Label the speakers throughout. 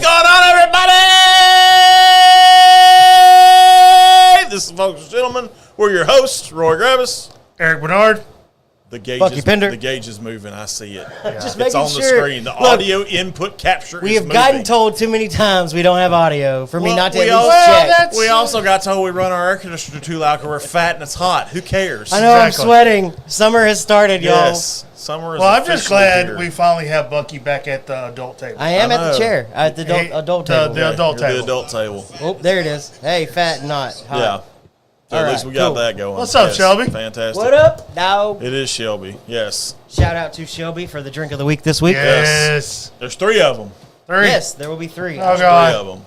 Speaker 1: What's going on, everybody? This is Folks and Gentlemen. We're your hosts, Roy Gravis,
Speaker 2: Eric Bernard.
Speaker 1: The gauge,
Speaker 3: Pender.
Speaker 1: The gauge is moving. I see it.
Speaker 3: Just
Speaker 1: It's
Speaker 3: making
Speaker 1: on the
Speaker 3: sure.
Speaker 1: screen. The
Speaker 3: Look,
Speaker 1: audio input capture
Speaker 3: we
Speaker 1: is
Speaker 3: have
Speaker 1: moving.
Speaker 3: gotten told too many times we don't have audio for me not to
Speaker 1: we
Speaker 3: at least
Speaker 1: also,
Speaker 3: check.
Speaker 1: we also got told we run our air conditioner too loud because we're fat and it's hot. Who cares?
Speaker 3: I know I'm
Speaker 2: Exactly.
Speaker 3: sweating. Summer has started, y'all.
Speaker 1: Yes. Summer is
Speaker 2: Well, I'm just
Speaker 1: officially
Speaker 2: glad
Speaker 1: here.
Speaker 2: we finally have Bucky back at the adult table.
Speaker 3: I am
Speaker 1: I
Speaker 3: at the
Speaker 1: know.
Speaker 3: chair at the adult table.
Speaker 2: The adult
Speaker 1: You're
Speaker 2: table.
Speaker 1: The adult table.
Speaker 3: Oh, there it is. Hey, fat and not hot.
Speaker 1: Yeah. So
Speaker 3: All
Speaker 1: at least
Speaker 3: right,
Speaker 1: we got
Speaker 3: cool.
Speaker 1: that going.
Speaker 2: What's up, Shelby?
Speaker 1: Fantastic.
Speaker 3: What up, dog?
Speaker 1: It is Shelby. Yes.
Speaker 3: Shout out to Shelby for the drink of the week this week.
Speaker 2: Yes.
Speaker 1: There's 3 of them.
Speaker 2: 3.
Speaker 3: Yes, there will be 3.
Speaker 2: Oh,
Speaker 1: 3
Speaker 2: God.
Speaker 1: of them.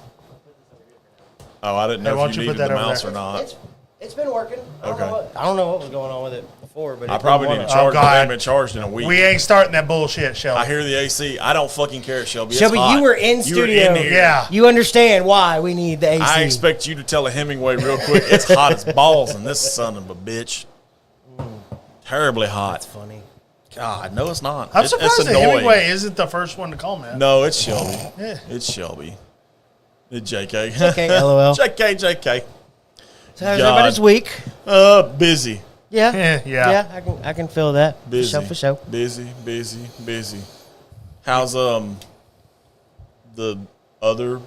Speaker 1: Oh, I didn't
Speaker 2: Hey,
Speaker 1: know
Speaker 2: why
Speaker 1: if
Speaker 2: don't
Speaker 1: you
Speaker 2: you put
Speaker 1: needed
Speaker 2: that
Speaker 1: the
Speaker 2: over
Speaker 1: mouse
Speaker 2: there?
Speaker 1: or not.
Speaker 3: It's been working. I
Speaker 1: Okay.
Speaker 3: don't know what was going on with it before, but
Speaker 1: I probably need to
Speaker 2: Oh,
Speaker 1: charge it.
Speaker 2: God.
Speaker 1: I haven't been charged in a week.
Speaker 2: We ain't starting that bullshit, Shelby.
Speaker 1: I hear the AC. I don't fucking care, Shelby. It's
Speaker 3: Shelby,
Speaker 1: hot.
Speaker 3: you were in studio.
Speaker 1: here.
Speaker 2: Yeah.
Speaker 3: You understand why we need the AC.
Speaker 1: I expect you to tell a Hemingway real quick. It's hot as balls in this son of a bitch. Terribly hot.
Speaker 3: That's funny.
Speaker 1: God, no, it's not.
Speaker 2: I'm
Speaker 1: It's
Speaker 2: surprised that
Speaker 1: annoying.
Speaker 2: Hemingway isn't the first one to call me.
Speaker 1: No, it's Shelby.
Speaker 2: Yeah.
Speaker 1: It's Shelby. It's JK.
Speaker 3: Okay, LOL.
Speaker 1: JK.
Speaker 3: So how's
Speaker 1: God.
Speaker 3: everybody's week?
Speaker 1: Busy.
Speaker 3: Yeah.
Speaker 2: Yeah.
Speaker 3: I can feel that.
Speaker 1: Busy.
Speaker 3: For sure.
Speaker 1: Busy. How's the other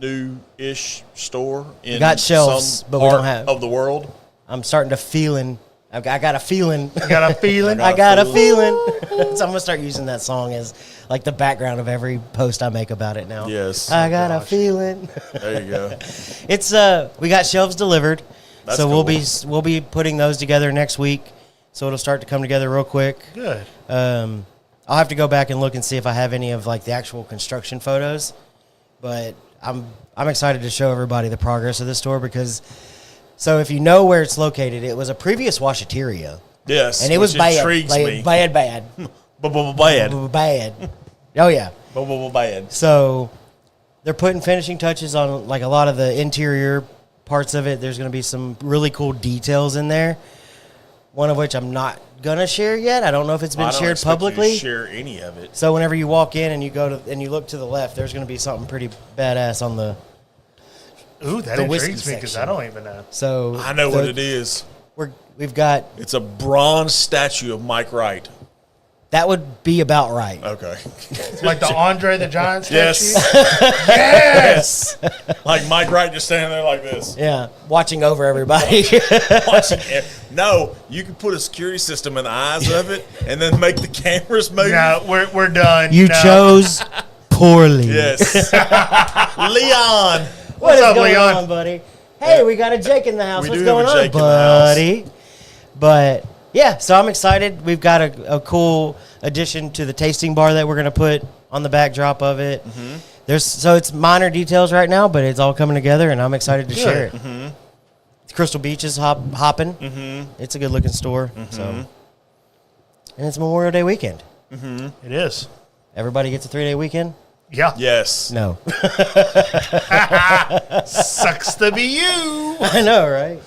Speaker 1: new-ish store in
Speaker 3: got shelves,
Speaker 1: some
Speaker 3: but we
Speaker 1: part
Speaker 3: don't have-
Speaker 1: of the world?
Speaker 3: I'm starting to feeling. I got a feeling.
Speaker 2: Got a feeling?
Speaker 3: I got a feeling. So I'm gonna start using that song as like the background of every post I make about it now.
Speaker 1: Yes.
Speaker 3: I got a feeling.
Speaker 1: There you go.
Speaker 3: It's we got shelves delivered,
Speaker 1: That's
Speaker 3: so
Speaker 1: cool.
Speaker 3: we'll be putting those together next week. So it'll start to come together real quick.
Speaker 2: Good.
Speaker 3: I'll have to go back and look and see if I have any of like the actual construction photos, but I'm excited to show everybody the progress of this store because. So if you know where it's located, it was a previous washateria.
Speaker 1: Yes.
Speaker 3: And it was
Speaker 1: which
Speaker 3: bad.
Speaker 1: intrigues
Speaker 3: Like,
Speaker 1: me.
Speaker 3: Bad.
Speaker 1: Bad.
Speaker 3: Bad. Oh, yeah.
Speaker 1: Bad.
Speaker 3: So they're putting finishing touches on like a lot of the interior parts of it. There's going to be some really cool details in there, one of which I'm not going to share yet. I don't know if it's been
Speaker 1: I don't
Speaker 3: shared
Speaker 1: expect you to
Speaker 3: publicly.
Speaker 1: share any of it.
Speaker 3: So whenever you walk in and you go to and you look to the left, there's going to be something pretty badass on the.
Speaker 2: Ooh, that
Speaker 3: The whiskey
Speaker 2: intrigues me because
Speaker 3: section.
Speaker 2: I don't even know.
Speaker 3: So
Speaker 1: I know what it is.
Speaker 3: We've got
Speaker 1: It's a bronze statue of Mike Wright.
Speaker 3: that would be about right.
Speaker 1: Okay.
Speaker 2: Like the Andre the Giant statue?
Speaker 1: Yes.
Speaker 2: Yes!
Speaker 1: Like Mike Wright just standing there like this.
Speaker 3: Yeah, watching over everybody.
Speaker 1: Watching it. No, you can put a security system in the eyes of it and then make the cameras move.
Speaker 2: No, we're done.
Speaker 3: You
Speaker 2: No.
Speaker 3: chose poorly.
Speaker 1: Yes. Leon.
Speaker 2: What's up,
Speaker 3: going
Speaker 2: Leon?
Speaker 3: on, buddy? Hey, we got a Jake in the house.
Speaker 1: We
Speaker 3: What's
Speaker 1: do have
Speaker 3: going
Speaker 1: a
Speaker 3: on,
Speaker 1: Jake in the house.
Speaker 3: buddy? But yeah, so I'm excited. We've got a cool addition to the tasting bar that we're gonna put on the backdrop of it.
Speaker 1: Mm-hmm.
Speaker 3: So it's minor details right now, but it's all coming together, and I'm excited to share it.
Speaker 1: Mm-hmm.
Speaker 3: Crystal Beach is hopping. It's a good looking store. So, and it's Memorial Day weekend.
Speaker 2: It is.
Speaker 3: Everybody gets a 3-day weekend.
Speaker 2: Yeah.
Speaker 1: Yes.
Speaker 3: No,
Speaker 2: Sucks to be you.
Speaker 3: I know, right?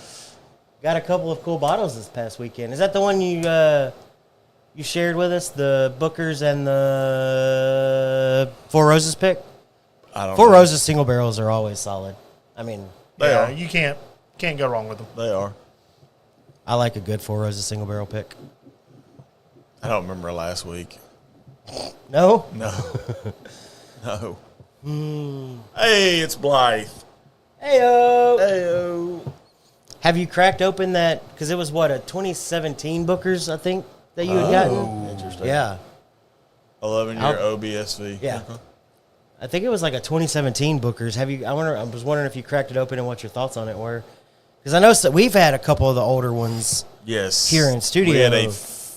Speaker 3: Got a couple of cool bottles this past weekend. Is that the one you shared with us? The Booker's and the Four Roses pick?
Speaker 1: I don't
Speaker 3: Four
Speaker 1: know.
Speaker 3: Roses single barrels are always solid. I mean,
Speaker 1: They
Speaker 2: Yeah,
Speaker 1: are.
Speaker 2: you can't go wrong with them.
Speaker 1: They are.
Speaker 3: I like a good Four Roses single barrel pick.
Speaker 1: I don't remember last week.
Speaker 3: No?
Speaker 1: No. No. Hey, it's Blythe.
Speaker 3: Heyo!
Speaker 1: Heyo.
Speaker 3: Have you cracked open that? Because it was what, a 2017 Booker's, I think, that you had gotten?
Speaker 1: Interesting.
Speaker 3: Yeah.
Speaker 1: 11-year
Speaker 3: I'll-
Speaker 1: OBSV.
Speaker 3: Yeah. I think it was like a 2017 Booker's. I was wondering if you cracked it open and what your thoughts on it were. Because I know we've had a couple of the older ones
Speaker 1: Yes.
Speaker 3: here in studio.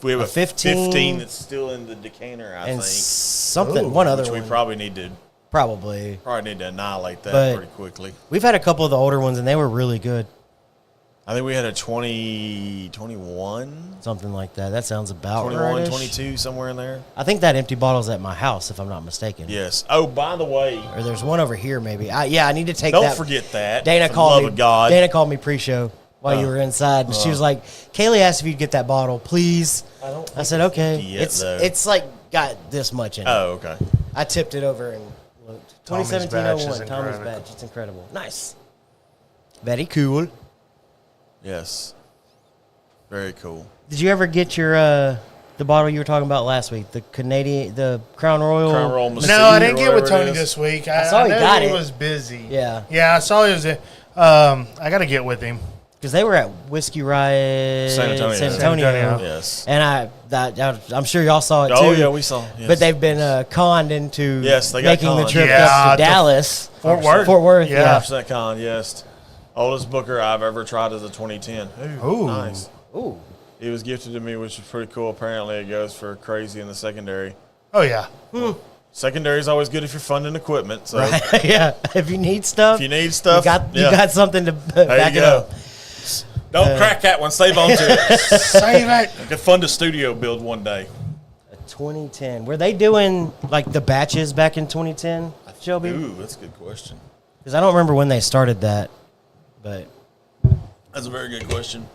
Speaker 1: We have a
Speaker 3: 15
Speaker 1: 15 that's still in the decanter, I
Speaker 3: and
Speaker 1: think.
Speaker 3: something, one other
Speaker 1: Which we
Speaker 3: one.
Speaker 1: probably need to
Speaker 3: Probably.
Speaker 1: annihilate that
Speaker 3: But-
Speaker 1: pretty quickly.
Speaker 3: We've had a couple of the older ones, and they were really good.
Speaker 1: I think we had a 21,
Speaker 3: Something like that. That sounds about
Speaker 1: 21,
Speaker 3: right.
Speaker 1: 22, somewhere in there.
Speaker 3: I think that empty bottle's at my house, if I'm not mistaken.
Speaker 1: Yes. Oh, by the way,
Speaker 3: Or there's one over here, maybe. I need to take
Speaker 1: don't
Speaker 3: that.
Speaker 1: forget that.
Speaker 3: Dana
Speaker 1: for the
Speaker 3: called
Speaker 1: love
Speaker 3: me.
Speaker 1: of God.
Speaker 3: Dana called me pre-show while you were inside, and she was like, "Kaylee asked if you'd get that bottle, please." I said, "Okay."
Speaker 1: yet, though.
Speaker 3: It's like got this much in it.
Speaker 1: Oh, okay.
Speaker 3: I tipped it over and
Speaker 2: Tommy's
Speaker 3: 2017-01,
Speaker 2: batch is
Speaker 3: Tommy's
Speaker 2: incredible.
Speaker 3: batch. It's incredible. Nice. Very cool.
Speaker 1: Yes. Very cool.
Speaker 3: Did you ever get your the bottle you were talking about last week? The Crown Royal?
Speaker 1: Crown Royal
Speaker 2: No,
Speaker 1: Mesquite
Speaker 2: I didn't
Speaker 1: or
Speaker 2: get with
Speaker 1: whatever it
Speaker 2: Tony
Speaker 1: is.
Speaker 2: this week.
Speaker 3: I saw he
Speaker 2: know
Speaker 3: got
Speaker 2: he
Speaker 3: it.
Speaker 2: was busy.
Speaker 3: Yeah.
Speaker 2: Yeah, I saw he was. I got to get with him.
Speaker 3: Because they were at Whiskey Riot
Speaker 1: San Antonio.
Speaker 3: San Antonio.
Speaker 2: San Antonio.
Speaker 1: Yes.
Speaker 3: And I'm sure y'all saw it too.
Speaker 1: Oh, yeah, we saw. Yes.
Speaker 3: But they've been conned into
Speaker 1: Yes, they got
Speaker 3: making the
Speaker 1: conned.
Speaker 3: trip
Speaker 2: Yeah,
Speaker 3: up to
Speaker 2: the
Speaker 3: Dallas.
Speaker 2: Fort Worth.
Speaker 3: Fort Worth,
Speaker 2: Yeah.
Speaker 3: yeah.
Speaker 1: 100% con, yes. Oldest booker I've ever tried is a 2010.
Speaker 2: Ooh.
Speaker 1: Nice.
Speaker 3: Ooh.
Speaker 1: He was gifted to me, which is pretty cool. Apparently, it goes for crazy in the secondary.
Speaker 2: Oh, yeah.
Speaker 1: Secondary is always good if you're funding equipment. So
Speaker 3: Right. Yeah. If you need stuff,
Speaker 1: if you need stuff,
Speaker 3: you got something to
Speaker 1: there
Speaker 3: back
Speaker 1: you
Speaker 3: it
Speaker 1: go.
Speaker 3: up.
Speaker 1: Don't crack that one. Save on to it.
Speaker 2: Save it.
Speaker 1: I could fund a studio build one day.
Speaker 3: 2010. Were they doing like the batches back in 2010, Shelby?
Speaker 1: Ooh, that's a good question.
Speaker 3: Because I don't remember when they started that, but
Speaker 1: That's a very good question.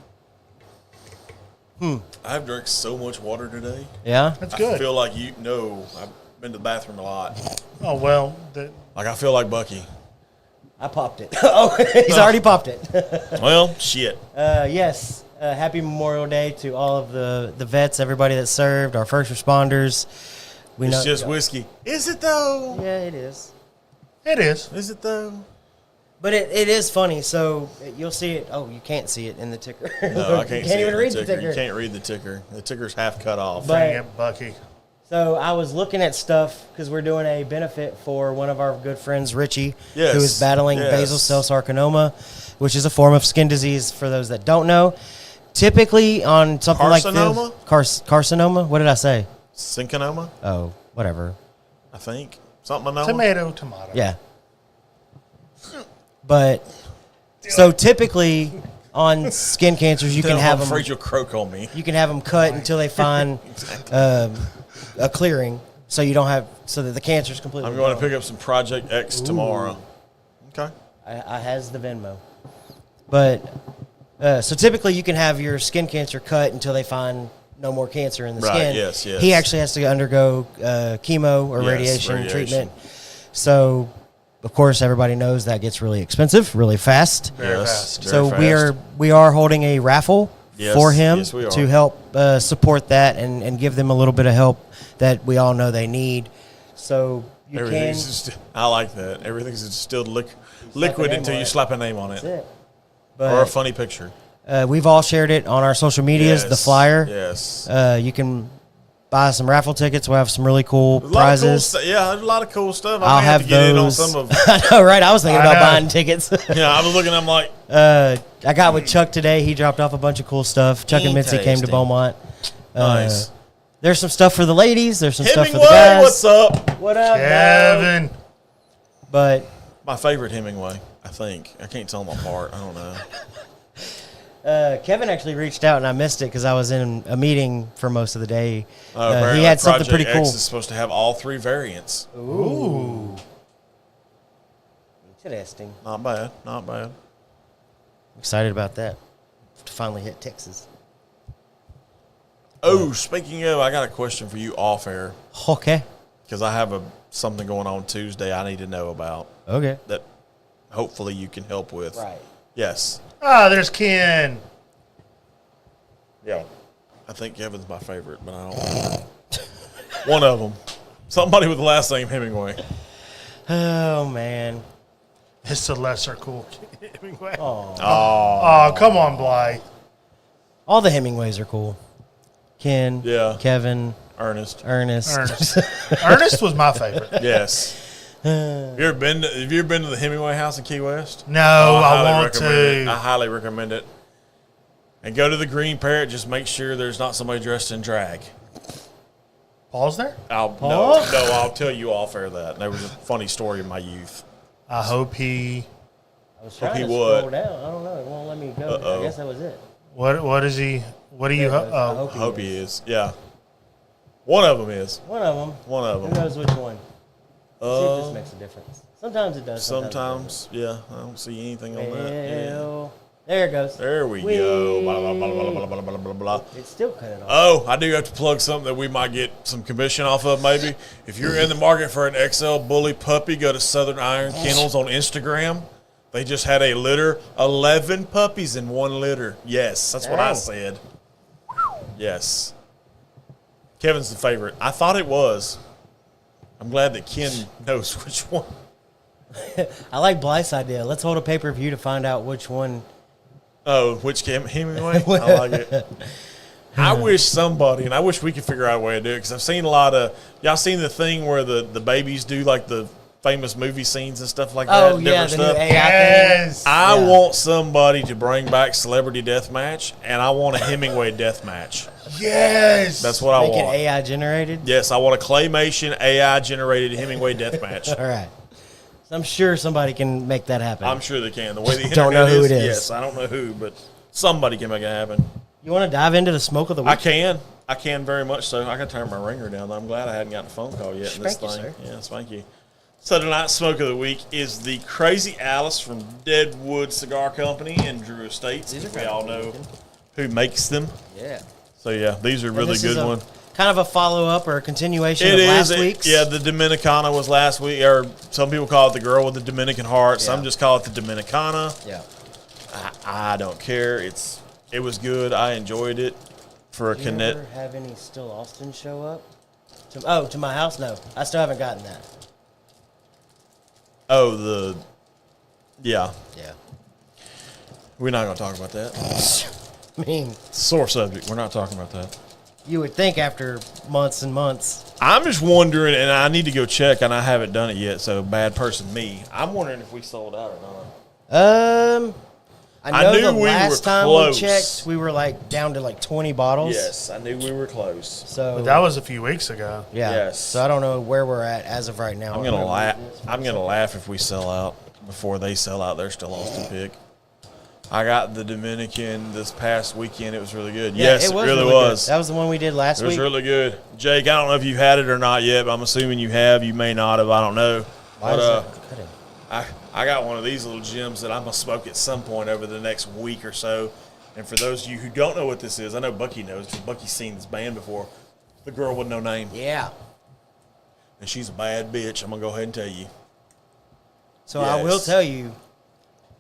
Speaker 1: I've drank so much water today.
Speaker 3: yeah.
Speaker 2: That's
Speaker 1: I
Speaker 2: good.
Speaker 1: feel like I've been to the bathroom a lot.
Speaker 2: Oh, well.
Speaker 1: Like I feel like Bucky.
Speaker 3: I popped it. Oh, he's already popped it.
Speaker 1: Well, shit.
Speaker 3: Yes. Happy Memorial Day to all of the vets, everybody that served, our first responders. We
Speaker 1: It's just whiskey. Is it though?
Speaker 3: Yeah, it is.
Speaker 2: It is.
Speaker 1: Is it though?
Speaker 3: But it is funny. So you'll see it. Oh, you can't see it in the ticker.
Speaker 1: No, I can't.
Speaker 3: You
Speaker 1: see
Speaker 3: can't even
Speaker 1: it in
Speaker 3: read the ticker.
Speaker 1: You can't read the ticker. The ticker's half cut off.
Speaker 3: But-
Speaker 2: Bring it, Bucky.
Speaker 3: So I was looking at stuff because we're doing a benefit for one of our good friends, Richie,
Speaker 1: Yes,
Speaker 3: who is battling
Speaker 1: yes.
Speaker 3: basal cell sarcoma, which is a form of skin disease for those that don't know. Typically on something
Speaker 1: Carcinoma?
Speaker 3: like this. Carcinoma? What did I say?
Speaker 1: Synconoma,
Speaker 3: Oh, whatever.
Speaker 1: I think. Something I know.
Speaker 2: Tomato.
Speaker 3: Yeah. But so typically on skin cancers, you can have
Speaker 1: I'm
Speaker 3: them.
Speaker 1: afraid you'll croak on me.
Speaker 3: You can have them cut until they find a clearing, so you don't have so that the cancer's completely.
Speaker 1: I'm going to
Speaker 3: gone.
Speaker 1: pick up some Project X tomorrow. Okay.
Speaker 3: I has the Venmo, but so typically you can have your skin cancer cut until they find no more cancer in the
Speaker 1: Right,
Speaker 3: skin.
Speaker 1: yes, yes.
Speaker 3: He actually has to undergo chemo or
Speaker 1: Yes,
Speaker 3: radiation treatment. So, of course, everybody knows that gets really expensive, really fast.
Speaker 2: Very
Speaker 1: Yes.
Speaker 2: fast.
Speaker 1: Very
Speaker 3: So
Speaker 1: fast.
Speaker 3: we are holding a raffle
Speaker 1: Yes,
Speaker 3: for him
Speaker 1: yes, we are.
Speaker 3: to help support that and give them a little bit of help that we all know they need. So you can.
Speaker 1: Everything's just, I like that. Everything's distilled liquid
Speaker 3: name
Speaker 1: until
Speaker 3: on
Speaker 1: you
Speaker 3: it.
Speaker 1: slap a name on it.
Speaker 3: That's it.
Speaker 1: Or a
Speaker 3: But
Speaker 1: funny picture.
Speaker 3: we've all shared it on our social medias. The
Speaker 1: Yes,
Speaker 3: flyer.
Speaker 1: Yes.
Speaker 3: You can buy some raffle tickets. We'll have some really cool
Speaker 1: There's a lot of cool
Speaker 3: prizes.
Speaker 1: yeah, there's a lot of cool stuff.
Speaker 3: I'll
Speaker 1: I may have
Speaker 3: have
Speaker 1: to get in on
Speaker 3: those.
Speaker 1: some of.
Speaker 3: I know, right? I was thinking
Speaker 2: I
Speaker 3: about
Speaker 2: know.
Speaker 3: buying tickets.
Speaker 1: Yeah, I was looking. I'm like,
Speaker 3: I got with Chuck today. He dropped off a bunch of cool stuff. Chuck and Mitzi came to
Speaker 1: Interesting.
Speaker 3: Beaumont.
Speaker 1: nice.
Speaker 3: There's some stuff for the ladies. There's some stuff for the
Speaker 1: Hemingway,
Speaker 3: guys.
Speaker 1: what's up?
Speaker 3: What up, dog?
Speaker 2: Kevin.
Speaker 3: But
Speaker 1: My favorite Hemingway, I think. I can't tell them apart. I don't know.
Speaker 3: Kevin actually reached out and I missed it because I was in a meeting for most of the day. He
Speaker 1: Apparently
Speaker 3: had something
Speaker 1: Project
Speaker 3: pretty cool.
Speaker 1: X is supposed to have all 3 variants.
Speaker 2: Ooh.
Speaker 3: Interesting.
Speaker 1: Not bad. Not bad.
Speaker 3: Excited about that. To finally hit Texas.
Speaker 1: Oh, speaking of, I got a question for you off air
Speaker 3: Okay.
Speaker 1: because I have something going on Tuesday I need to know about
Speaker 3: Okay.
Speaker 1: that hopefully you can help with.
Speaker 3: Right.
Speaker 1: Yes.
Speaker 2: Ah, there's Ken.
Speaker 1: Yeah. I think Kevin's my favorite, but I don't know. One of them. Somebody with the last name Hemingway.
Speaker 3: Oh, man.
Speaker 2: It's the lesser cool Hemingway.
Speaker 3: Oh.
Speaker 2: Oh, come on, Bly.
Speaker 3: All the Hemingways are cool. Ken.
Speaker 1: Yeah.
Speaker 3: Kevin.
Speaker 1: Ernest.
Speaker 3: Ernest.
Speaker 2: Ernest. Ernest was my favorite.
Speaker 1: Yes. Have you ever been to the Hemingway house in Key West?
Speaker 2: No,
Speaker 1: Oh,
Speaker 2: I
Speaker 1: highly
Speaker 2: want
Speaker 1: recommend it. I
Speaker 2: to.
Speaker 1: highly recommend it. And go to the Green Parrot. Just make sure there's not somebody dressed in drag.
Speaker 2: Paul's there?
Speaker 1: I'll tell you off air that. There was a funny story in my youth.
Speaker 2: I hope he.
Speaker 3: I was
Speaker 1: Hope
Speaker 3: trying
Speaker 1: he
Speaker 3: to
Speaker 1: would.
Speaker 3: scroll down. I don't know. It won't let me go.
Speaker 1: Uh-oh.
Speaker 3: I guess that was it.
Speaker 2: What is he? What do you?
Speaker 3: There it goes. I
Speaker 2: Oh,
Speaker 1: I hope he is. Yeah. One of them is.
Speaker 3: One of them.
Speaker 1: One of
Speaker 3: Who
Speaker 1: them.
Speaker 3: knows which one? See if this makes a difference. Sometimes it does.
Speaker 1: Sometimes, yeah. I don't see anything on that. Yeah.
Speaker 3: Well, There it goes.
Speaker 1: There we
Speaker 3: Whee!
Speaker 1: go. Blah, blah, blah, blah, blah, blah, blah, blah, blah.
Speaker 3: It's still cut it off.
Speaker 1: Oh, I do have to plug something that we might get some commission off of, maybe. If you're in the market for an XL Bully puppy, go to Southern Iron Kennels on Instagram. They just had a litter, 11 puppies in one litter. Yes, that's what I
Speaker 3: Dang.
Speaker 1: said. Yes. Kevin's the favorite. I thought it was. I'm glad that Ken knows which one.
Speaker 3: I like Blythe's idea. Let's hold a pay-per-view to find out which one.
Speaker 1: Oh, which Hemingway? I like it. I wish somebody, and I wish we could figure out a way to do it, because I've seen a lot of, y'all seen the thing where the babies do like the famous movie scenes and stuff like that?
Speaker 3: Oh, yeah, the new
Speaker 1: stuff.
Speaker 3: AI
Speaker 2: Yes.
Speaker 3: thing.
Speaker 1: I
Speaker 3: Yeah.
Speaker 1: want somebody to bring back Celebrity Deathmatch, and I want a Hemingway Deathmatch.
Speaker 2: Yes.
Speaker 1: That's what I
Speaker 3: Make it
Speaker 1: want.
Speaker 3: AI generated.
Speaker 1: Yes, I want a claymation AI-generated Hemingway Deathmatch.
Speaker 3: All right. So I'm sure somebody can make that happen.
Speaker 1: I'm sure they can. The way the
Speaker 3: Don't know
Speaker 1: internet
Speaker 3: who it is.
Speaker 1: Yes, I don't know who, but somebody can make it happen.
Speaker 3: You want to dive into the smoke of the week?
Speaker 1: I can very much so. I can turn my ringer down. I'm glad I hadn't gotten a phone call yet in this
Speaker 3: Thank you,
Speaker 1: thing.
Speaker 3: sir.
Speaker 1: Yes, thank you. So tonight's smoke of the week is the Crazy Alice from Deadwood Cigar Company in Drew Estates.
Speaker 3: These are
Speaker 1: We
Speaker 3: kinda
Speaker 1: all
Speaker 3: cool
Speaker 1: know
Speaker 3: looking.
Speaker 1: who makes them.
Speaker 3: Yeah.
Speaker 1: So yeah, these are really
Speaker 3: This is
Speaker 1: good ones.
Speaker 3: Kind of a follow-up or a continuation
Speaker 1: It
Speaker 3: of
Speaker 1: is.
Speaker 3: last week's.
Speaker 1: Yeah, the Dominicana was last week, or some people call it the girl with the Dominican heart. Some
Speaker 3: Yeah.
Speaker 1: just call it the Dominicana.
Speaker 3: Yeah.
Speaker 1: I don't care. It was good. I enjoyed it. For a
Speaker 3: Do you
Speaker 1: connect.
Speaker 3: ever have any Still Austin show up? To my house? No. I still haven't gotten that.
Speaker 1: Oh, yeah.
Speaker 3: Yeah.
Speaker 1: We're not going to talk about that.
Speaker 3: I mean,
Speaker 1: Sore subject. We're not talking about that.
Speaker 3: you would think after months and months.
Speaker 1: I'm just wondering, and I need to go check, and I haven't done it yet, so bad person me. I'm wondering if we sold out or not.
Speaker 3: I know
Speaker 1: knew
Speaker 3: the
Speaker 1: we were
Speaker 3: last time
Speaker 1: close.
Speaker 3: we checked, we were like down to like 20 bottles.
Speaker 1: Yes, I knew we were close.
Speaker 3: So
Speaker 2: But that was a few weeks ago.
Speaker 3: yeah.
Speaker 1: Yes.
Speaker 3: So I don't know where we're at as of right now.
Speaker 1: I'm gonna laugh. I'm gonna laugh if we sell out before they sell out their still Austin pick. I got the Dominican this past weekend. It was really good.
Speaker 3: Yeah,
Speaker 1: Yes, it
Speaker 3: was
Speaker 1: really
Speaker 3: good.
Speaker 1: was.
Speaker 3: That was the one we did last
Speaker 1: It was
Speaker 3: week.
Speaker 1: really good. Jake, I don't know if you had it or not yet, but I'm assuming you have. You may not have. I don't know.
Speaker 3: Why
Speaker 1: But
Speaker 3: is that cutting?
Speaker 1: I got one of these little gems that I'm going to smoke at some point over the next week or so. And for those of you who don't know what this is, I know Bucky knows because Bucky's seen this band before. The girl with no name.
Speaker 3: Yeah.
Speaker 1: And she's a bad bitch. I'm going to go ahead and tell you.
Speaker 3: So I will
Speaker 1: Yes.
Speaker 3: tell you,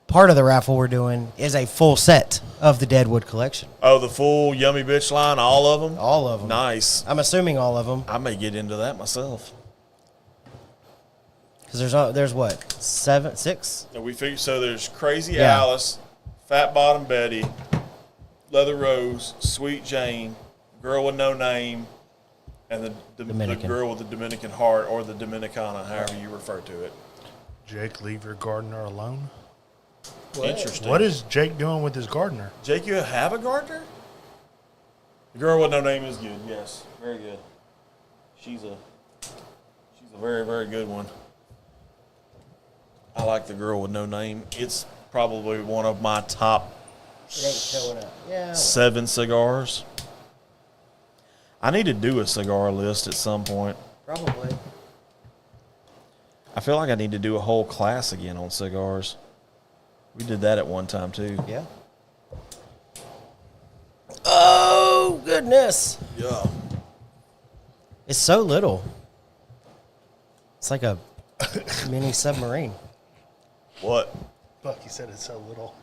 Speaker 3: part of the raffle we're doing is a full set of the Deadwood Collection.
Speaker 1: Oh, the full Yummy Bitch line, all of them?
Speaker 3: All of them.
Speaker 1: Nice.
Speaker 3: I'm assuming all of them.
Speaker 1: I may get into that myself.
Speaker 3: Because there's what? 6?
Speaker 1: And we figure, so there's Crazy
Speaker 3: Yeah.
Speaker 1: Alice, Fat Bottom Betty, Leather Rose, Sweet Jane, Girl with No Name, and the
Speaker 3: Dominican.
Speaker 1: girl with the Dominican heart, or the Dominicana, however you refer to it.
Speaker 2: Jake, leave your gardener alone.
Speaker 1: Interesting.
Speaker 2: What is Jake doing with his gardener?
Speaker 1: Jake, you have a gardener? The Girl with No Name is good, yes. Very good. She's a very, very good one. I like the Girl with No Name. It's probably one of my top
Speaker 3: It ain't showing up. Yeah.
Speaker 1: 7 cigars. I need to do a cigar list at some point.
Speaker 3: Probably.
Speaker 1: I feel like I need to do a whole class again on cigars. We did that at one time too.
Speaker 3: Yeah. Oh, goodness.
Speaker 1: Yeah.
Speaker 3: It's so little. It's like a mini submarine.
Speaker 1: What?
Speaker 2: Bucky said it's so little.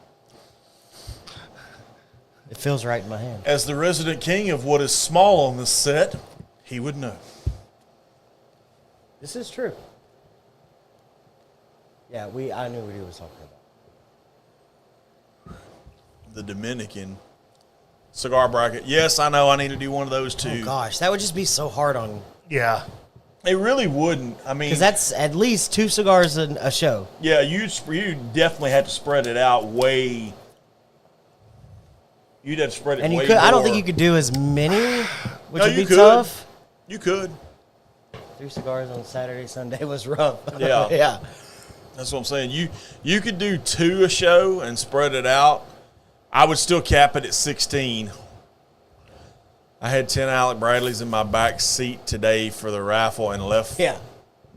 Speaker 3: It feels right in my hand.
Speaker 1: As the resident king of what is small on this set, he would know.
Speaker 3: This is true. Yeah, I knew what he was talking about.
Speaker 1: The Dominican cigar bracket. Yes, I know I need to do one of those too.
Speaker 3: Oh, gosh, that would just be so hard on...
Speaker 2: Yeah.
Speaker 1: It really wouldn't. I mean,
Speaker 3: Because that's at least 2 cigars a show.
Speaker 1: yeah, you definitely had to spread it out way. You'd have to spread it
Speaker 3: And you
Speaker 1: way
Speaker 3: could. I don't think
Speaker 1: more.
Speaker 3: you could do as many, which
Speaker 1: No,
Speaker 3: would
Speaker 1: you
Speaker 3: be
Speaker 1: could.
Speaker 3: tough.
Speaker 1: You could.
Speaker 3: 3 cigars on Saturday, Sunday was rough.
Speaker 1: Yeah.
Speaker 3: Yeah.
Speaker 1: That's what I'm saying. You could do 2 a show and spread it out. I would still cap it at 16. I had 10 Alec Bradleys in my back seat today for the raffle and left
Speaker 3: Yeah.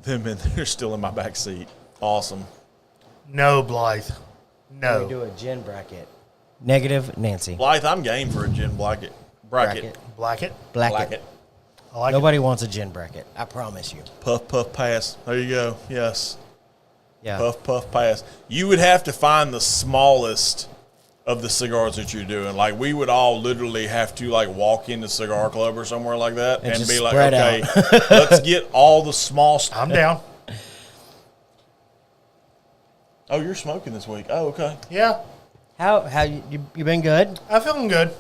Speaker 1: them in there still in my back seat. Awesome.
Speaker 2: No, Blythe.
Speaker 3: We
Speaker 2: No.
Speaker 3: do a gin bracket. Negative Nancy.
Speaker 1: Blythe, I'm game for a gin bracket.
Speaker 3: Bracket.
Speaker 2: Black it.
Speaker 3: Black it.
Speaker 2: I like
Speaker 3: Nobody wants a gin bracket. I promise you.
Speaker 1: Puff, puff, pass. There you go. Yes.
Speaker 3: Yeah.
Speaker 1: Puff, puff, pass. You would have to find the smallest of the cigars that you're doing. Like, we would all literally have to, like, walk into Cigar Club or somewhere like that
Speaker 3: And
Speaker 1: and
Speaker 3: just
Speaker 1: be like,
Speaker 3: spread
Speaker 1: okay,
Speaker 3: out.
Speaker 1: let's get all the small
Speaker 2: it. I'm down.
Speaker 1: Oh, you're smoking this week. Oh, okay.
Speaker 2: Yeah.
Speaker 3: How you been good?
Speaker 2: I'm feeling good.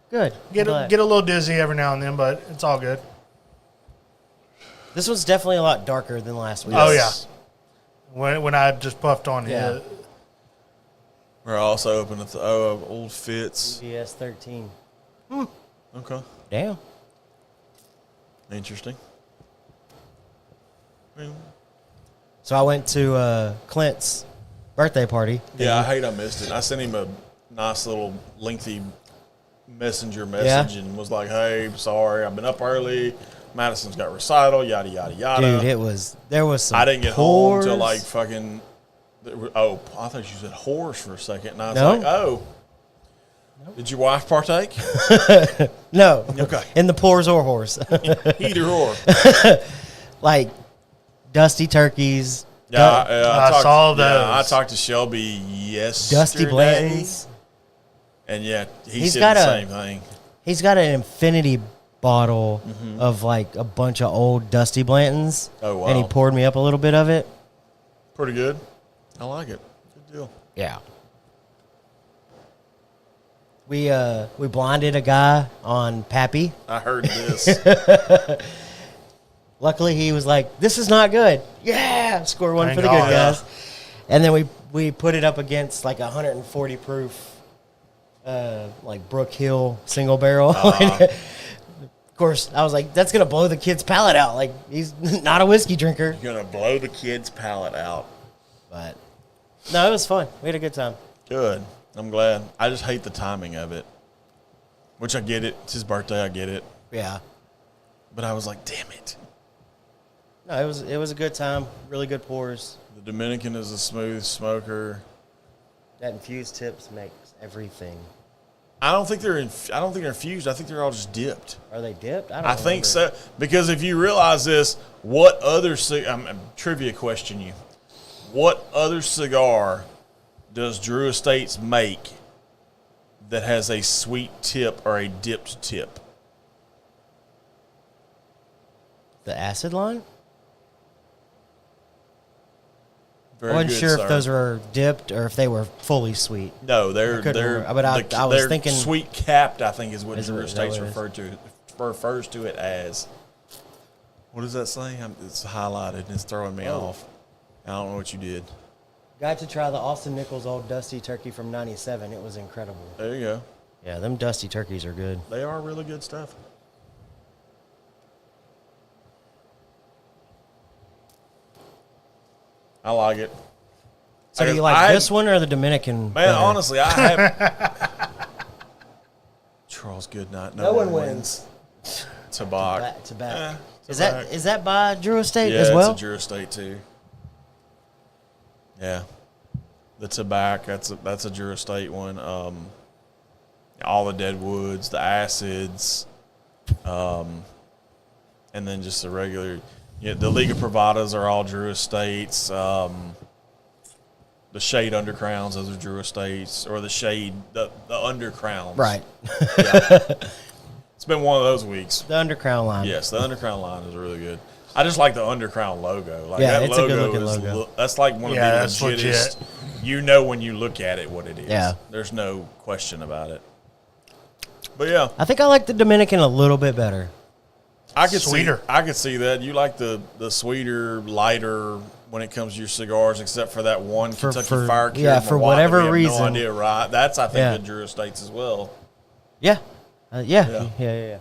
Speaker 3: Good.
Speaker 2: Get
Speaker 3: I'm
Speaker 2: a,
Speaker 3: glad.
Speaker 2: get a little dizzy every now and then, but it's all good.
Speaker 3: This one's definitely a lot darker than last week.
Speaker 2: Oh,
Speaker 1: Yes.
Speaker 2: When I just puffed on
Speaker 3: Yeah.
Speaker 2: it.
Speaker 1: We're also open at the Old Fitz.
Speaker 3: VS 13.
Speaker 1: Okay.
Speaker 3: Damn.
Speaker 1: Interesting.
Speaker 3: So I went to Clint's birthday party.
Speaker 1: Yeah, I hate I missed it. I sent him a nice little lengthy messenger message and was like, hey, sorry, I've been up early. Madison's got recital, yada, yada, yada.
Speaker 3: Dude, there was some
Speaker 1: I didn't get
Speaker 3: pours.
Speaker 1: home till like fucking, I thought you said horse for a second. And I was
Speaker 3: No.
Speaker 1: like, oh. Did your wife partake?
Speaker 3: No.
Speaker 1: Okay.
Speaker 3: In the pours or horse.
Speaker 1: Either or.
Speaker 3: Like dusty turkeys.
Speaker 1: Yeah,
Speaker 2: I saw those.
Speaker 1: Yeah, I talked to Shelby yesterday.
Speaker 3: Dusty Blantons.
Speaker 1: And yeah, he
Speaker 3: He's
Speaker 1: said
Speaker 3: got
Speaker 1: the
Speaker 3: a-
Speaker 1: same thing.
Speaker 3: He's got an infinity bottle of like a bunch of old Dusty Blantons.
Speaker 1: Oh, wow.
Speaker 3: And he poured me up a little bit of it.
Speaker 1: Pretty good. I like it. Good deal.
Speaker 3: Yeah. We blinded a guy on Pappy.
Speaker 1: I heard this.
Speaker 3: Luckily, he was like, "This is not good." Yeah, score one
Speaker 2: Thank
Speaker 3: for the
Speaker 2: God.
Speaker 3: good guys. And then we put it up against like 140 proof, like Brook Hill single barrel. Of course, I was like, "That's gonna blow the kid's palate out." Like he's not a whiskey drinker.
Speaker 1: You're going to blow the kid's palate out.
Speaker 3: But no, it was fun. We had a good time.
Speaker 1: Good. I'm glad. I just hate the timing of it. Which I get it. It's his birthday. I get it.
Speaker 3: Yeah.
Speaker 1: But I was like, damn it.
Speaker 3: No, it was a good time. Really good pours.
Speaker 1: The Dominican is a smooth smoker.
Speaker 3: That infused tips makes everything.
Speaker 1: I don't think they're infused. I think they're all just dipped.
Speaker 3: Are they dipped? don't
Speaker 1: I think
Speaker 3: remember.
Speaker 1: so. Because if you realize this, what other trivia question you. What other cigar does Drew Estates make that has a sweet tip or a dipped tip?
Speaker 3: The acid line?
Speaker 1: Very
Speaker 3: I wasn't
Speaker 1: good,
Speaker 3: sure
Speaker 1: sir.
Speaker 3: if those were dipped or if they were fully sweet.
Speaker 1: No, they're
Speaker 3: couldn't
Speaker 1: they're.
Speaker 3: remember, but I was
Speaker 1: they're
Speaker 3: thinking-
Speaker 1: sweet capped. I think is what
Speaker 3: Is
Speaker 1: Drew
Speaker 3: it- is that
Speaker 1: Estates
Speaker 3: what it is?
Speaker 1: refers to it as. What does that say? It's highlighted and it's throwing me off. I don't know what you did.
Speaker 3: Got to try the Austin Nichols Old Dusty Turkey from '97. It was incredible.
Speaker 1: There you go.
Speaker 3: Yeah, them Dusty Turkeys are good.
Speaker 1: They are really good stuff. I like it.
Speaker 3: So do you
Speaker 1: I
Speaker 3: like
Speaker 1: had-
Speaker 3: this one or the Dominican?
Speaker 1: Man,
Speaker 3: better?
Speaker 1: honestly, I have. Charles Goodnight. No, one wins. Tobacco.
Speaker 3: Tobacco.
Speaker 1: Eh,
Speaker 3: Is that by Drew Estate
Speaker 1: yeah,
Speaker 3: as well?
Speaker 1: it's a Drew Estate too. Yeah, the tobacco. That's a Drew Estate one. All the Deadwoods, the acids, and then just the regular. Yeah, the Liga Privadas are all Drew Estates. The Shade Undercrowns, those are Drew Estates, or the Undercrowns.
Speaker 3: Right.
Speaker 1: It's been one of those weeks.
Speaker 3: The Undercrown line.
Speaker 1: Yes, the Undercrown line is really good. I just like the Undercrown logo. Like
Speaker 3: Yeah,
Speaker 1: that
Speaker 3: it's a
Speaker 1: logo
Speaker 3: good-looking
Speaker 1: is
Speaker 3: logo.
Speaker 1: that's like one of
Speaker 2: Yeah,
Speaker 1: the
Speaker 2: that's
Speaker 1: legitest.
Speaker 2: legit.
Speaker 1: You know when you look at it what it is.
Speaker 3: Yeah.
Speaker 1: There's no question about it. But yeah,
Speaker 3: I think I like the Dominican a little bit better.
Speaker 1: I could
Speaker 2: Sweeter.
Speaker 1: see. I could see that. You like the sweeter, lighter when it comes to your cigars, except for that one Kentucky Fire Cure.
Speaker 3: yeah, for
Speaker 1: Milwaukee
Speaker 3: whatever
Speaker 1: we have
Speaker 3: reason.
Speaker 1: No idea, right? That's I think
Speaker 3: Yeah.
Speaker 1: the Drew Estates as well.
Speaker 3: Yeah.
Speaker 1: Yeah.
Speaker 3: Yeah.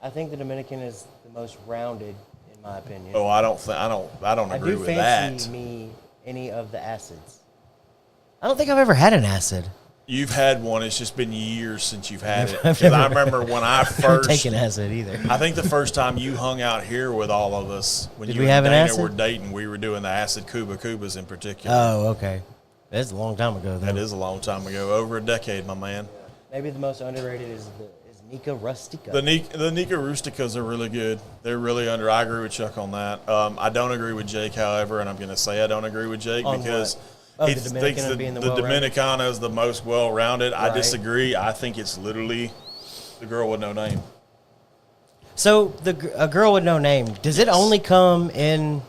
Speaker 3: I think the Dominican is the most rounded, in my opinion.
Speaker 1: Oh, I don't
Speaker 3: I
Speaker 1: agree
Speaker 3: do
Speaker 1: with
Speaker 3: fancy
Speaker 1: that.
Speaker 3: me any of the acids. I don't think I've ever had an acid.
Speaker 1: You've had one. It's just been years since you've had it.
Speaker 3: I've
Speaker 1: 'Cause I
Speaker 3: never-
Speaker 1: remember when I
Speaker 3: I haven't
Speaker 1: first
Speaker 3: taken acid either.
Speaker 1: I think the first time you hung out here with all of us, when
Speaker 3: Did
Speaker 1: you
Speaker 3: we
Speaker 1: and
Speaker 3: have an
Speaker 1: Dana
Speaker 3: acid?
Speaker 1: were dating, we were doing the acid Cubas in particular.
Speaker 3: Oh, okay. That's a long time ago, though.
Speaker 1: That is a long time ago. Over a decade, my man.
Speaker 3: Maybe the most underrated is Nika Rustica.
Speaker 1: The Nika Rusticas are really good. They're really under. I agree with Chuck on that. I don't agree with Jake, however, and I'm going to say I don't agree with Jake
Speaker 3: On
Speaker 1: because
Speaker 3: what?
Speaker 1: he
Speaker 3: The
Speaker 1: thinks
Speaker 3: Dominicana being the well-rounded?
Speaker 1: Dominicana is the most well-rounded. I
Speaker 3: Right.
Speaker 1: disagree. I think it's literally the girl with no name.
Speaker 3: So a girl with no name, does it only come in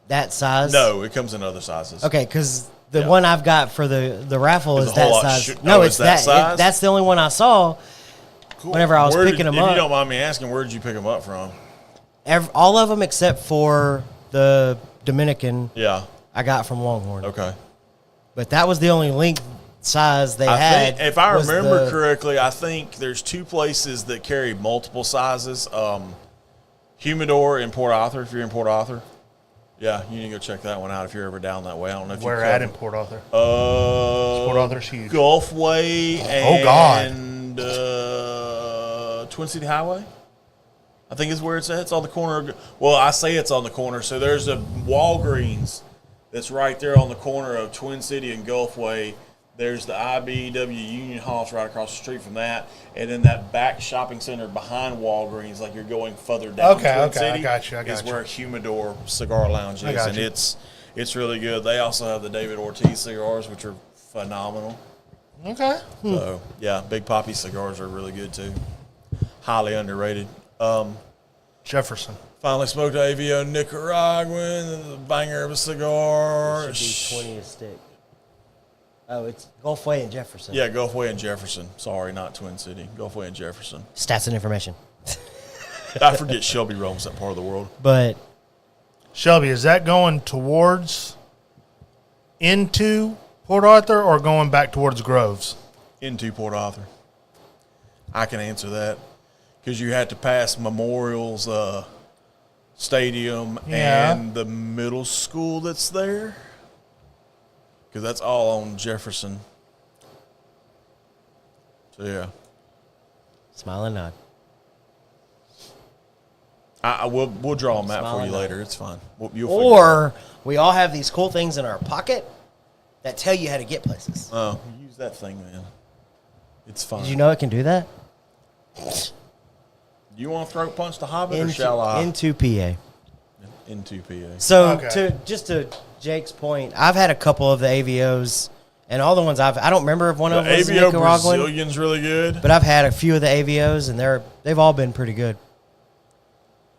Speaker 3: that size?
Speaker 1: No, it comes in other sizes.
Speaker 3: Okay, because the
Speaker 1: Yeah.
Speaker 3: one I've got for the raffle
Speaker 1: Is
Speaker 3: is
Speaker 1: a whole
Speaker 3: that
Speaker 1: lot
Speaker 3: size.
Speaker 1: sh-
Speaker 3: No,
Speaker 1: oh,
Speaker 3: it's
Speaker 1: it's that size?
Speaker 3: that's the only one I saw.
Speaker 1: Cool.
Speaker 3: Whenever I was picking them
Speaker 1: if
Speaker 3: up.
Speaker 1: you don't mind me asking, where did you pick them up from?
Speaker 3: All of them except for the Dominican
Speaker 1: Yeah.
Speaker 3: I got from Longhorn.
Speaker 1: Okay.
Speaker 3: But that was the only length size they
Speaker 1: I
Speaker 3: had.
Speaker 1: think, if I
Speaker 3: was
Speaker 1: remember
Speaker 3: the-
Speaker 1: correctly, I think there's two places that carry multiple sizes. Humidor in Port Arthur, if you're in Port Arthur. Yeah, you need to go check that one out if you're ever down that way. I don't know if
Speaker 2: Where
Speaker 1: you
Speaker 2: at in Port Arthur?
Speaker 1: Port
Speaker 2: Arthur's huge.
Speaker 1: Gulfway
Speaker 2: Oh, God.
Speaker 1: and Twin City Highway. I think is where it's at. It's on the corner. Well, I say it's on the corner. So there's a Walgreens that's right there on the corner of Twin City and Gulfway. There's the IBW Union Hall right across the street from that. And then that back shopping center behind Walgreens, like you're going further down
Speaker 2: Okay,
Speaker 1: Twin
Speaker 2: okay,
Speaker 1: City,
Speaker 2: I got you,
Speaker 1: is where Humidor Cigar Lounge
Speaker 2: I
Speaker 1: is.
Speaker 2: got
Speaker 1: And
Speaker 2: you.
Speaker 1: it's really good. They also have the David Ortiz cigars, which are phenomenal.
Speaker 2: Okay.
Speaker 1: So, yeah, Big Poppy cigars are really good, too. Highly underrated.
Speaker 2: Jefferson.
Speaker 1: Finally smoked an AVO Nicaraguan, the banger of a cigar.
Speaker 3: It should be 20 a stick. Oh, it's Gulfway and Jefferson.
Speaker 1: Yeah, Gulfway and Jefferson. Sorry, not Twin City. Gulfway and Jefferson.
Speaker 3: Stats and information.
Speaker 1: I forget Shelby roams that part of the world.
Speaker 3: But
Speaker 2: Shelby, is that going towards into Port Arthur or going back towards Groves?
Speaker 1: Into Port Arthur. I can answer that because you had to pass Memorial's stadium
Speaker 2: Yeah.
Speaker 1: and the middle school that's there. Because that's all on Jefferson. So, yeah.
Speaker 3: smile and nod.
Speaker 1: We'll draw a map
Speaker 3: Smile
Speaker 1: for you
Speaker 3: and
Speaker 1: later. It's fine. You'll figure it out.
Speaker 3: Or we all have these cool things in our pocket that tell you how to get places.
Speaker 1: Oh, use that thing, man. It's fine.
Speaker 3: Did you know it can do that?
Speaker 1: You want to throat punch the Hobbit or shall I?
Speaker 3: Into PA.
Speaker 1: Into PA.
Speaker 3: So
Speaker 2: Okay.
Speaker 3: to Jake's point, I've had a couple of the AVOs, and all the ones I don't remember if one
Speaker 1: The
Speaker 3: of them was
Speaker 1: AVO
Speaker 3: Nicaraguan,
Speaker 1: Brazilian's really good.
Speaker 3: but I've had a few of the AVOs, and they've all been pretty good.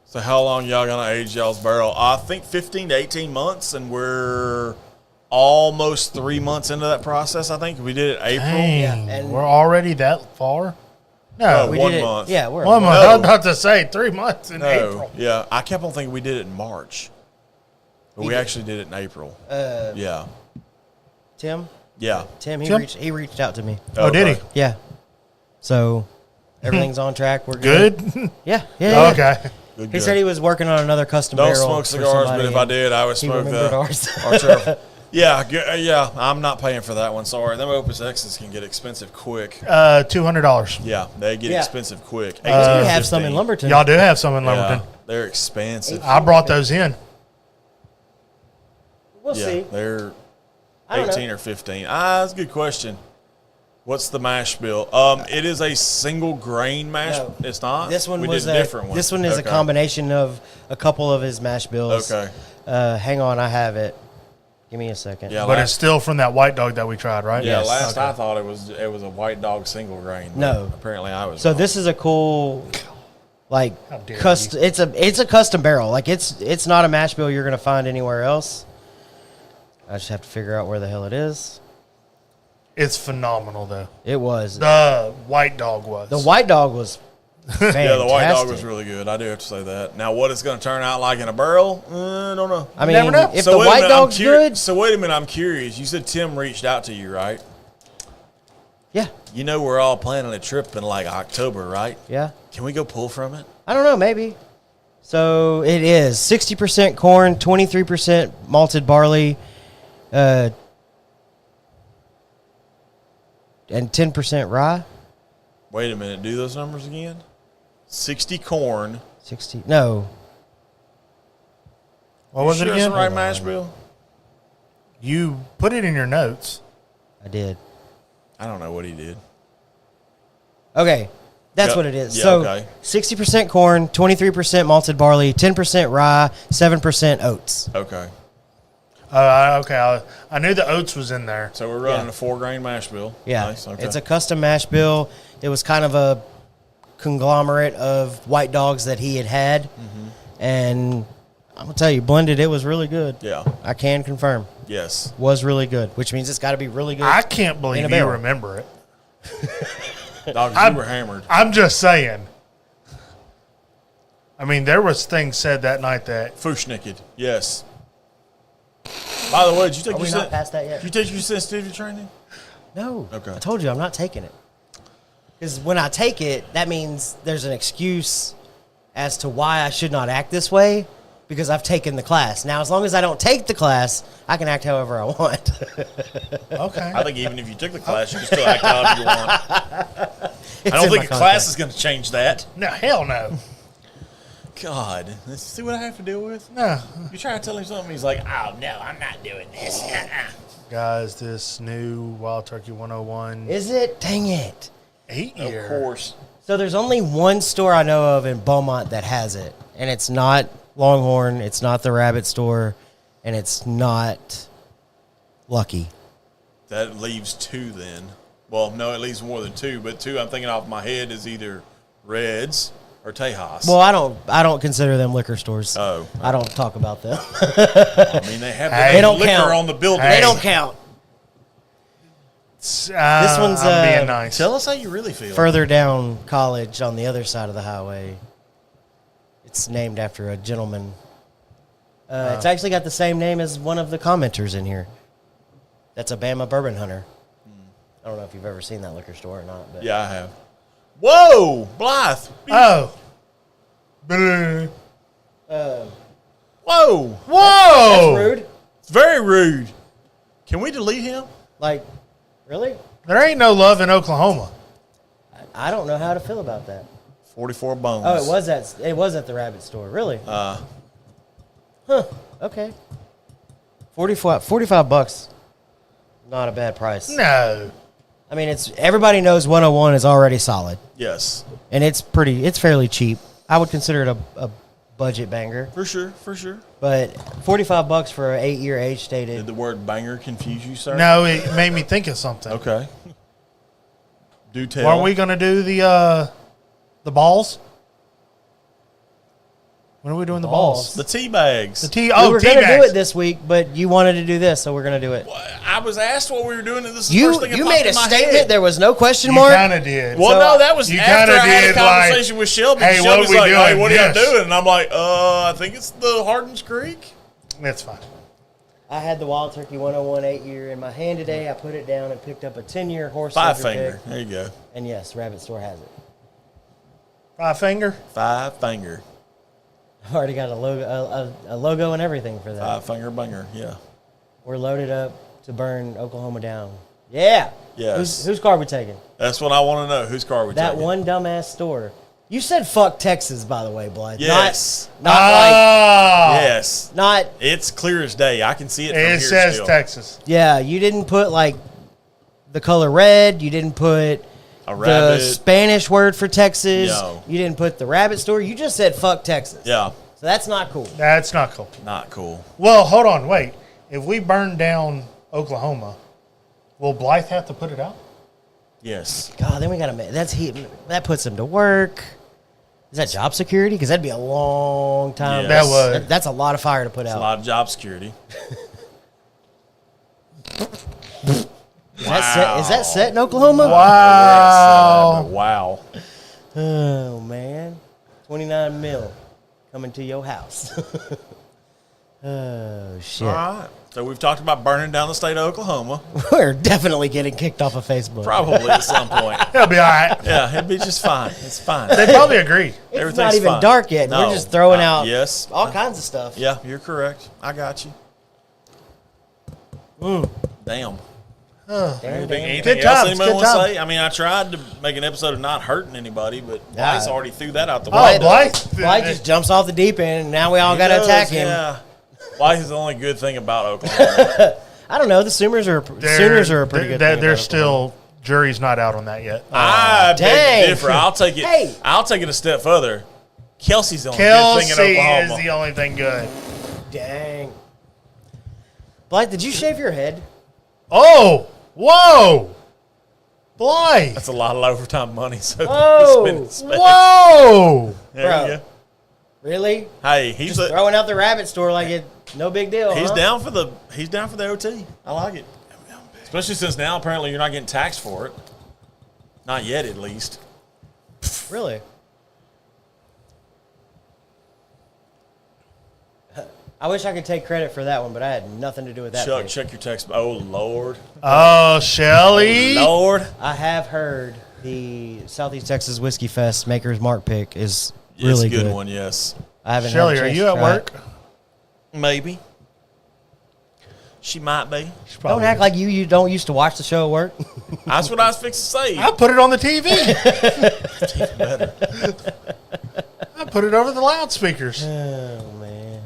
Speaker 1: So how long y'all going to age y'all's barrel? I think 15 to 18 months, and we're almost 3 months into that process, I think. We did it April.
Speaker 2: Dang,
Speaker 3: Yeah, and-
Speaker 2: we're already that far? No.
Speaker 1: Oh,
Speaker 3: We
Speaker 1: 1
Speaker 3: did it-
Speaker 1: month.
Speaker 3: Yeah, we're
Speaker 2: 1 month.
Speaker 1: No.
Speaker 2: I was about to say 3 months in
Speaker 1: No,
Speaker 2: April.
Speaker 1: yeah. I kept on thinking we did it in March. But we actually did it in April. Yeah.
Speaker 3: Tim.
Speaker 1: Yeah.
Speaker 3: Tim,
Speaker 2: Tim?
Speaker 3: he reached out to me.
Speaker 2: Oh, did he?
Speaker 3: Yeah. So everything's on track. We're good.
Speaker 2: Good?
Speaker 3: Yeah. Yeah.
Speaker 2: Okay.
Speaker 1: Good,
Speaker 3: He
Speaker 1: good.
Speaker 3: said he was working on another custom
Speaker 1: Don't
Speaker 3: barrel.
Speaker 1: smoke
Speaker 3: for
Speaker 1: cigars, but
Speaker 3: somebody,
Speaker 1: if I
Speaker 3: and
Speaker 1: did, I would
Speaker 3: he
Speaker 1: smoke
Speaker 3: remembered
Speaker 1: the
Speaker 3: ours.
Speaker 1: Arturo. Yeah, I'm not paying for that one. Sorry, them Opus X's can get expensive quick.
Speaker 2: $200.
Speaker 1: Yeah, they get
Speaker 3: Yeah.
Speaker 1: expensive quick.
Speaker 3: We
Speaker 1: 18 to
Speaker 3: have some in
Speaker 1: 15.
Speaker 3: Lumberton.
Speaker 2: Y'all do have some in
Speaker 1: Yeah,
Speaker 2: Lumberton.
Speaker 1: they're expensive.
Speaker 2: I brought those in.
Speaker 3: We'll
Speaker 1: Yeah,
Speaker 3: see.
Speaker 1: they're
Speaker 3: I don't know.
Speaker 1: 18 or 15. That's a good question. What's the mash bill? It is a single grain mash.
Speaker 3: No.
Speaker 1: It's not.
Speaker 3: This one
Speaker 1: we
Speaker 3: was
Speaker 1: did a different one.
Speaker 3: This one is a
Speaker 1: Okay.
Speaker 3: combination of a couple of his mash bills.
Speaker 1: Okay.
Speaker 3: Hang on, I have it. Give me a second.
Speaker 1: Yeah,
Speaker 2: But
Speaker 1: last,
Speaker 2: it's still from that white dog that we tried, right?
Speaker 1: yeah.
Speaker 3: Yes.
Speaker 1: Last
Speaker 2: Okay.
Speaker 1: I thought it was a white dog single grain. but
Speaker 3: No.
Speaker 1: apparently I was.
Speaker 3: So
Speaker 1: wrong.
Speaker 3: this is a cool, like,
Speaker 2: How dare
Speaker 3: custom. It's a custom barrel. Like it's not a mash bill you're gonna find anywhere else. I just have to figure out where the hell it is.
Speaker 2: It's phenomenal, though.
Speaker 3: It was
Speaker 2: The white dog was.
Speaker 3: the white dog was. Fantastic.
Speaker 1: Yeah, the white dog was really good. I do have to say that. Now, what it's going to turn out like in a barrel, I don't know.
Speaker 3: I mean,
Speaker 2: Never know.
Speaker 3: if
Speaker 1: So
Speaker 3: the
Speaker 1: wait a
Speaker 3: white
Speaker 1: minute, I'm
Speaker 3: dog's good,
Speaker 1: So wait a minute, I'm curious. You said Tim reached out to you, right?
Speaker 3: yeah,
Speaker 1: You know we're all planning a trip in like October, right?
Speaker 3: yeah.
Speaker 1: Can we go pull from it?
Speaker 3: I don't know, maybe. So it is 60% corn, 23% malted barley, and 10% rye.
Speaker 1: Wait a minute. Do those numbers again. 60 corn.
Speaker 3: 60. No,
Speaker 2: What was
Speaker 1: Sure
Speaker 2: it
Speaker 1: it's
Speaker 2: again?
Speaker 1: the right mash bill?
Speaker 2: You put it in your notes.
Speaker 3: I did.
Speaker 1: I don't know what he did.
Speaker 3: Okay, that's
Speaker 1: Yeah,
Speaker 3: what it is.
Speaker 1: yeah,
Speaker 3: So
Speaker 1: okay.
Speaker 3: 60% corn, 23% malted barley, 10% rye, 7% oats.
Speaker 1: Okay.
Speaker 2: Okay. I knew the oats was in there.
Speaker 1: So we're running
Speaker 3: Yeah.
Speaker 1: a 4-grain mash bill.
Speaker 3: Yeah,
Speaker 1: Nice. Okay.
Speaker 3: it's a custom mash bill. It was kind of a conglomerate of white dogs that he had, and I'm gonna tell you, blended, it was really good.
Speaker 1: Yeah.
Speaker 3: I can confirm,
Speaker 1: Yes.
Speaker 3: was really good, which means it's got to be really good.
Speaker 2: I can't
Speaker 3: In
Speaker 2: believe
Speaker 3: a
Speaker 2: you
Speaker 3: barrel.
Speaker 2: remember it.
Speaker 1: Dogs, you were hammered.
Speaker 2: I'm just saying. I mean, there was things said that night that
Speaker 1: Fushniked. Yes. By the way, did you take
Speaker 3: Are we not past that yet?
Speaker 1: Did you take your sensitivity training?
Speaker 3: No.
Speaker 1: Okay.
Speaker 3: I told you I'm not taking it. Because when I take it, that means there's an excuse as to why I should not act this way because I've taken the class. Now, as long as I don't take the class, I can act however I want.
Speaker 2: okay.
Speaker 1: I think even if you took the class, you can still act however you want. I don't think a class is going to change that.
Speaker 2: No, hell no.
Speaker 1: God, let's see what I have to deal with.
Speaker 2: No.
Speaker 1: You try to tell him something, he's like, "Oh no, I'm not doing this."
Speaker 2: Guys, this new Wild Turkey 101
Speaker 3: Is it? Dang it.
Speaker 2: 8-year.
Speaker 1: Of course.
Speaker 3: So there's only one store I know of in Beaumont that has it, and it's not Longhorn, it's not the Rabbit store, and it's not Lucky.
Speaker 1: That leaves 2 then. Well, no, it leaves more than 2, but 2 I'm thinking off my head is either Reds or Tejas.
Speaker 3: Well, I don't consider them liquor stores.
Speaker 1: Oh.
Speaker 3: I don't talk about them.
Speaker 1: I mean, they have
Speaker 2: Hey.
Speaker 1: the
Speaker 3: They don't
Speaker 1: liquor
Speaker 3: count.
Speaker 1: on the building.
Speaker 3: They don't count.
Speaker 2: This
Speaker 3: one's,
Speaker 2: I'm being nice.
Speaker 1: Tell us how you really feel.
Speaker 3: Further down College on the other side of the highway. It's named after a gentleman. It's actually got the same name as one of the commenters in here. That's a Bama bourbon hunter. I don't know if you've ever seen that liquor store or not. But
Speaker 1: Yeah, I have. Whoa, Blythe.
Speaker 2: Oh. Bleh.
Speaker 1: Whoa.
Speaker 2: Whoa.
Speaker 3: That's rude.
Speaker 1: It's very rude. Can we delete him?
Speaker 3: Like, really?
Speaker 2: There ain't no love in Oklahoma.
Speaker 3: I don't know how to feel about that.
Speaker 1: 44 bones.
Speaker 3: Oh, it was at the Rabbit store. Really? Huh. Okay. 45 bucks. Not a bad price.
Speaker 2: No.
Speaker 3: I mean, everybody knows 101 is already solid,
Speaker 1: Yes.
Speaker 3: and it's fairly cheap. I would consider it a budget banger,
Speaker 1: For sure, for sure.
Speaker 3: but 45 bucks for an 8-year age
Speaker 1: Did
Speaker 3: stated.
Speaker 1: the word banger confuse you, sir?
Speaker 2: No, it made me think of something.
Speaker 1: Okay. Do tell.
Speaker 2: Aren't we going to do the balls? When are we doing the balls?
Speaker 1: The tea bags.
Speaker 2: The tea.
Speaker 3: We
Speaker 2: Oh,
Speaker 3: were
Speaker 2: tea
Speaker 3: going to do
Speaker 2: bags.
Speaker 3: it this week, but you wanted to do this, so we're going to do it.
Speaker 1: I was asked what we were doing, and this is the
Speaker 3: You
Speaker 1: first thing that
Speaker 3: you
Speaker 1: popped
Speaker 3: made a
Speaker 1: in my
Speaker 3: statement.
Speaker 1: head.
Speaker 3: There was no question
Speaker 2: You
Speaker 3: mark.
Speaker 2: kind of did.
Speaker 1: Well,
Speaker 3: So,
Speaker 1: no, that was
Speaker 2: you
Speaker 1: after
Speaker 2: kinda
Speaker 1: I had a
Speaker 2: did, like,
Speaker 1: conversation with Shelby.
Speaker 2: hey, what
Speaker 1: Shelby's
Speaker 2: we
Speaker 1: like,
Speaker 2: doing?
Speaker 1: "Hey, what are y'all
Speaker 2: Yes.
Speaker 1: doing?" And I'm like, I think it's the Hardin's Creek."
Speaker 2: That's fine.
Speaker 3: I had the Wild Turkey 101 8-year in my hand today. I put it down and picked up a 10-year horse.
Speaker 1: 5
Speaker 3: soldier
Speaker 1: finger.
Speaker 3: pick.
Speaker 1: There you go.
Speaker 3: And yes, Rabbit Store has it.
Speaker 2: 5 finger.
Speaker 1: 5 finger.
Speaker 3: I've already got a logo and everything for that.
Speaker 1: 5 finger banger. Yeah.
Speaker 3: We're loaded up to burn Oklahoma down. Yeah.
Speaker 1: Yes.
Speaker 3: Whose car we taking?
Speaker 1: That's what I want to know. Whose car we
Speaker 3: That
Speaker 1: taking?
Speaker 3: one dumbass store. You said fuck Texas, by the way, Blythe.
Speaker 1: Yes.
Speaker 3: Not like,
Speaker 1: Yes.
Speaker 3: not,
Speaker 1: It's clear as day. I can see it from
Speaker 2: It
Speaker 1: here
Speaker 2: says
Speaker 1: still.
Speaker 2: Texas.
Speaker 3: yeah, you didn't put like the color red. You didn't put
Speaker 1: A
Speaker 3: the
Speaker 1: rabbit.
Speaker 3: Spanish word for Texas.
Speaker 1: No.
Speaker 3: You didn't put the Rabbit Store. You just said fuck Texas.
Speaker 1: Yeah.
Speaker 3: So that's not cool.
Speaker 2: That's not cool.
Speaker 1: Not cool.
Speaker 2: Well, hold on. Wait. If we burn down Oklahoma, will Blythe have to put it out?
Speaker 1: Yes.
Speaker 3: God, then we got to, that puts him to work. Is that job security? Because that'd be a long time.
Speaker 1: Yes.
Speaker 2: That would.
Speaker 3: That's a lot of fire to put
Speaker 1: A
Speaker 3: out.
Speaker 1: lot of job security.
Speaker 3: Is that set in Oklahoma?
Speaker 2: Wow.
Speaker 1: Wow.
Speaker 3: Oh, man. 29 mil coming to your house. Oh, shit.
Speaker 1: All right. So we've talked about burning down the state of Oklahoma.
Speaker 3: We're definitely getting kicked off of Facebook.
Speaker 1: Probably at some point.
Speaker 2: It'll be all right.
Speaker 1: Yeah, it'd be just fine. It's fine.
Speaker 2: They probably agree.
Speaker 3: It's
Speaker 1: Everything's
Speaker 3: not even
Speaker 1: fine.
Speaker 3: dark yet.
Speaker 1: No.
Speaker 3: We're just throwing out
Speaker 1: yes.
Speaker 3: all kinds of stuff.
Speaker 1: Yeah, you're correct. I got you. Damn.
Speaker 3: Damn,
Speaker 1: Anything,
Speaker 3: damn.
Speaker 1: anything
Speaker 2: Good
Speaker 1: else
Speaker 2: times,
Speaker 1: anybody
Speaker 2: good
Speaker 1: want to
Speaker 2: times.
Speaker 1: say? I mean, I tried to make an episode of not hurting anybody, but
Speaker 3: Nah.
Speaker 1: Blythe's already threw that out the
Speaker 2: Oh,
Speaker 1: window.
Speaker 2: Blythe.
Speaker 3: Blythe just jumps off the deep end, and now we all
Speaker 1: He
Speaker 3: got to
Speaker 1: does,
Speaker 3: attack him.
Speaker 1: Yeah. Blythe is the only good thing about Oklahoma.
Speaker 3: I don't know. The Sooners are a pretty good.
Speaker 2: They're still jury's not out on that yet.
Speaker 1: I beg
Speaker 3: dang.
Speaker 1: to differ. I'll take it.
Speaker 3: Hey.
Speaker 1: I'll take it a step further. Kelsey's the only good thing in
Speaker 2: Kelsey
Speaker 1: Oklahoma.
Speaker 2: is the only thing good.
Speaker 3: Dang. Blythe, did you shave your head?
Speaker 2: Oh, whoa, Blythe.
Speaker 1: That's a lot of overtime money. So
Speaker 3: Oh.
Speaker 1: spend it, spend it.
Speaker 2: Whoa.
Speaker 1: There
Speaker 3: Bro.
Speaker 1: you go.
Speaker 3: Really?
Speaker 1: Hey, he's
Speaker 3: Just throwing out the rabbit store like it no big deal.
Speaker 1: he's
Speaker 3: huh?
Speaker 1: down for the OT. I like it, especially since now apparently you're not getting taxed for it. Not yet, at least.
Speaker 3: Really? I wish I could take credit for that one, but I had nothing to do with that.
Speaker 1: Chuck,
Speaker 3: page.
Speaker 1: check your text. Oh Lord,
Speaker 2: Oh, Shelly.
Speaker 1: Lord.
Speaker 3: I have heard the Southeast Texas Whiskey Fest Maker's Mark pick is
Speaker 1: It's
Speaker 3: really
Speaker 1: a good one. Yes,
Speaker 3: I haven't.
Speaker 2: Shelly,
Speaker 3: had a
Speaker 2: are
Speaker 3: chance
Speaker 2: you
Speaker 3: to
Speaker 2: at
Speaker 3: try
Speaker 2: work?
Speaker 3: it.
Speaker 1: maybe. She might be.
Speaker 2: She
Speaker 3: Don't
Speaker 2: probably
Speaker 3: act
Speaker 2: is.
Speaker 3: like you don't used to watch the show at work.
Speaker 1: That's what I was fixing to say.
Speaker 2: I put it on the TV.
Speaker 1: Better.
Speaker 2: I put it over the loudspeakers.
Speaker 3: Oh man.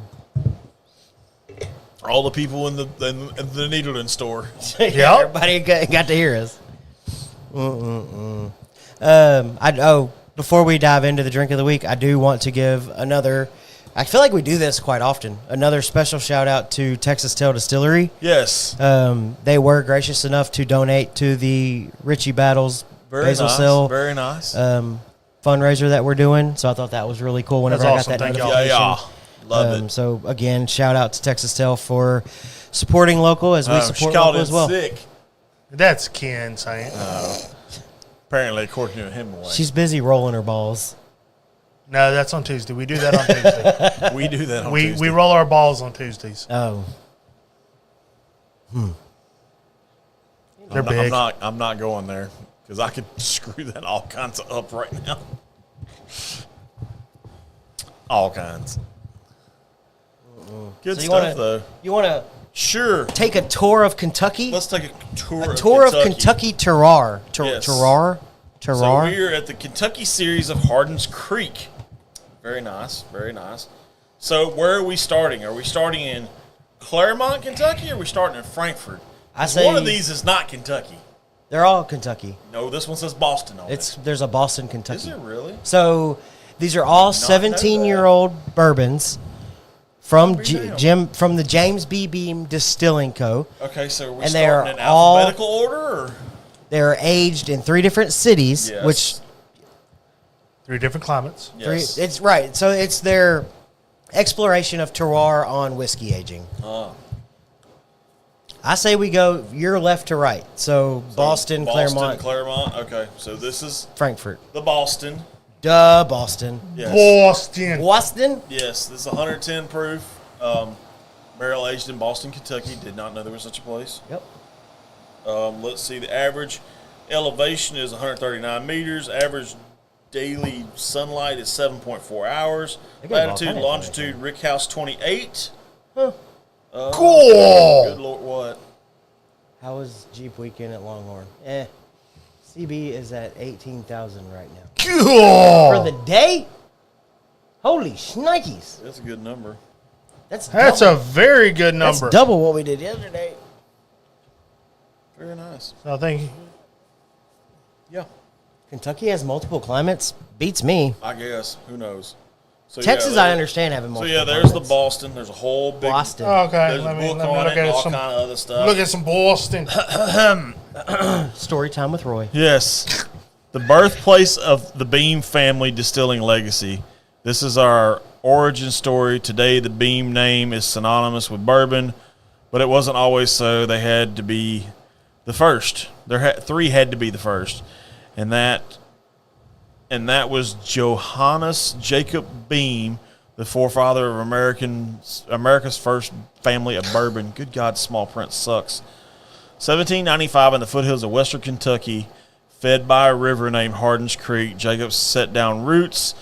Speaker 1: All the people in the Needleton store.
Speaker 2: Yep.
Speaker 3: Everybody got to hear us. Before we dive into the drink of the week, I do want to give another. I feel like we do this quite often. Another special shout out to Texas Tail Distillery.
Speaker 1: Yes.
Speaker 3: They were gracious enough to donate to the Richie Battles
Speaker 1: Very
Speaker 3: Basil
Speaker 1: nice.
Speaker 3: Sill
Speaker 1: Very nice.
Speaker 3: fundraiser that we're doing. So I thought that was really cool whenever
Speaker 2: That's
Speaker 3: I got
Speaker 2: awesome.
Speaker 3: that
Speaker 2: Thank y'all.
Speaker 3: notification.
Speaker 1: yeah. Love it.
Speaker 3: So again, shout out to Texas Tail for supporting local as we
Speaker 1: She
Speaker 3: support
Speaker 1: called
Speaker 3: local
Speaker 1: in
Speaker 3: as well.
Speaker 1: sick.
Speaker 2: That's Ken saying.
Speaker 1: Apparently, according to him,
Speaker 3: She's busy rolling her balls.
Speaker 2: No, that's on Tuesday. We do that on Tuesday.
Speaker 1: we do that on
Speaker 2: we
Speaker 1: Tuesday.
Speaker 2: roll our balls on Tuesdays.
Speaker 3: Oh,
Speaker 2: They're big.
Speaker 1: I'm not going there because I could screw that all kinds of up right now. All kinds. Good
Speaker 3: so you
Speaker 1: stuff,
Speaker 3: want
Speaker 1: though.
Speaker 3: to you want to
Speaker 1: Sure.
Speaker 3: take a tour of Kentucky?
Speaker 1: Let's take a tour.
Speaker 3: Tour of Kentucky Terroir.
Speaker 1: Yes.
Speaker 3: Terroir.
Speaker 1: So
Speaker 3: Terroir.
Speaker 1: we're at the Kentucky series of Hardin's Creek. Very nice. Very nice. So where are we starting? Are we starting in Claremont, Kentucky, or are we starting in Frankfort?
Speaker 3: I say
Speaker 1: one of these is not Kentucky.
Speaker 3: they're all Kentucky.
Speaker 1: No, this one says Boston on it.
Speaker 3: There's a Boston, Kentucky.
Speaker 1: Is it really?
Speaker 3: So these are all
Speaker 1: know
Speaker 3: 17-year-old bourbons from
Speaker 1: damn.
Speaker 3: from the James B. Beam Distilling Co.
Speaker 1: Okay, so are we
Speaker 3: And they are
Speaker 1: starting in
Speaker 3: all-
Speaker 1: alphabetical order? Or?
Speaker 3: They're aged in 3 different cities,
Speaker 1: Yes.
Speaker 3: which
Speaker 2: 3 different climates.
Speaker 1: Yes.
Speaker 3: it's right. So it's their exploration of terroir on whiskey aging. I say we go your left to right. So Boston, Claremont,
Speaker 1: Claremont. Okay, so this is
Speaker 3: Frankfurt.
Speaker 1: the Boston.
Speaker 3: Duh, Boston.
Speaker 1: Yes.
Speaker 2: Boston.
Speaker 3: Boston?
Speaker 1: Yes, this is 110 proof. Barrel aged in Boston, Kentucky. Did not know there was such a place.
Speaker 3: Yep.
Speaker 1: Let's see. The average elevation is 139 meters. Average daily sunlight is 7.4 hours.
Speaker 3: They got all
Speaker 1: Latitude,
Speaker 3: kind of
Speaker 1: longitude, Rickhouse 28.
Speaker 3: Huh.
Speaker 2: Cool.
Speaker 1: Good Lord, what?
Speaker 3: How was Jeep weekend at Longhorn? CB is at 18,000 right now.
Speaker 2: Cool.
Speaker 3: For the day? Holy shnikes.
Speaker 1: That's a good number.
Speaker 3: That's
Speaker 2: That's
Speaker 3: double,
Speaker 2: a very good
Speaker 3: that's
Speaker 2: number.
Speaker 3: double what we did yesterday.
Speaker 1: Very nice.
Speaker 2: So I think
Speaker 1: Yeah,
Speaker 3: Kentucky has multiple climates. Beats me.
Speaker 1: I guess. Who knows? So
Speaker 3: Texas,
Speaker 1: yeah,
Speaker 3: I understand having
Speaker 1: So
Speaker 3: multiple
Speaker 1: yeah, there's the
Speaker 3: climates.
Speaker 1: Boston. There's a whole big.
Speaker 3: Boston.
Speaker 2: okay.
Speaker 1: There's
Speaker 2: Let
Speaker 1: a
Speaker 2: me
Speaker 1: book
Speaker 2: look
Speaker 1: on it,
Speaker 2: at
Speaker 1: all
Speaker 2: some.
Speaker 1: kind of other stuff.
Speaker 2: Look at some Boston.
Speaker 3: Story time with Roy.
Speaker 1: Yes. The birthplace of the Beam family distilling legacy. This is our origin story. Today, the Beam name is synonymous with bourbon, but it wasn't always so. They had to be the first. Three had to be the first. And that was Johannes Jacob Beam, the forefather of America's first family of bourbon. Good God, small print sucks. 1795 in the foothills of western Kentucky, fed by a river named Hardin's Creek, Jacob set down roots,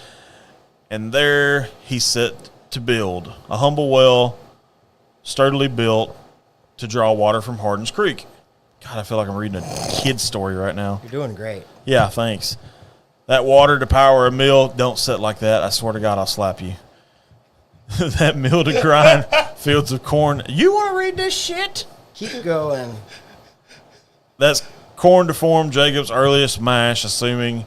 Speaker 1: and there he set to build a humble well, sturdily built to draw water from Hardin's Creek. God, I feel like I'm reading a kid's story right now.
Speaker 3: You're doing great.
Speaker 1: Yeah, thanks. That water to power a mill, don't sit like that. I swear to God, I'll slap you. That mill to grind fields of corn. You want to read this shit?
Speaker 3: Keep going.
Speaker 1: That's corn to form Jacob's earliest mash, assuming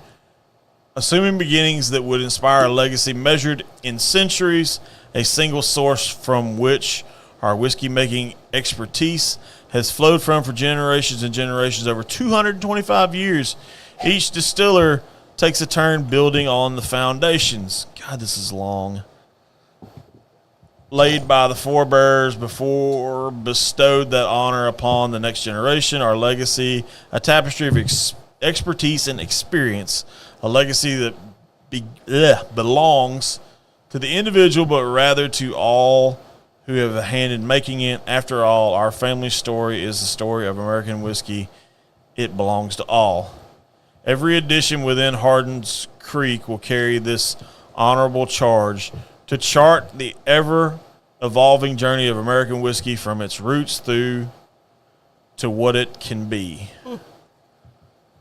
Speaker 1: beginnings that would inspire a legacy measured in centuries, a single source from which our whiskey-making expertise has flowed from for generations and generations. Over 225 years, each distiller takes a turn building on the foundations. God, this is long. Laid by the forebears before bestowed that honor upon the next generation. Our legacy, a tapestry of expertise and experience, a legacy that belongs to the individual, but rather to all who have a hand in making it. After all, our family story is the story of American whiskey. It belongs to all. Every edition within Hardin's Creek will carry this honorable charge to chart the ever-evolving journey of American whiskey from its roots through to what it can be.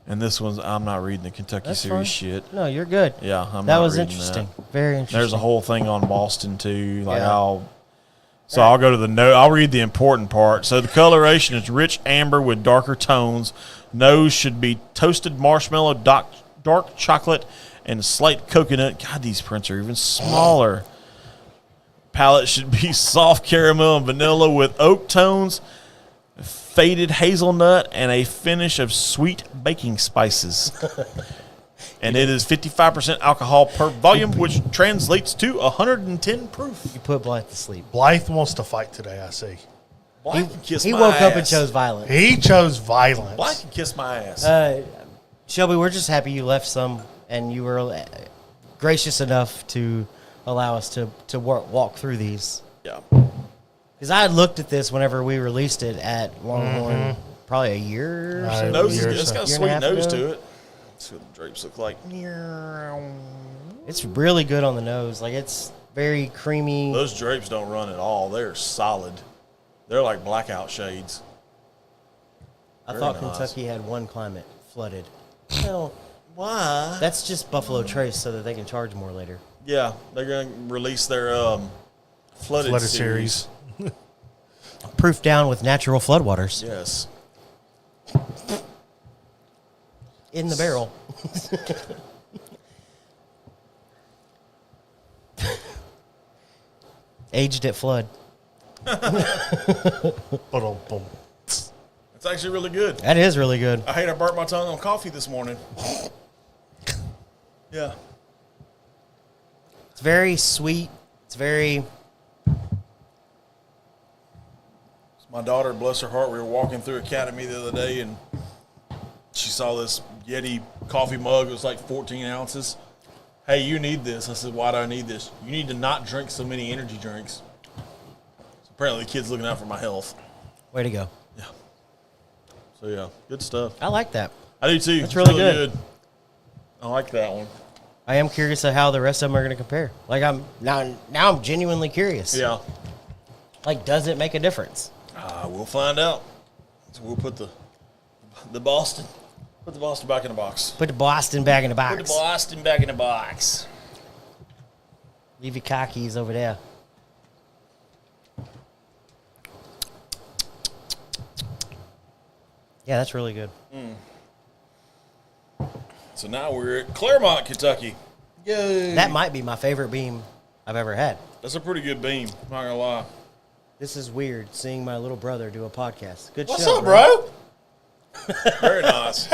Speaker 1: And this one's, I'm not reading the Kentucky
Speaker 3: That's
Speaker 1: Series
Speaker 3: fine.
Speaker 1: shit.
Speaker 3: No, you're good.
Speaker 1: Yeah,
Speaker 3: That
Speaker 1: not
Speaker 3: was
Speaker 1: reading
Speaker 3: interesting.
Speaker 1: that.
Speaker 3: Very interesting.
Speaker 1: There's a whole thing on Boston too. Like
Speaker 3: Yeah.
Speaker 1: I'll go to the note. I'll read the important part. So the coloration is rich amber with darker tones. Nose should be toasted marshmallow, dark chocolate, and slight coconut. God, these prints are even smaller. Palate should be soft caramel and vanilla with oak tones, faded hazelnut, and a finish of sweet baking spices. And it is 55% alcohol per volume, which translates to 110 proof.
Speaker 3: You put Blythe to sleep.
Speaker 2: Blythe wants to fight today, I see.
Speaker 1: Black can kiss
Speaker 3: He
Speaker 1: my
Speaker 3: woke up and
Speaker 1: ass.
Speaker 3: chose violence.
Speaker 2: He chose violence.
Speaker 1: Black can kiss my ass.
Speaker 3: Shelby, we're just happy you left some, and you were gracious enough to allow us to walk through these.
Speaker 1: Yeah.
Speaker 3: Because I had looked at this whenever we released it at Longhorn, probably a year or so.
Speaker 1: Nose is
Speaker 2: year or
Speaker 1: good. It's
Speaker 2: so.
Speaker 1: got a
Speaker 3: Year and a
Speaker 1: sweet
Speaker 3: half
Speaker 1: nose
Speaker 3: ago.
Speaker 1: to it. Let's see what the drapes look like.
Speaker 3: It's really good on the nose. Like, it's very creamy.
Speaker 1: Those drapes don't run at all. They're solid. They're like blackout shades.
Speaker 3: I
Speaker 1: very
Speaker 3: thought
Speaker 1: nice.
Speaker 3: Kentucky had one climate, flooded. Well,
Speaker 1: Why?
Speaker 3: that's just Buffalo Trace so that they can charge more later.
Speaker 1: Yeah, they're going to release their flooded,
Speaker 2: Flooded
Speaker 1: series.
Speaker 2: series.
Speaker 3: Proof down with natural floodwaters
Speaker 1: Yes.
Speaker 3: in the barrel. Aged at flood.
Speaker 2: Boom.
Speaker 1: It's actually really good.
Speaker 3: That is really good.
Speaker 1: I hate I burnt my tongue on coffee this morning. Yeah.
Speaker 3: It's very sweet. It's very...
Speaker 1: My daughter, bless her heart, we were walking through Academy the other day, and she saw this Yeti coffee mug. It was like 14 ounces. Hey, you need this. I said, why do I need this? You need to not drink so many energy drinks. So apparently the kid's looking out for my health.
Speaker 3: Way to go.
Speaker 1: Yeah. So, yeah, good stuff.
Speaker 3: I like that.
Speaker 1: I do, too.
Speaker 3: That's
Speaker 1: It's
Speaker 3: really good.
Speaker 1: I like that one.
Speaker 3: I am curious of how the rest of them are going to compare. Like, I'm genuinely curious.
Speaker 1: Yeah.
Speaker 3: Like, does it make a difference?
Speaker 1: We'll find out. So we'll put the Boston. Put the Boston back in the box.
Speaker 3: Put the Boston back in the box.
Speaker 1: Put the Boston back in the box.
Speaker 3: Leave your car keys over there. Yeah, that's really good.
Speaker 1: So now we're at Claremont, Kentucky. Yay.
Speaker 3: That might be my favorite beam I've ever had.
Speaker 1: That's a pretty good beam. Not gonna lie.
Speaker 3: This is weird, seeing my little brother do a podcast. Good
Speaker 2: What's
Speaker 3: show,
Speaker 2: up, bro?
Speaker 1: Very nice.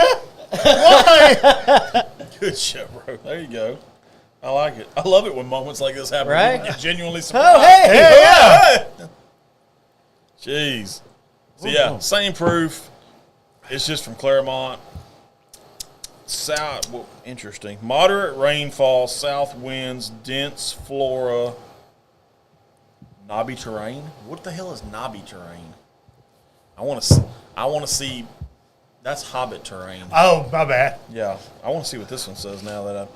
Speaker 1: Good show, bro. There you go. I like it. I love it when moments like this happen.
Speaker 3: Right?
Speaker 1: You get genuinely surprised.
Speaker 3: Oh, hey!
Speaker 2: Yeah.
Speaker 1: Jeez. So yeah, same proof. It's just from Claremont. South. Well, interesting. Moderate rainfall, south winds, dense flora. Knobby terrain. What the hell is knobby terrain? I want to see. That's hobbit terrain.
Speaker 2: Oh, my bad.
Speaker 1: Yeah, I want to see what this one says now that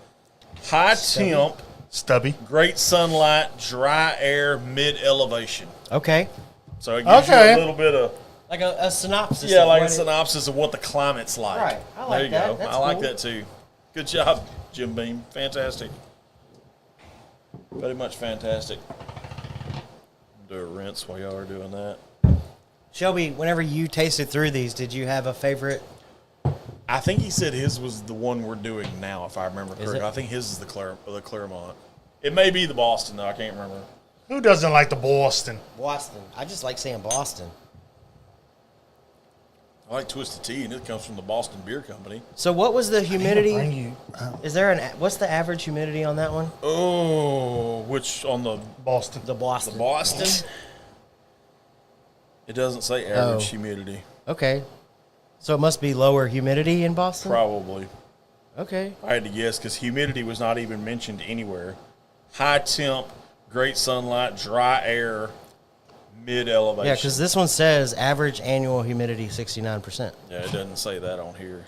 Speaker 1: high temp,
Speaker 2: Stubby.
Speaker 1: great sunlight, dry air, mid elevation.
Speaker 3: Okay.
Speaker 1: So it gives
Speaker 2: Okay.
Speaker 1: you a little bit of
Speaker 3: Like a synopsis.
Speaker 1: yeah,
Speaker 3: of
Speaker 1: like a
Speaker 3: what it-
Speaker 1: synopsis of what the climate's like.
Speaker 3: Right. I like
Speaker 1: there you
Speaker 3: that.
Speaker 1: go.
Speaker 3: That's
Speaker 1: I like
Speaker 3: cool.
Speaker 1: that too. Good job, Jim Beam. Fantastic. Very much fantastic. Do a rinse while y'all are doing that.
Speaker 3: Shelby, whenever you tasted through these, did you have a favorite?
Speaker 1: I think he said his was the one we're doing now, if I remember
Speaker 3: Is
Speaker 1: correctly.
Speaker 3: it?
Speaker 1: I think his is the Claremont. It may be the Boston, though. I can't remember.
Speaker 2: Who doesn't like the Boston?
Speaker 3: Boston. I just like saying Boston.
Speaker 1: I like Twisted Tea, and it comes from the Boston Beer Company.
Speaker 3: So what was the humidity?
Speaker 2: Bring you
Speaker 3: Is there what's the average humidity on that one?
Speaker 1: Oh, which on the
Speaker 2: Boston.
Speaker 3: The Boston.
Speaker 1: Boston? It doesn't say average humidity.
Speaker 3: Okay. So it must be lower humidity in Boston?
Speaker 1: Probably.
Speaker 3: Okay.
Speaker 1: I had to guess because humidity was not even mentioned anywhere. High temp, great sunlight, dry air, mid elevation.
Speaker 3: Yeah, because this one says average annual humidity 69%.
Speaker 1: Yeah, it doesn't say that on here.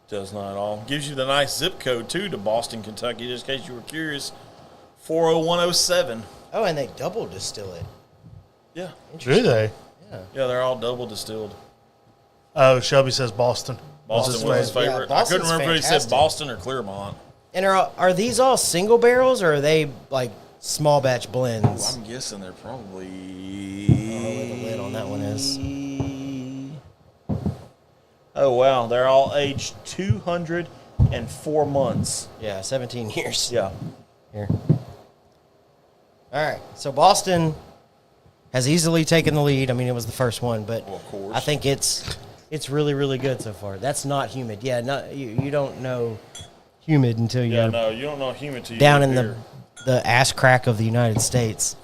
Speaker 1: Does not at all. Gives you the nice zip code too to Boston, Kentucky, just in case you were curious. 40107.
Speaker 3: Oh, and they double distill it.
Speaker 1: Yeah.
Speaker 2: Do they?
Speaker 3: Yeah.
Speaker 1: Yeah, they're all double distilled.
Speaker 2: Oh, Shelby says Boston.
Speaker 1: Boston was his favorite.
Speaker 3: Yeah,
Speaker 1: I couldn't
Speaker 3: Boston's
Speaker 1: remember if he said
Speaker 3: fantastic.
Speaker 1: Boston or Claremont.
Speaker 3: And are these all single barrels or are they like small batch blends?
Speaker 1: I'm guessing they're probably.
Speaker 3: I don't know where the lid on that one is.
Speaker 1: Oh, wow. They're all aged 204 months.
Speaker 3: Yeah, 17 years.
Speaker 1: Yeah.
Speaker 3: Here. All right. So Boston has easily taken the lead. I mean, it was the first one, but
Speaker 1: Well, of course.
Speaker 3: I think it's really, really good so far. That's not humid. Yeah, not you don't know humid until
Speaker 1: Yeah,
Speaker 3: you're
Speaker 1: no, you don't know humid till you
Speaker 3: down
Speaker 1: live
Speaker 3: in
Speaker 1: here.
Speaker 3: the ass crack of the United States.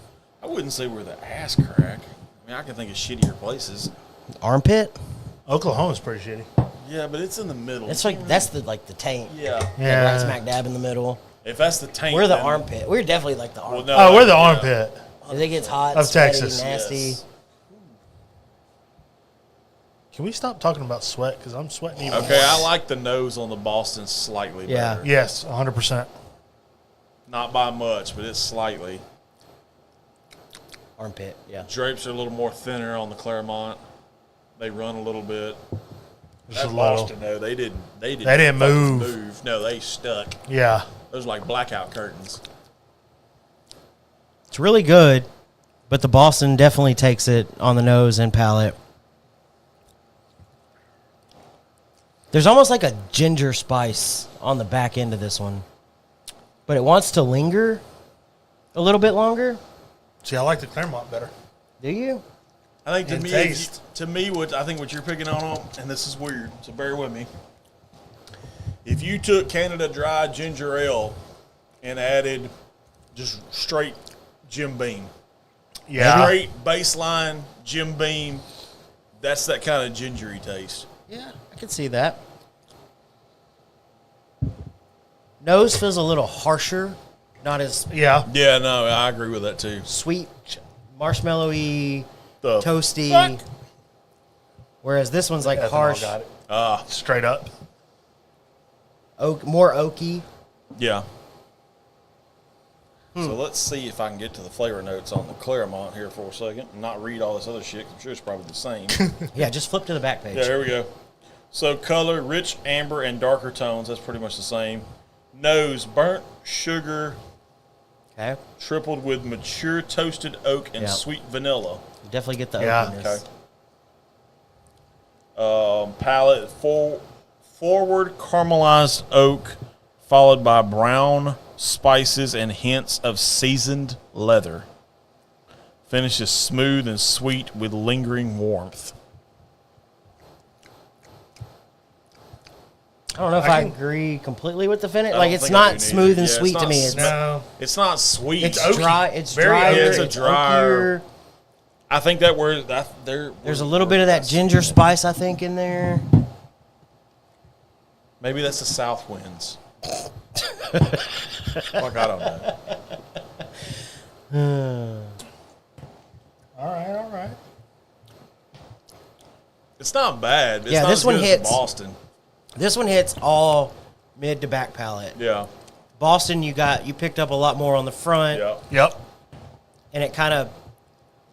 Speaker 1: I wouldn't say we're the ass crack. I mean, I can think of shittier places.
Speaker 3: Armpit?
Speaker 2: Oklahoma's pretty shitty.
Speaker 1: Yeah, but it's in the middle.
Speaker 3: That's like that's the taint.
Speaker 1: Yeah.
Speaker 3: Like
Speaker 2: Yeah.
Speaker 3: right smack dab in the middle.
Speaker 1: If that's the tank,
Speaker 3: We're the
Speaker 1: then-
Speaker 3: armpit. We're definitely like the
Speaker 1: Well,
Speaker 3: armpit.
Speaker 1: no,
Speaker 2: Oh, we're the
Speaker 1: yeah.
Speaker 2: armpit.
Speaker 3: If it gets hot,
Speaker 2: Of
Speaker 3: sweaty,
Speaker 2: Texas.
Speaker 3: nasty.
Speaker 1: Yes.
Speaker 2: Can we stop talking about sweat? Because I'm sweating even
Speaker 1: Okay,
Speaker 2: more.
Speaker 1: I like the nose on the Boston slightly
Speaker 3: Yeah.
Speaker 1: better.
Speaker 2: Yes, 100%.
Speaker 1: Not by much, but it's slightly.
Speaker 3: Armpit, yeah.
Speaker 1: Drapes are a little more thinner on the Claremont. They run a little bit.
Speaker 2: Just
Speaker 1: That's
Speaker 2: a little.
Speaker 1: Boston, though. They didn't
Speaker 2: They didn't
Speaker 1: fucking
Speaker 2: move.
Speaker 1: No, they stuck.
Speaker 2: Yeah.
Speaker 1: Those are like blackout curtains.
Speaker 3: It's really good, but the Boston definitely takes it on the nose and palate. There's almost like a ginger spice on the back end of this one, but it wants to linger a little bit longer.
Speaker 2: See, I like the Claremont better.
Speaker 3: Do you?
Speaker 1: I think to
Speaker 2: And
Speaker 1: me,
Speaker 2: taste.
Speaker 1: what you're picking on, and this is weird, so bear with me. If you took Canada Dry ginger ale and added just straight Jim Beam,
Speaker 2: Yeah.
Speaker 1: straight baseline Jim Beam, that's that kind of gingery taste.
Speaker 3: Yeah, I can see that. Nose feels a little harsher, not as
Speaker 2: Yeah.
Speaker 1: Yeah, no, I agree with that too.
Speaker 3: sweet, marshmallowy,
Speaker 1: The
Speaker 3: toasty.
Speaker 1: fuck?
Speaker 3: Whereas this one's like
Speaker 2: Ethanol
Speaker 3: harsh,
Speaker 2: got it.
Speaker 1: Ah,
Speaker 2: Straight up.
Speaker 3: more oaky.
Speaker 1: yeah. So let's see if I can get to the flavor notes on the Claremont here for a second and not read all this other shit. 'Cause I'm sure it's probably the same.
Speaker 3: Yeah, just flip to the back page.
Speaker 1: Yeah, here we go. So color, rich amber and darker tones. That's pretty much the same. Nose, burnt sugar,
Speaker 3: Okay,
Speaker 1: tripled with mature toasted oak and
Speaker 3: Yeah.
Speaker 1: sweet vanilla.
Speaker 3: you definitely get the
Speaker 2: Yeah.
Speaker 3: oakiness.
Speaker 1: Okay. Palette, forward caramelized oak, followed by brown spices and hints of seasoned leather. Finish is smooth and sweet with lingering warmth.
Speaker 3: I don't know if I agree completely with the finish.
Speaker 1: I
Speaker 3: Like,
Speaker 1: don't
Speaker 3: it's
Speaker 1: think I do
Speaker 3: not smooth
Speaker 1: neither.
Speaker 3: and
Speaker 1: Yeah,
Speaker 3: sweet
Speaker 1: it's
Speaker 3: to
Speaker 1: not
Speaker 3: me. It's,
Speaker 2: No.
Speaker 1: It's not sweet.
Speaker 3: it's
Speaker 2: oaky.
Speaker 3: dry. It's
Speaker 2: Very
Speaker 3: drier.
Speaker 2: oaky.
Speaker 1: It's a drier-
Speaker 3: oakier.
Speaker 1: I think that we're that there.
Speaker 3: There's a little bit of that ginger spice, I think, in there.
Speaker 1: Maybe that's the south winds. Fuck, I don't know.
Speaker 2: All right, all right.
Speaker 1: It's not bad. It's
Speaker 3: Yeah,
Speaker 1: not
Speaker 3: this
Speaker 1: as
Speaker 3: one
Speaker 1: good as
Speaker 3: hits.
Speaker 1: Boston.
Speaker 3: This one hits all mid to back palate.
Speaker 1: Yeah.
Speaker 3: Boston, you picked up a lot more on the front,
Speaker 1: Yeah.
Speaker 2: Yep.
Speaker 3: and it kind of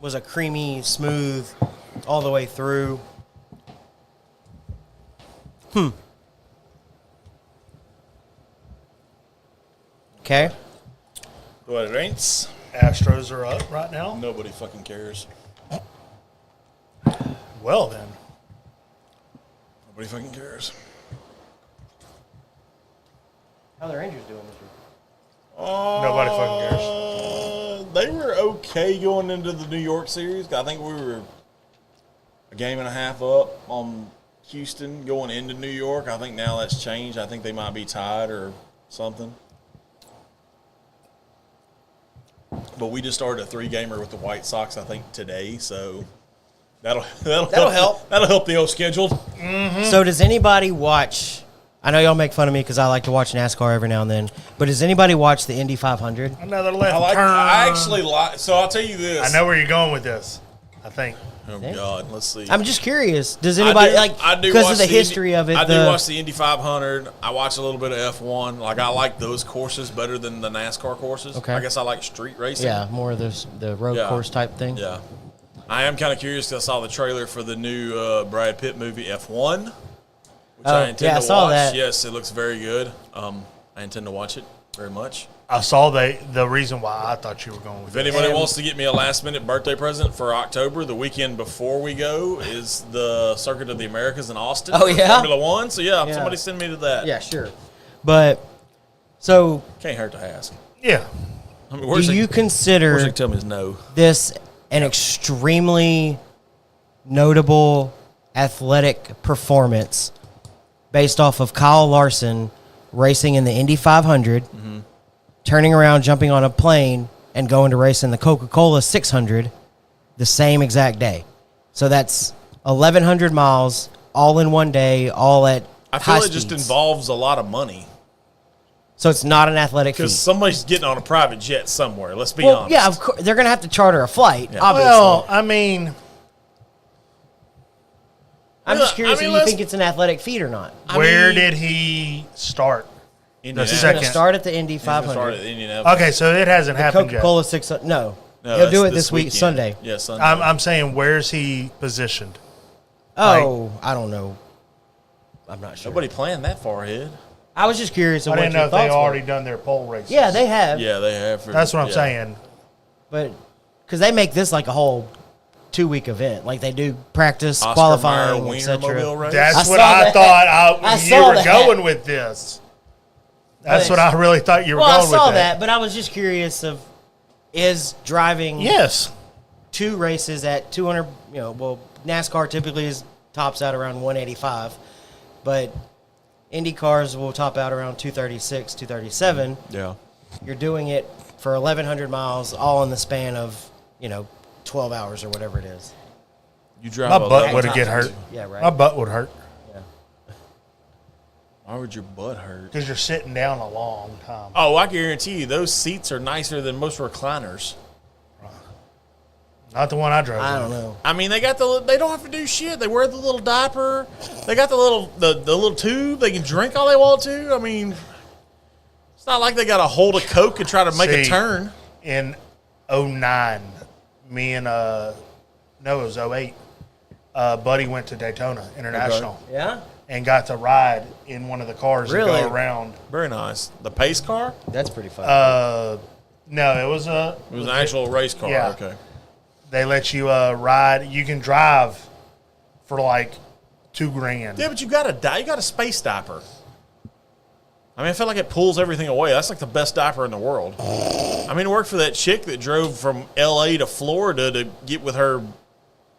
Speaker 3: was a creamy, smooth all the way through. Okay.
Speaker 1: Go ahead, Rains.
Speaker 2: Astros are up right now.
Speaker 1: Nobody fucking cares.
Speaker 2: Well, then.
Speaker 1: Nobody fucking cares.
Speaker 3: How are the Rangers doing this week?
Speaker 2: Nobody fucking cares.
Speaker 1: They were okay going into the New York series. I think we were a game and a half up on Houston going into New York. I think now that's changed. I think they might be tied or something. But we just started a 3-gamer with the White Sox, I think, today. So that'll help. That'll help the old schedule.
Speaker 3: Mm-hmm. So does anybody watch? I know y'all make fun of me because I like to watch NASCAR every now and then. But does anybody watch the Indy 500?
Speaker 2: Another left turn.
Speaker 1: I actually like. So I'll tell you this.
Speaker 2: I know where you're going with this. I think.
Speaker 1: Oh God, let's see.
Speaker 3: I'm just curious. Does anybody because of the history of it?
Speaker 1: I do watch the Indy 500. I watch a little bit of F1. Like I like those courses better than the NASCAR courses.
Speaker 3: Okay.
Speaker 1: I guess I like street racing.
Speaker 3: Yeah, more of the road course type thing.
Speaker 1: Yeah. I am kind of curious because I saw the trailer for the new Brad Pitt movie F1, which I intend to watch.
Speaker 3: Saw that.
Speaker 1: Yes, it looks very good. I intend to watch it very much.
Speaker 2: I saw the reason why I thought you were going with
Speaker 1: If anybody wants to get me a last-minute birthday present for October, the weekend before we go is the Circuit of the Americas in Austin.
Speaker 3: Oh, yeah?
Speaker 1: Formula One. So, yeah, somebody send me to that.
Speaker 3: Yeah, sure. But, so.
Speaker 1: Can't hurt to ask.
Speaker 2: Yeah.
Speaker 1: I mean,
Speaker 3: do you consider
Speaker 1: Where's tell me is no.
Speaker 3: this an extremely notable athletic performance based off of Kyle Larson racing in the Indy 500, turning around, jumping on a plane, and going to race in the Coca-Cola 600 the same exact day? So that's 1,100 miles, all in one day, all at
Speaker 1: I feel
Speaker 3: high
Speaker 1: it just
Speaker 3: speeds.
Speaker 1: involves a lot of money.
Speaker 3: So it's not an athletic feat.
Speaker 1: Because somebody's getting on a private jet somewhere. Let's be honest.
Speaker 3: Yeah, of course. They're going to have to charter a flight, obviously.
Speaker 2: Well, I mean,
Speaker 3: I'm just curious
Speaker 1: I mean,
Speaker 3: if you
Speaker 1: let's-
Speaker 3: think it's an athletic feat or not.
Speaker 2: where did he start?
Speaker 3: He's
Speaker 1: Indianapolis.
Speaker 3: going
Speaker 2: second.
Speaker 3: to start at the Indy
Speaker 1: He's gonna start
Speaker 3: 500.
Speaker 1: at Indianapolis.
Speaker 2: Okay, so it hasn't happened yet.
Speaker 3: Coca-Cola 600. No.
Speaker 1: No,
Speaker 3: He'll do
Speaker 1: that's
Speaker 3: it this week,
Speaker 1: weekend.
Speaker 3: Sunday.
Speaker 1: Yeah, Sunday.
Speaker 2: I'm saying, where's he positioned?
Speaker 3: Oh, I don't know. I'm not sure.
Speaker 1: Nobody planned that far ahead.
Speaker 3: I was just curious of
Speaker 2: I
Speaker 3: what
Speaker 2: didn't
Speaker 3: your
Speaker 2: know if they
Speaker 3: thoughts were.
Speaker 2: already done their pole races.
Speaker 3: Yeah, they have.
Speaker 1: Yeah, they have.
Speaker 2: That's what I'm saying.
Speaker 3: But because they make this like a whole 2-week event. Like they do practice,
Speaker 1: Oscar Mayer
Speaker 3: qualifying,
Speaker 1: Wienermobile
Speaker 3: etc.
Speaker 1: race.
Speaker 2: That's
Speaker 3: I
Speaker 2: what
Speaker 3: saw
Speaker 2: I
Speaker 3: that.
Speaker 2: thought
Speaker 3: I
Speaker 2: you
Speaker 3: saw
Speaker 2: were
Speaker 3: that.
Speaker 2: going with this. That's what I really thought you were
Speaker 3: Well, I
Speaker 2: going with.
Speaker 3: saw that, but I was just curious of is driving
Speaker 2: Yes.
Speaker 3: 2 races at 200. Well, NASCAR typically tops out around 185, but Indy cars will top out around 236, 237.
Speaker 1: Yeah.
Speaker 3: You're doing it for 1,100 miles, all in the span of 12 hours or whatever it is.
Speaker 1: You drive
Speaker 2: My
Speaker 1: a
Speaker 2: butt
Speaker 1: lot.
Speaker 2: would have get hurt.
Speaker 3: Yeah, right.
Speaker 2: My butt would hurt
Speaker 1: Why would your butt hurt?
Speaker 2: because you're sitting down a long time.
Speaker 1: Oh, I guarantee you, those seats are nicer than most recliners.
Speaker 2: Not the one I drove.
Speaker 3: I
Speaker 2: in.
Speaker 3: don't know.
Speaker 1: I mean, they don't have to do shit. They wear the little diaper. They got the little tube. They can drink all they want to. I mean, it's not like they got to hold a Coke and try to make a
Speaker 2: See,
Speaker 1: turn.
Speaker 2: In 09, me and no, it was 08. Buddy went to Daytona International
Speaker 3: Yeah?
Speaker 2: and got to ride in one of the cars
Speaker 3: Really?
Speaker 2: and go around.
Speaker 1: Very nice. The pace car?
Speaker 3: That's pretty fun.
Speaker 2: No, it was a.
Speaker 1: It was an actual race car.
Speaker 2: Yeah.
Speaker 1: Okay.
Speaker 2: They let you ride. You can drive for like $2,000.
Speaker 1: Yeah, but you got a space diaper. I mean, I feel like it pulls everything away. That's like the best diaper in the world. I mean, it worked for that chick that drove from L.A. to Florida to get with her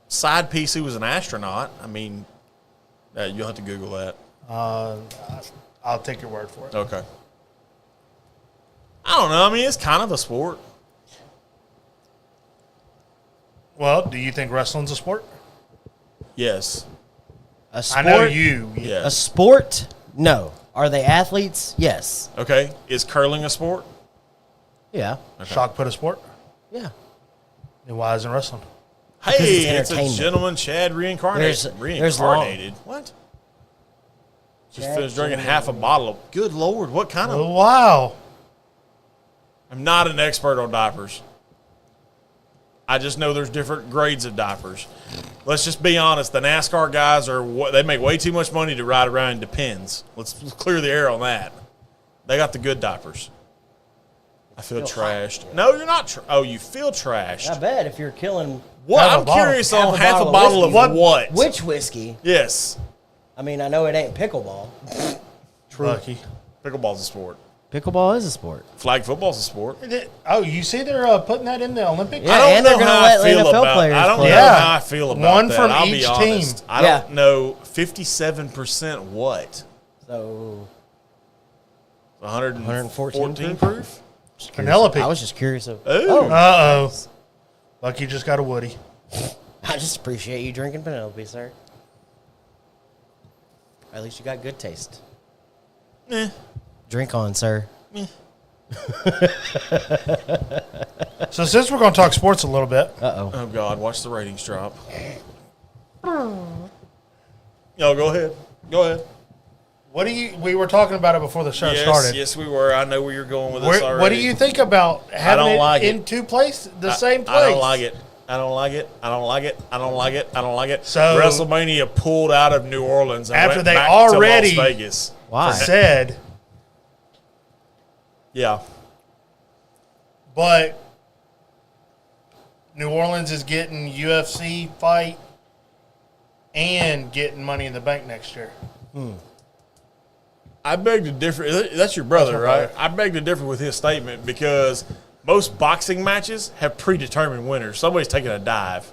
Speaker 1: side piece who was an astronaut. I mean, you'll have to Google that.
Speaker 2: I'll take your word for it.
Speaker 1: Okay. I don't know. I mean, it's kind of a sport.
Speaker 2: Well, do you think wrestling's a sport?
Speaker 1: Yes.
Speaker 3: a sport?
Speaker 2: I know you.
Speaker 1: Yes.
Speaker 3: A sport? No. Are they athletes? Yes.
Speaker 1: Okay. Is curling a sport?
Speaker 3: Yeah.
Speaker 2: Shock put a sport?
Speaker 3: Yeah.
Speaker 2: Then why isn't wrestling?
Speaker 3: Because
Speaker 1: Hey,
Speaker 3: it's
Speaker 1: it's a
Speaker 3: entertainment.
Speaker 1: gentleman Chad reincarnated.
Speaker 3: There's long.
Speaker 1: Reincarnated. What? Just
Speaker 3: Chad
Speaker 1: finished drinking
Speaker 3: Gentleman.
Speaker 1: half a bottle of. Good Lord, what kind of?
Speaker 2: Oh, wow.
Speaker 1: I'm not an expert on diapers. I just know there's different grades of diapers. Let's just be honest. The NASCAR guys they make way too much money to ride around in Depends. Let's clear the air on that. They got the good diapers. I feel trashed. No, you're not. You feel trashed.
Speaker 3: I bet if you're killing.
Speaker 1: What?
Speaker 2: Half a
Speaker 1: I'm
Speaker 2: bottle.
Speaker 1: curious
Speaker 3: Half
Speaker 1: on
Speaker 3: a
Speaker 1: half a
Speaker 3: bottle of
Speaker 1: bottle of
Speaker 3: whiskey.
Speaker 1: what?
Speaker 3: Which whiskey?
Speaker 1: Yes.
Speaker 3: I mean, I know it ain't pickleball.
Speaker 2: Lucky.
Speaker 1: Pickleball's a sport.
Speaker 3: Pickleball is a sport.
Speaker 1: Flag football's a sport.
Speaker 2: Oh, you see they're putting that in the Olympics?
Speaker 3: Yeah,
Speaker 1: I don't
Speaker 3: and they're
Speaker 1: know
Speaker 3: gonna
Speaker 1: how
Speaker 3: let
Speaker 1: I feel
Speaker 3: NFL
Speaker 1: about.
Speaker 3: players
Speaker 1: I don't
Speaker 3: play.
Speaker 1: know
Speaker 2: Yeah.
Speaker 1: how I feel about
Speaker 2: One
Speaker 1: that.
Speaker 2: from
Speaker 1: I'll
Speaker 2: each
Speaker 1: be honest.
Speaker 2: team.
Speaker 1: I
Speaker 3: Yeah.
Speaker 1: don't know. 57% what?
Speaker 3: So
Speaker 1: 114 proof.
Speaker 2: Penelope.
Speaker 3: I was just curious.
Speaker 1: Ooh.
Speaker 2: Uh-oh. Lucky just got a Woody.
Speaker 3: I just appreciate you drinking Penelope, sir. At least you got good taste.
Speaker 1: Eh.
Speaker 3: Drink on, sir.
Speaker 2: So since we're going to talk sports a little bit,
Speaker 3: Uh-oh.
Speaker 1: Oh God! Watch the ratings drop. No, go ahead. Go ahead.
Speaker 2: we were talking about it before the show started.
Speaker 1: Yes, we were. I know where you're going with this already.
Speaker 2: What do you think about having
Speaker 1: don't like
Speaker 2: in
Speaker 1: it.
Speaker 2: two places, same place?
Speaker 1: I don't like it. I don't like it. I don't like it. I don't like it. I don't like it.
Speaker 2: So-
Speaker 1: WrestleMania pulled out of New Orleans and
Speaker 2: After
Speaker 1: went
Speaker 2: they
Speaker 1: back
Speaker 2: already-
Speaker 1: to Las Vegas.
Speaker 3: Why?
Speaker 2: Said,
Speaker 1: Yeah.
Speaker 2: but New Orleans is getting UFC fight and getting Money in the Bank next year.
Speaker 1: I beg to differ. That's your brother,
Speaker 2: That's my
Speaker 1: right?
Speaker 2: brother.
Speaker 1: I beg to differ with his statement because most boxing matches have predetermined winners. Somebody's taking a dive.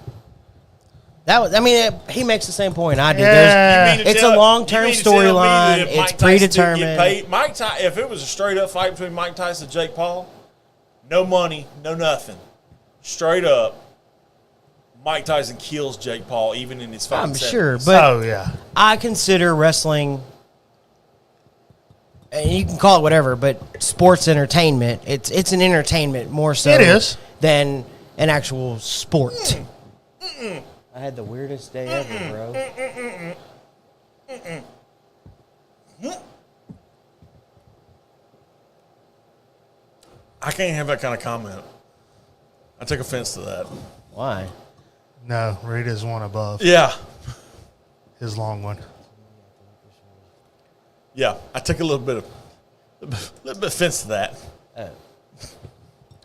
Speaker 3: He makes the same point I do.
Speaker 2: Yeah.
Speaker 1: You mean to
Speaker 3: It's
Speaker 1: tell-
Speaker 3: a long-term
Speaker 1: you mean to tell me
Speaker 3: storyline.
Speaker 1: that if
Speaker 3: It's
Speaker 1: Mike Tyson didn't get
Speaker 3: predetermined.
Speaker 1: paid- if it was a straight up fight between Mike Tyson and Jake Paul, no money, no nothing, straight up, Mike Tyson kills Jake Paul even in his fight.
Speaker 3: I'm sure, but
Speaker 2: Oh, yeah.
Speaker 3: I consider wrestling, and you can call it whatever, but sports entertainment. It's an entertainment more so
Speaker 2: It is.
Speaker 3: than an actual sport. I had the weirdest day ever, bro.
Speaker 1: I can't have that kind of comment. I take offense to that.
Speaker 3: Why?
Speaker 2: No, Rita's one above.
Speaker 1: Yeah.
Speaker 2: His long one.
Speaker 1: Yeah. I take a little bit of offense to that.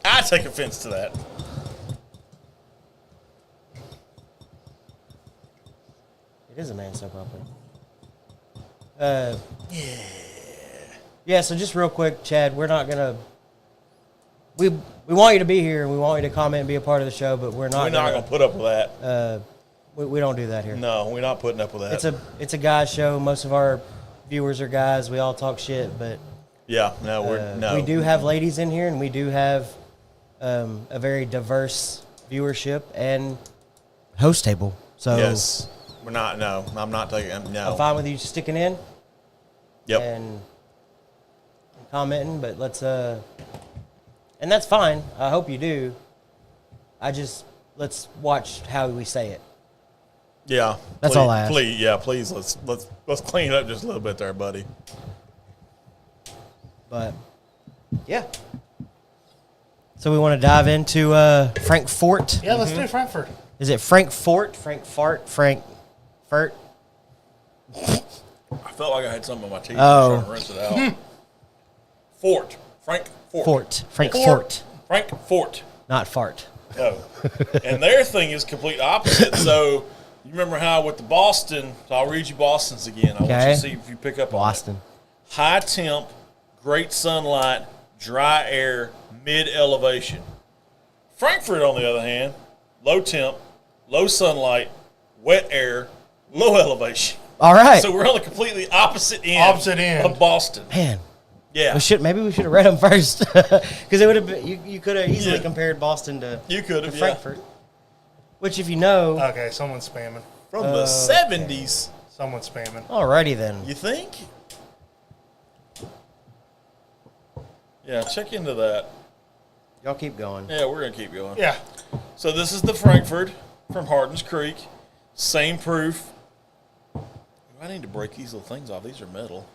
Speaker 1: I take offense to that.
Speaker 3: It is a man soap opera. Yeah, so just real quick, Chad, we're not gonna. We want you to be here and we want you to comment and be a part of the show, but we're not.
Speaker 1: We're not going to put up with that.
Speaker 3: We don't do that here.
Speaker 1: No, we're not putting up with that.
Speaker 3: It's a guys show. Most of our viewers are guys. We all talk shit, but
Speaker 1: yeah, no, we're no.
Speaker 3: we do have ladies in here, and we do have a very diverse viewership and host table. So
Speaker 1: Yes, we're not. No, I'm not taking. No.
Speaker 3: I'm fine with you sticking in
Speaker 1: Yep.
Speaker 3: and commenting, but and that's fine. I hope you do. Let's watch how we say it.
Speaker 1: Yeah.
Speaker 3: That's
Speaker 1: please,
Speaker 3: all I ask.
Speaker 1: Please, yeah, please let's clean it up just a little bit there, buddy.
Speaker 3: But yeah. So we want to dive into Frankfurt.
Speaker 2: Yeah, let's do Frankfurt.
Speaker 3: Is it Frankfurt? Frankfurt? Frankfurt?
Speaker 1: I felt like I had something on my teeth.
Speaker 3: Oh.
Speaker 1: I was trying to rinse it out. Fort.
Speaker 3: Fort. Frankfurt.
Speaker 1: Frankfurt.
Speaker 3: Not fart.
Speaker 1: No. And their thing is complete opposite. So you remember how with the Boston, so I'll read you Boston's again. I want you
Speaker 3: Okay.
Speaker 1: to see if you pick up
Speaker 3: Boston.
Speaker 1: on it. High temp, great sunlight, dry air, mid elevation. Frankfurt, on the other hand, low temp, low sunlight, wet air, low elevation.
Speaker 3: All right.
Speaker 1: So we're on the completely opposite end, of Boston.
Speaker 3: Man,
Speaker 1: Yeah.
Speaker 3: maybe we should have read them first because it would have been you could have easily
Speaker 1: Yeah.
Speaker 3: compared Boston to
Speaker 1: You could have, yeah.
Speaker 3: Frankfurt. Which, if you know,
Speaker 2: Okay, someone's spamming.
Speaker 1: From the 70s.
Speaker 2: Someone's spamming.
Speaker 3: alrighty then.
Speaker 1: You think? Yeah, check into that.
Speaker 3: Y'all keep going.
Speaker 1: Yeah, we're going to keep going.
Speaker 2: Yeah.
Speaker 1: So this is the Frankfurt from Hardin's Creek. Same proof. I need to break these little things off. These are metal.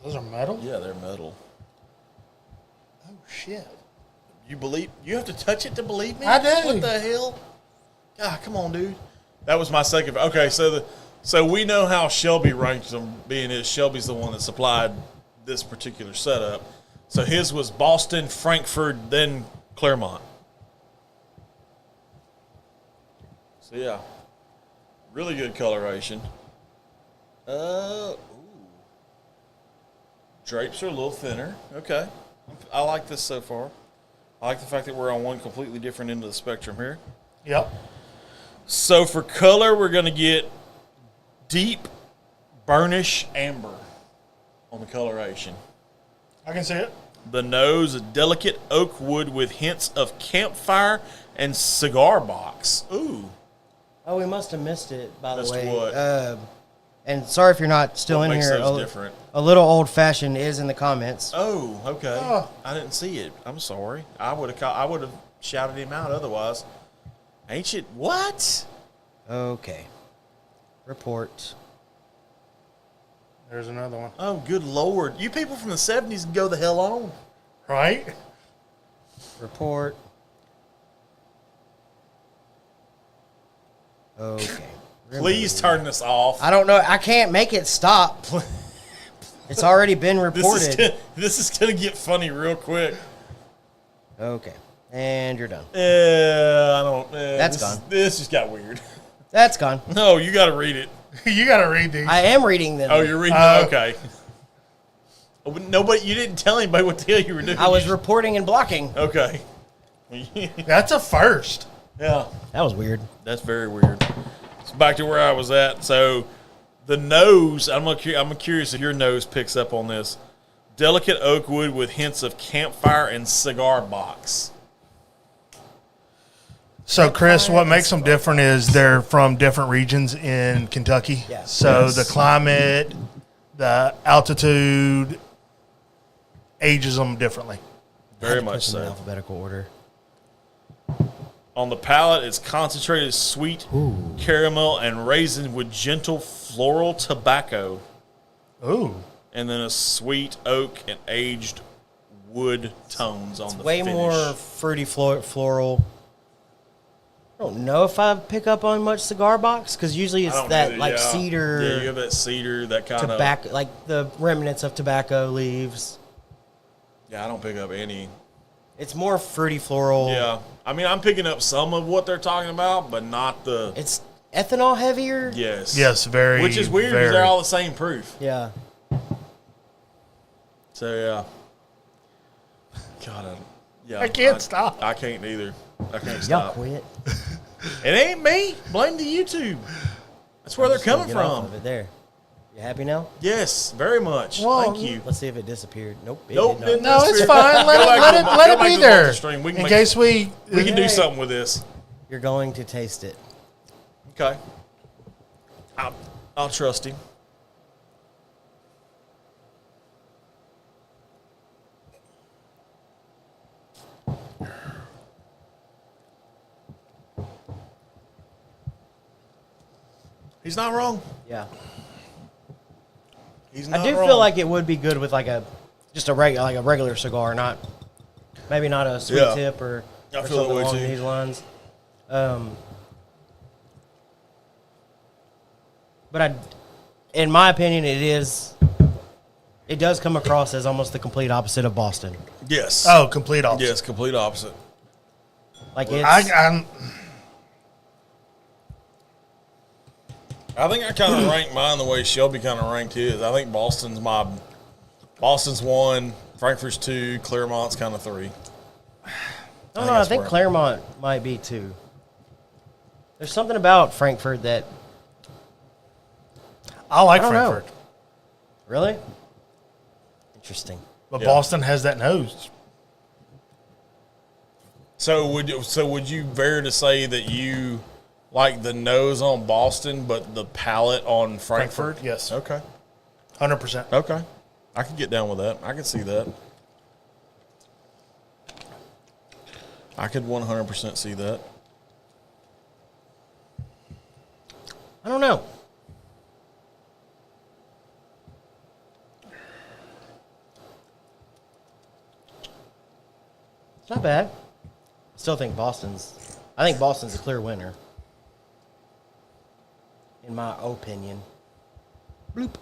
Speaker 2: Those are metal?
Speaker 1: Yeah, they're metal.
Speaker 2: Oh, shit.
Speaker 1: You believe? You have to touch it to believe me?
Speaker 2: I do.
Speaker 1: What the hell? God, come on, dude. That was my second. Okay, so we know how Shelby ranks them, being as Shelby's the one that supplied this particular setup. So his was Boston, Frankfurt, then Claremont. So yeah, really good coloration. Ooh. Drapes are a little thinner. Okay, I like this so far. I like the fact that we're on one completely different end of the spectrum here.
Speaker 2: Yep.
Speaker 1: So for color, we're going to get deep burnish amber on the coloration.
Speaker 2: I can see it.
Speaker 1: The nose, a delicate oak wood with hints of campfire and cigar box. Ooh.
Speaker 3: Oh, we must have missed it, by the
Speaker 1: Missed
Speaker 3: way.
Speaker 1: what?
Speaker 3: And sorry if you're not still
Speaker 1: What
Speaker 3: in
Speaker 1: makes
Speaker 3: here.
Speaker 1: those different?
Speaker 3: A little old-fashioned is in the comments.
Speaker 1: Oh, okay.
Speaker 2: Oh.
Speaker 1: I didn't see it. I'm sorry. I would have shouted him out otherwise. Ain't you? What?
Speaker 3: Okay. Report.
Speaker 2: There's another one.
Speaker 1: Oh, good Lord. You people from the 70s can go the hell on.
Speaker 2: Right?
Speaker 3: Report. Okay.
Speaker 1: Please turn this off.
Speaker 3: I don't know. I can't make it stop. It's already been reported.
Speaker 1: This is gonna get funny real quick.
Speaker 3: Okay. And you're done.
Speaker 1: I don't.
Speaker 3: That's gone.
Speaker 1: This just got weird.
Speaker 3: That's gone.
Speaker 1: No, you got to read it.
Speaker 2: You got to read these.
Speaker 3: I am reading them.
Speaker 1: Oh, you're reading it? Okay. Oh, but nobody, you didn't tell anybody what the hell you were doing.
Speaker 3: I was reporting and blocking.
Speaker 1: Okay.
Speaker 2: That's a first.
Speaker 1: Yeah.
Speaker 3: That was weird.
Speaker 1: That's very weird. So back to where I was at. So the nose, I'm curious if your nose picks up on this. Delicate oak wood with hints of campfire and cigar box.
Speaker 2: So, Chris, what makes them different is they're from different regions in Kentucky.
Speaker 3: Yeah.
Speaker 2: So
Speaker 1: Yes.
Speaker 2: the climate, the altitude ages them differently.
Speaker 1: Very much
Speaker 3: Put them in
Speaker 1: so.
Speaker 3: alphabetical order.
Speaker 1: On the palate, it's concentrated sweet caramel and raisin with gentle floral tobacco.
Speaker 2: Ooh.
Speaker 1: And then a sweet oak and aged wood tones on the
Speaker 3: Way
Speaker 1: finish.
Speaker 3: more fruity floral. I don't know if I pick up on much cigar box because usually
Speaker 1: I
Speaker 3: it's
Speaker 1: don't
Speaker 3: that
Speaker 1: either,
Speaker 3: like
Speaker 1: yeah.
Speaker 3: cedar,
Speaker 1: Yeah, you have that cedar, that kind
Speaker 3: tobacco, like the remnants of tobacco leaves.
Speaker 1: Yeah, I don't pick up any.
Speaker 3: It's more fruity floral.
Speaker 1: Yeah. I mean, I'm picking up some of what they're talking about, but not the.
Speaker 3: It's ethanol heavier.
Speaker 1: Yes.
Speaker 2: Yes, very.
Speaker 1: Which is weird
Speaker 2: very.
Speaker 1: because they're all the same proof.
Speaker 3: Yeah.
Speaker 1: So, yeah. God,
Speaker 2: I can't stop.
Speaker 1: I can't either. I can't
Speaker 3: Y'all
Speaker 1: stop.
Speaker 3: quit.
Speaker 1: It ain't me. Blame the YouTube. That's where they're
Speaker 3: Just gonna
Speaker 1: coming
Speaker 3: get off
Speaker 1: from.
Speaker 3: of it there. You happy now?
Speaker 1: Yes, very much.
Speaker 2: Well,
Speaker 1: Thank you.
Speaker 3: Let's see if it disappeared. Nope. It
Speaker 1: Nope,
Speaker 3: did
Speaker 1: didn't
Speaker 3: not.
Speaker 2: No, it's
Speaker 1: Go
Speaker 2: fine.
Speaker 1: back
Speaker 2: Let
Speaker 1: to-
Speaker 2: it
Speaker 1: go
Speaker 2: be
Speaker 1: back
Speaker 2: there.
Speaker 1: to the stream. We can
Speaker 2: In
Speaker 1: make-
Speaker 2: case we
Speaker 1: We can do
Speaker 3: Hey.
Speaker 1: something with this.
Speaker 3: You're going to taste it.
Speaker 1: Okay. I'll trust him. He's not wrong.
Speaker 3: Yeah.
Speaker 1: He's not
Speaker 3: I do
Speaker 1: wrong.
Speaker 3: feel like it would be good with like a regular cigar, not maybe not a sweet
Speaker 1: Yeah.
Speaker 3: tip or
Speaker 1: I feel that
Speaker 3: something
Speaker 1: way
Speaker 3: along
Speaker 1: too.
Speaker 3: these lines. But in my opinion, it does come across as almost the complete opposite of Boston.
Speaker 1: Yes.
Speaker 2: Oh, complete opposite.
Speaker 1: Yes, complete opposite.
Speaker 3: Like it's
Speaker 1: I think I kind of ranked mine the way Shelby kind of ranked his. I think Boston's 1, Frankfurt's 2, Claremont's kind of 3.
Speaker 3: I don't know. I
Speaker 1: that's
Speaker 3: think
Speaker 1: where-
Speaker 3: Claremont might be 2. There's something about Frankfurt that
Speaker 2: I like
Speaker 3: I don't know.
Speaker 2: Frankfurt,
Speaker 3: really interesting.
Speaker 2: but
Speaker 1: Yeah.
Speaker 2: Boston has that nose.
Speaker 1: So would you dare to say that you like the nose on Boston, but the palate on Frankfurt?
Speaker 2: Yes,
Speaker 1: Okay.
Speaker 2: 100%.
Speaker 1: Okay. I can get down with that. I can see that. I could 100% see that.
Speaker 3: I don't know. It's not bad. Still think I think Boston's a clear winner. In my opinion. Bloop.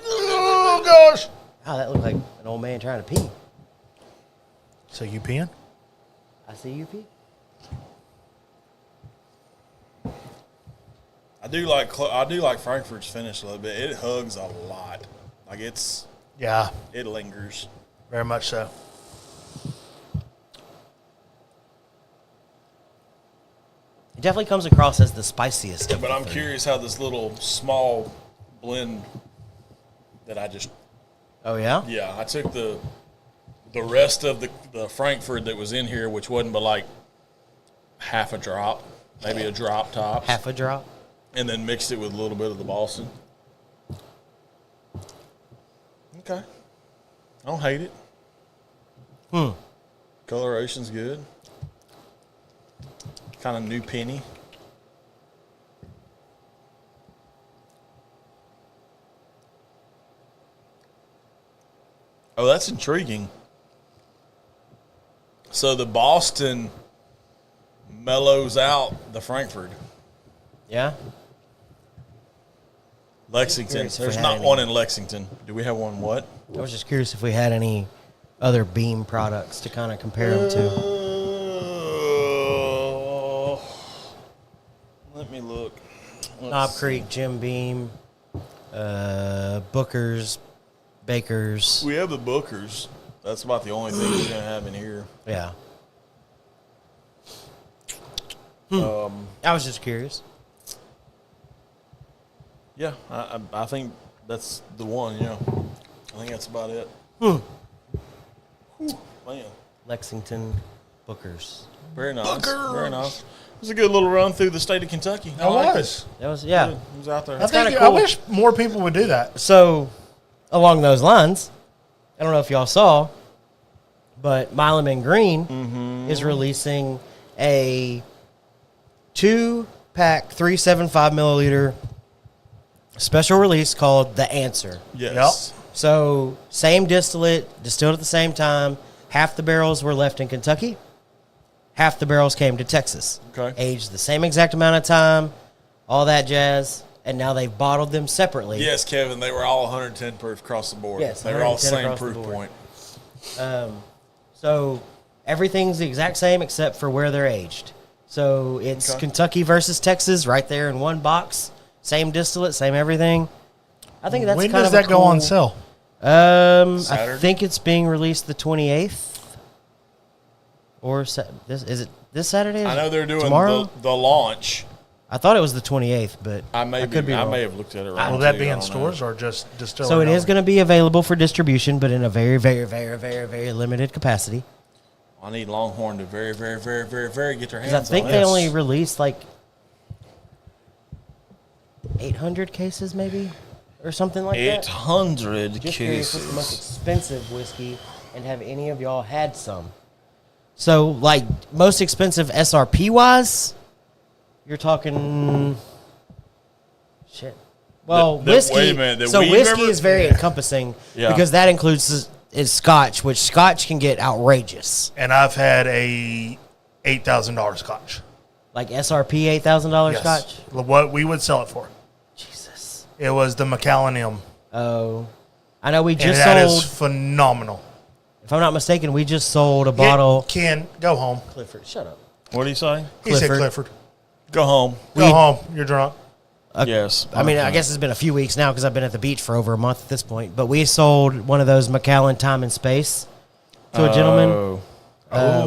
Speaker 2: Oh gosh.
Speaker 3: Wow, that looked like an old man trying to pee.
Speaker 2: So you peeing?
Speaker 3: I see you pee.
Speaker 1: I do like Frankfurt's finish a little bit. It hugs a lot. Like
Speaker 2: Yeah,
Speaker 1: it lingers.
Speaker 2: very much so.
Speaker 3: It definitely comes across as the spiciest. Of
Speaker 1: But
Speaker 3: the
Speaker 1: I'm
Speaker 3: three.
Speaker 1: curious how this little small blend that I just
Speaker 3: Oh yeah.
Speaker 1: I took the rest of the Frankfurt that was in here, which wasn't but like half a drop, maybe a drop top,
Speaker 3: Half a drop.
Speaker 1: and then mixed it with a little bit of the Boston. Okay, I don't hate it. Coloration's good. Kind of new penny. Oh, that's intriguing. So the Boston mellows out the Frankfurt.
Speaker 3: Yeah.
Speaker 1: Lexington.
Speaker 3: Curious if we
Speaker 1: There's
Speaker 3: had
Speaker 1: not
Speaker 3: any.
Speaker 1: one in Lexington. Do we have one? What?
Speaker 3: I was just curious if we had any other Beam products to kind of compare them to.
Speaker 1: Let me look.
Speaker 3: Knob Creek, Jim Beam, Booker's, Baker's.
Speaker 1: We have the Bookers. That's about the only thing we're gonna have in here.
Speaker 3: Yeah. I was just curious.
Speaker 1: Yeah, I think that's the one. Yeah, I think that's about it. Whew, man,
Speaker 3: Lexington, Booker's.
Speaker 1: very nice.
Speaker 2: Bookers.
Speaker 1: Very nice. It was a good little run through the state of Kentucky. I
Speaker 2: It
Speaker 1: liked
Speaker 2: was.
Speaker 3: That was,
Speaker 1: It.
Speaker 3: yeah.
Speaker 1: It was out there.
Speaker 2: I
Speaker 3: kinda
Speaker 2: think I
Speaker 3: cool.
Speaker 2: wish more people would do that.
Speaker 3: So, along those lines, I don't know if y'all saw, but Milam Green is releasing a 2-pack 375 milliliter special release called The Answer.
Speaker 1: Yes.
Speaker 3: So, same distillate, distilled at the same time. Half the barrels were left in Kentucky. Half the barrels came to Texas.
Speaker 1: Okay.
Speaker 3: Aged the same exact amount of time, all that jazz, and now they've bottled them separately.
Speaker 1: Yes, Kevin. They were all 110 proof across the board.
Speaker 3: Yes,
Speaker 1: they were all
Speaker 3: 110
Speaker 1: same
Speaker 3: across the
Speaker 1: proof
Speaker 3: board.
Speaker 1: point.
Speaker 3: So everything's the exact same except for where they're aged. So it's
Speaker 1: Okay.
Speaker 3: Kentucky versus Texas right there in one box. Same distillate, same everything. I think that's
Speaker 2: When
Speaker 3: kind
Speaker 2: does
Speaker 3: of a
Speaker 2: that go on
Speaker 3: cool-
Speaker 2: sale?
Speaker 3: I
Speaker 1: Saturday?
Speaker 3: think it's being released the 28th. Or is it this Saturday?
Speaker 1: I know they're doing
Speaker 3: tomorrow.
Speaker 1: the launch.
Speaker 3: I thought it was the 28th, but
Speaker 1: I
Speaker 3: could be
Speaker 1: I
Speaker 3: wrong.
Speaker 1: may have looked at it wrong.
Speaker 2: Will that
Speaker 1: too.
Speaker 2: be
Speaker 1: I
Speaker 2: in
Speaker 1: don't know.
Speaker 2: stores or just distillery?
Speaker 3: So it is
Speaker 2: only?
Speaker 3: going to be available for distribution, but in a very, very, very, very, very limited capacity.
Speaker 1: I need Longhorn to very, very, very, very, very get their hands
Speaker 3: Because I think
Speaker 1: on
Speaker 3: they
Speaker 1: it.
Speaker 3: only released like 800 cases, maybe, or something like that.
Speaker 1: 800
Speaker 3: Just curious what's the most expensive whiskey, and have any of y'all had some? So, like, most expensive SRP wise, you're talking shit. Well, whiskey.
Speaker 1: wait a minute,
Speaker 3: So
Speaker 1: we've
Speaker 3: whiskey
Speaker 1: ever-
Speaker 3: is very encompassing
Speaker 1: Yeah.
Speaker 3: because that includes is Scotch, which Scotch can get outrageous.
Speaker 2: And I've had a $8,000 Scotch.
Speaker 3: Like SRP $8,000
Speaker 2: Yes.
Speaker 3: Scotch.
Speaker 2: What we would sell it for.
Speaker 3: Jesus.
Speaker 2: It was the Macallan M.
Speaker 3: Oh, I know we
Speaker 2: And
Speaker 3: just
Speaker 2: that is
Speaker 3: sold.
Speaker 2: phenomenal.
Speaker 3: If I'm not mistaken, we just sold a bottle.
Speaker 2: Ken, go home.
Speaker 3: Clifford, shut up.
Speaker 1: What do you say?
Speaker 2: He said
Speaker 3: Clifford.
Speaker 2: Clifford.
Speaker 1: Go home.
Speaker 2: Go home. You're drunk.
Speaker 1: Yes.
Speaker 3: I mean, I guess it's been a few weeks now because I've been at the beach for over a month at this point. But we sold one of those Macallan Time and Space to a gentleman,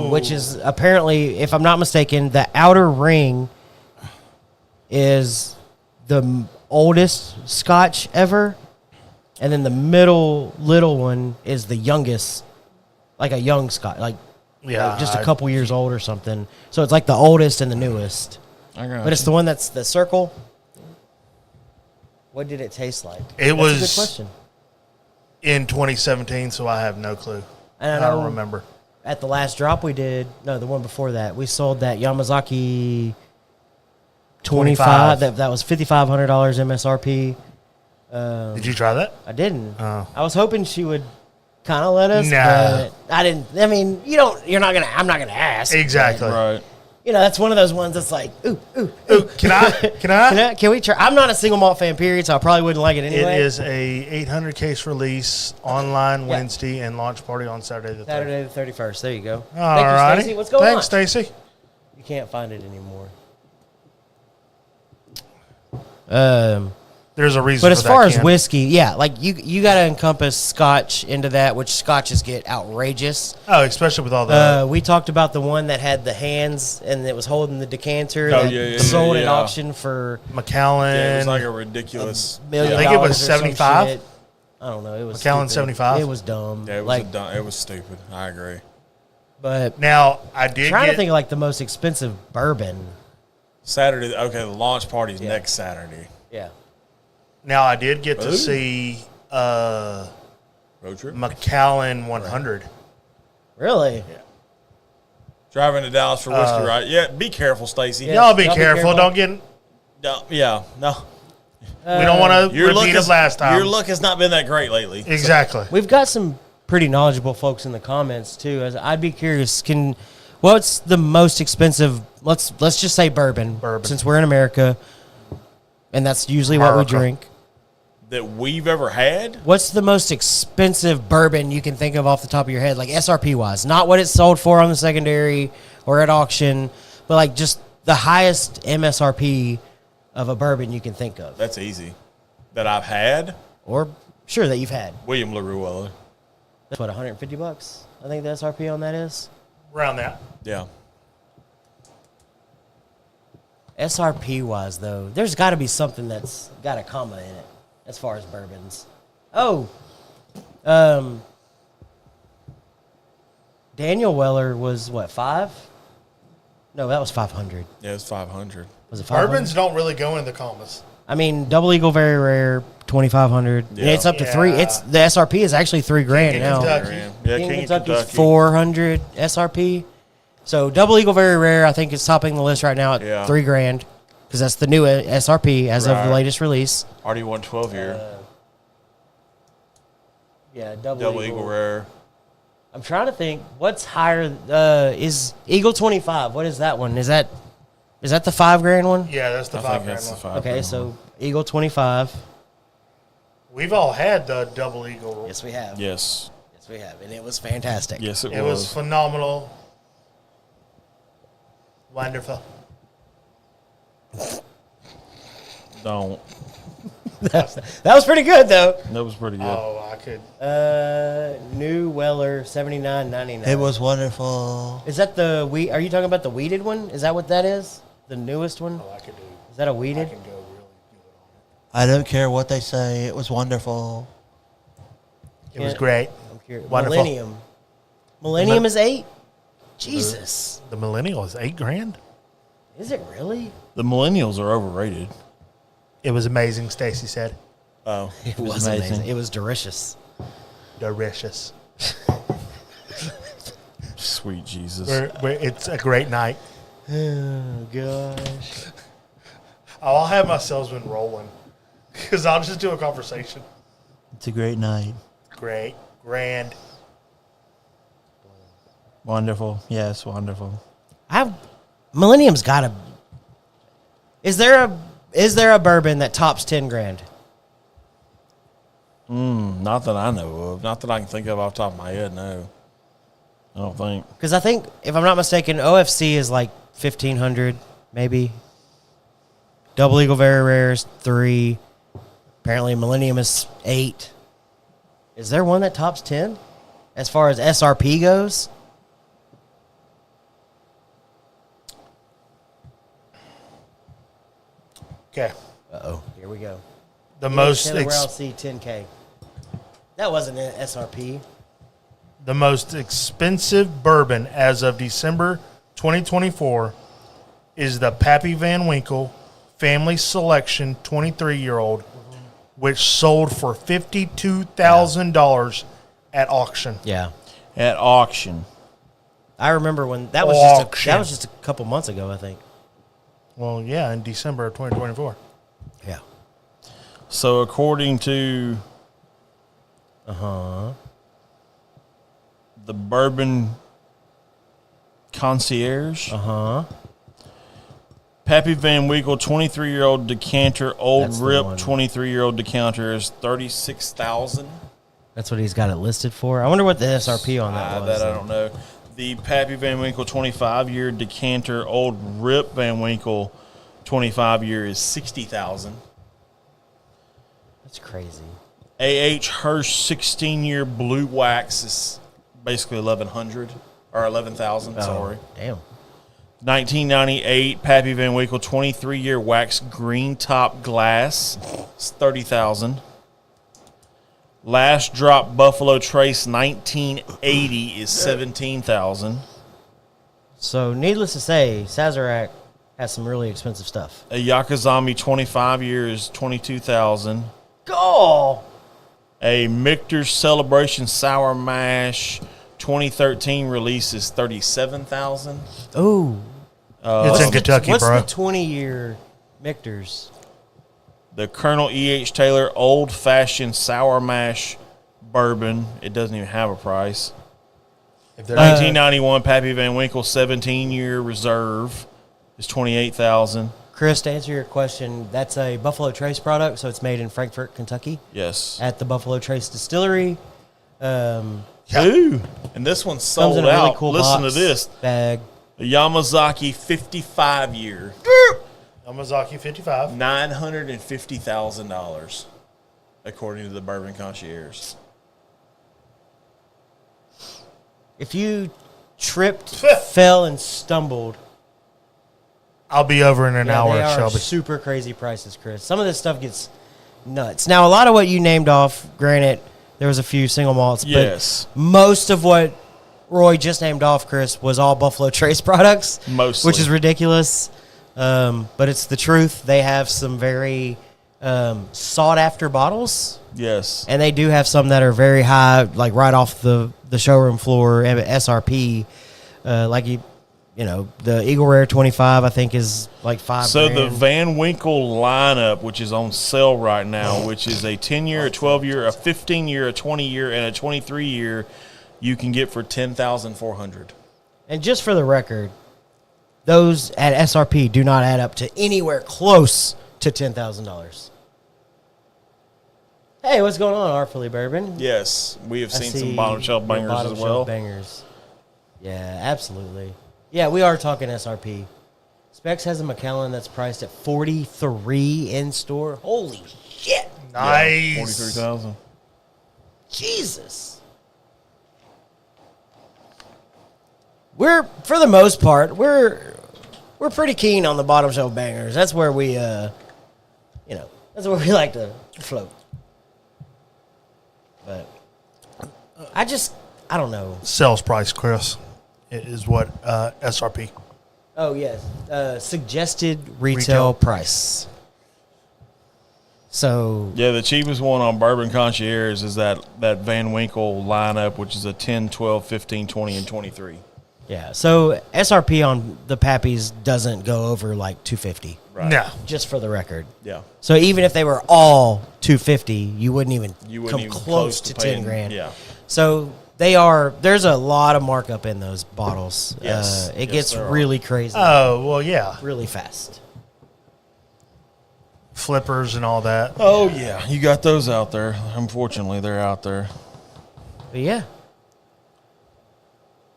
Speaker 3: which is apparently, if I'm not mistaken, the outer ring is the oldest Scotch ever, and then the middle little one is the youngest, like a young Scotch, like just a couple years old or something. So it's like the oldest and the newest. But it's the one that's the circle. What did it taste like?
Speaker 2: It
Speaker 3: That's
Speaker 2: was
Speaker 3: a good question.
Speaker 2: in 2017, so I have no clue.
Speaker 3: And
Speaker 2: I
Speaker 3: I
Speaker 2: don't
Speaker 3: know
Speaker 2: remember.
Speaker 3: At the last drop we did, no, the one before that, we sold that Yamazaki 25. That was $5,500 MSRP.
Speaker 2: Did you try that?
Speaker 3: I didn't.
Speaker 2: Oh.
Speaker 3: I was hoping she would kind of let us,
Speaker 2: Nah.
Speaker 3: but I didn't. I mean, you're not gonna. I'm not gonna ask.
Speaker 2: Exactly.
Speaker 1: Right.
Speaker 3: that's one of those ones that's like, ooh.
Speaker 2: Ooh, can I?
Speaker 3: Can we try? I'm not a single malt fan, period, so I probably wouldn't like it anyway.
Speaker 2: It is a 800 case release online Wednesday and launch party on Saturday the
Speaker 3: 31st. There you go.
Speaker 2: All
Speaker 3: Thank you,
Speaker 2: righty.
Speaker 3: Stacey. What's going on?
Speaker 2: Thanks, Stacy.
Speaker 3: You can't find it anymore.
Speaker 2: There's a reason.
Speaker 3: But as
Speaker 2: for
Speaker 3: far
Speaker 2: that,
Speaker 3: as
Speaker 2: Ken.
Speaker 3: whiskey, yeah, like you got to encompass Scotch into that, which Scotches get outrageous.
Speaker 2: Oh, especially with all the.
Speaker 3: We talked about the one that had the hands and it was holding the decanter
Speaker 1: Oh,
Speaker 3: that
Speaker 1: yeah,
Speaker 3: sold at
Speaker 1: yeah.
Speaker 3: auction for
Speaker 2: Macallan.
Speaker 1: Yeah, it was like a ridiculous.
Speaker 3: $1 million.
Speaker 2: I think it was
Speaker 3: or some
Speaker 2: 75.
Speaker 3: shit. I don't know. It was
Speaker 2: Macallan
Speaker 3: stupid.
Speaker 2: 75?
Speaker 3: It was dumb.
Speaker 1: Yeah, it was
Speaker 3: like,
Speaker 1: it was stupid. I agree.
Speaker 3: but
Speaker 2: Now I did
Speaker 3: trying
Speaker 2: get.
Speaker 3: to think of like the most expensive bourbon.
Speaker 1: Saturday. Okay, the launch party is next Saturday.
Speaker 3: Yeah.
Speaker 2: Now I did get to
Speaker 1: Ooh.
Speaker 2: see
Speaker 1: Road trip.
Speaker 2: Macallan 100.
Speaker 3: Really?
Speaker 1: Driving to Dallas for whiskey, right? Yeah. Be careful, Stacy.
Speaker 3: Yeah.
Speaker 2: Y'all be
Speaker 3: Y'all be
Speaker 2: careful.
Speaker 3: careful.
Speaker 2: Don't get.
Speaker 1: No, yeah. No.
Speaker 2: We don't want to
Speaker 1: Your luck
Speaker 2: repeat of last time.
Speaker 1: Your luck has not been that great lately.
Speaker 2: Exactly.
Speaker 3: We've got some pretty knowledgeable folks in the comments too. As I'd be curious, what's the most expensive? Let's just say bourbon, since we're in America, and that's usually what we
Speaker 2: America.
Speaker 3: drink.
Speaker 1: That we've ever had.
Speaker 3: What's the most expensive bourbon you can think of off the top of your head, like SRP wise? Not what it's sold for on the secondary or at auction, but like just the highest MSRP of a bourbon you can think of.
Speaker 1: That's easy. That I've had.
Speaker 3: Or sure that you've had.
Speaker 1: William LaRue Weller.
Speaker 3: That's what, $150? I think the SRP on that is.
Speaker 2: Around that.
Speaker 1: Yeah.
Speaker 3: SRP wise though, there's got to be something that's got a comma in it as far as bourbons. Oh, Daniel Weller was what, 5? No, that was 500.
Speaker 1: Yeah, it's 500.
Speaker 3: Was it 500?
Speaker 2: Bourbons don't really go in the commas.
Speaker 3: I mean, Double Eagle Very Rare, 2,500.
Speaker 1: Yeah.
Speaker 3: It's up to 3. It's the SRP is actually $3,000 now.
Speaker 2: Kentucky.
Speaker 1: Yeah,
Speaker 3: King
Speaker 1: King of
Speaker 3: Kentucky's
Speaker 1: Kentucky.
Speaker 3: 400 SRP. So Double Eagle Very Rare, I think, is topping the list right now at
Speaker 1: Yeah.
Speaker 3: $3,000 because that's the new SRP as of the
Speaker 1: Right.
Speaker 3: latest release.
Speaker 1: Already won 12 here.
Speaker 3: Yeah,
Speaker 1: Double Eagle Rare.
Speaker 3: I'm trying to think what's higher. Is Eagle 25? What is that one? Is that the $5,000 one?
Speaker 2: Yeah, that's the
Speaker 1: I
Speaker 2: five
Speaker 1: think
Speaker 2: grand
Speaker 1: that's the
Speaker 2: one.
Speaker 1: 5.
Speaker 3: Okay, so Eagle 25.
Speaker 2: We've all had the double eagle.
Speaker 3: Yes, we have.
Speaker 1: Yes.
Speaker 3: Yes, we have, and it was fantastic.
Speaker 1: Yes,
Speaker 2: It was phenomenal. Wonderful.
Speaker 1: Don't.
Speaker 3: That was pretty good though.
Speaker 1: That was pretty good.
Speaker 2: Oh, I could.
Speaker 3: New Weller $79.99.
Speaker 4: It was wonderful.
Speaker 3: Is that the wheat? Are you talking about the weeded one? Is that what that is? The newest one?
Speaker 2: Oh, I could do.
Speaker 3: Is that a
Speaker 2: I
Speaker 3: weeded?
Speaker 2: can go really good
Speaker 4: I don't care what they say. It was wonderful.
Speaker 2: on it. It was great.
Speaker 3: I'm curious.
Speaker 2: Wonderful.
Speaker 3: Millennium. Millennium is 8. Jesus.
Speaker 2: The millennial is $8,000.
Speaker 3: Is it really?
Speaker 1: The millennials are overrated.
Speaker 2: It was amazing. Stacy said,
Speaker 1: Oh.
Speaker 3: It
Speaker 4: was
Speaker 3: was amazing.
Speaker 4: amazing.
Speaker 3: It was delicious.
Speaker 2: delicious.
Speaker 1: Sweet Jesus.
Speaker 2: It's a great night.
Speaker 3: Oh gosh.
Speaker 2: I'll have my salesman rolling because I'll just do a conversation.
Speaker 4: It's a great night.
Speaker 2: Great, grand.
Speaker 4: Wonderful. Yes, wonderful.
Speaker 3: Millennium's got a. Is there a bourbon that tops $10,000?
Speaker 1: Not that I know of. Not that I can think of off the top of my head, no. I don't think.
Speaker 3: Because I think, if I'm not mistaken, OFC is like 1,500, maybe. Double Eagle Very Rare is 3. Apparently, Millennium is 8. Is there one that tops 10 as far as SRP goes?
Speaker 2: Okay.
Speaker 3: Uh-oh. Here we go.
Speaker 2: The most
Speaker 3: Where I'll see 10K. That wasn't an SRP.
Speaker 2: the most expensive bourbon as of December 2024 is the Pappy Van Winkle Family Selection 23-year-old, which sold for $52,000 at auction.
Speaker 3: Yeah.
Speaker 1: At auction.
Speaker 3: I remember when that was just a couple months ago, I think.
Speaker 2: Well, yeah, in December of 2024.
Speaker 3: Yeah.
Speaker 1: So according to
Speaker 3: Uh-huh.
Speaker 1: the Bourbon Concierge,
Speaker 3: Uh-huh.
Speaker 5: Pappy Van Winkle 23-year-old decanter, Old
Speaker 3: That's the
Speaker 5: Rip
Speaker 3: one.
Speaker 5: 23-year-old decanter is $36,000.
Speaker 3: That's what he's got it listed for. I wonder what the SRP on that was.
Speaker 5: That I don't know. The Pappy Van Winkle 25-year decanter, Old Rip Van Winkle 25-year is $60,000.
Speaker 3: That's crazy.
Speaker 5: A.H. Hirsch 16-year blue wax is basically $1,100 or $11,000. Sorry.
Speaker 3: Damn.
Speaker 5: 1998 Pappy Van Winkle 23-year wax green top glass is $30,000. Last Drop Buffalo Trace 1980 is $17,000.
Speaker 3: So, needless to say, Sazerac has some really expensive stuff.
Speaker 5: A Yakuzami 25-year is $22,000.
Speaker 3: Go!
Speaker 5: A Michter's Celebration Sour Mash 2013 release is $37,000.
Speaker 3: Ooh.
Speaker 2: It's in Kentucky,
Speaker 3: what's
Speaker 2: bro.
Speaker 3: the 20-year Michter's?
Speaker 5: The Colonel E.H. Taylor Old Fashioned Sour Mash Bourbon. It doesn't even have a price.
Speaker 2: If they're
Speaker 5: 1991 Pappy Van Winkle 17-year reserve is $28,000.
Speaker 3: Chris, to answer your question, that's a Buffalo Trace product, so it's made in Frankfort, Kentucky,
Speaker 5: Yes.
Speaker 3: at the Buffalo Trace Distillery.
Speaker 5: Ooh. And this one's
Speaker 3: Comes
Speaker 5: sold
Speaker 3: in a really
Speaker 5: out.
Speaker 3: cool
Speaker 5: Listen
Speaker 3: box
Speaker 5: to this.
Speaker 3: bag.
Speaker 5: A Yamazaki 55-year,
Speaker 2: Yamazaki 55.
Speaker 5: $950,000, according to the Bourbon Concierge.
Speaker 3: If you tripped, fell, and stumbled,
Speaker 2: I'll be over in an hour,
Speaker 3: they are
Speaker 2: Shelby.
Speaker 3: super crazy prices, Chris. Some of this stuff gets nuts. Now, a lot of what you named off, granted, there was a few single malts,
Speaker 5: Yes.
Speaker 3: but most of what Roy just named off, Chris, was all Buffalo Trace products.
Speaker 5: Mostly.
Speaker 3: Which is ridiculous. But it's the truth. They have some very sought-after bottles.
Speaker 5: Yes.
Speaker 3: And they do have some that are very high, like right off the showroom floor, SRP. The Eagle Rare 25, I think, is like $5,000.
Speaker 5: So the Van Winkle lineup, which is on sale right now, which is a 10-year, a 12-year, a 15-year, a 20-year, and a 23-year, you can get for $10,400.
Speaker 3: And just for the record, those at SRP do not add up to anywhere close to $10,000. Hey, what's going on, Artfully Bourbon?
Speaker 5: Yes, we have
Speaker 3: I
Speaker 5: seen
Speaker 3: see
Speaker 5: some bottom shelf
Speaker 3: your
Speaker 5: bangers
Speaker 3: bottom
Speaker 5: as
Speaker 3: shelf
Speaker 5: well.
Speaker 3: Bangers. Yeah, absolutely. Yeah, we are talking SRP. Specs has a Macallan that's priced at $43 in store. Holy shit!
Speaker 2: Nice.
Speaker 5: 43,000.
Speaker 3: Jesus. We're, for the most part, we're pretty keen on the bottom shelf bangers. That's where we, that's where we like to float. But I don't know.
Speaker 2: Sales price, Chris, is what SRP.
Speaker 3: Oh, yes. Suggested retail price. So,
Speaker 5: Yeah, the cheapest one on Bourbon Concierge is that Van Winkle lineup, which is a 10, 12, 15, 20, and 23.
Speaker 3: yeah. So, SRP on the Pappies doesn't go over like $250.
Speaker 5: Right.
Speaker 2: No.
Speaker 3: Just for the record.
Speaker 5: Yeah.
Speaker 3: So, even if they were all $250, you wouldn't even come
Speaker 5: even
Speaker 3: close to
Speaker 5: paying-
Speaker 3: 10 grand.
Speaker 5: Yeah.
Speaker 3: So, there's a lot of markup in those bottles.
Speaker 5: Yes.
Speaker 3: It
Speaker 5: Yes,
Speaker 3: gets
Speaker 5: there are.
Speaker 3: really crazy
Speaker 2: Oh, well, yeah.
Speaker 3: really fast.
Speaker 2: Flippers and all that.
Speaker 5: Oh, yeah. You got those out there. Unfortunately, they're out there.
Speaker 3: But yeah.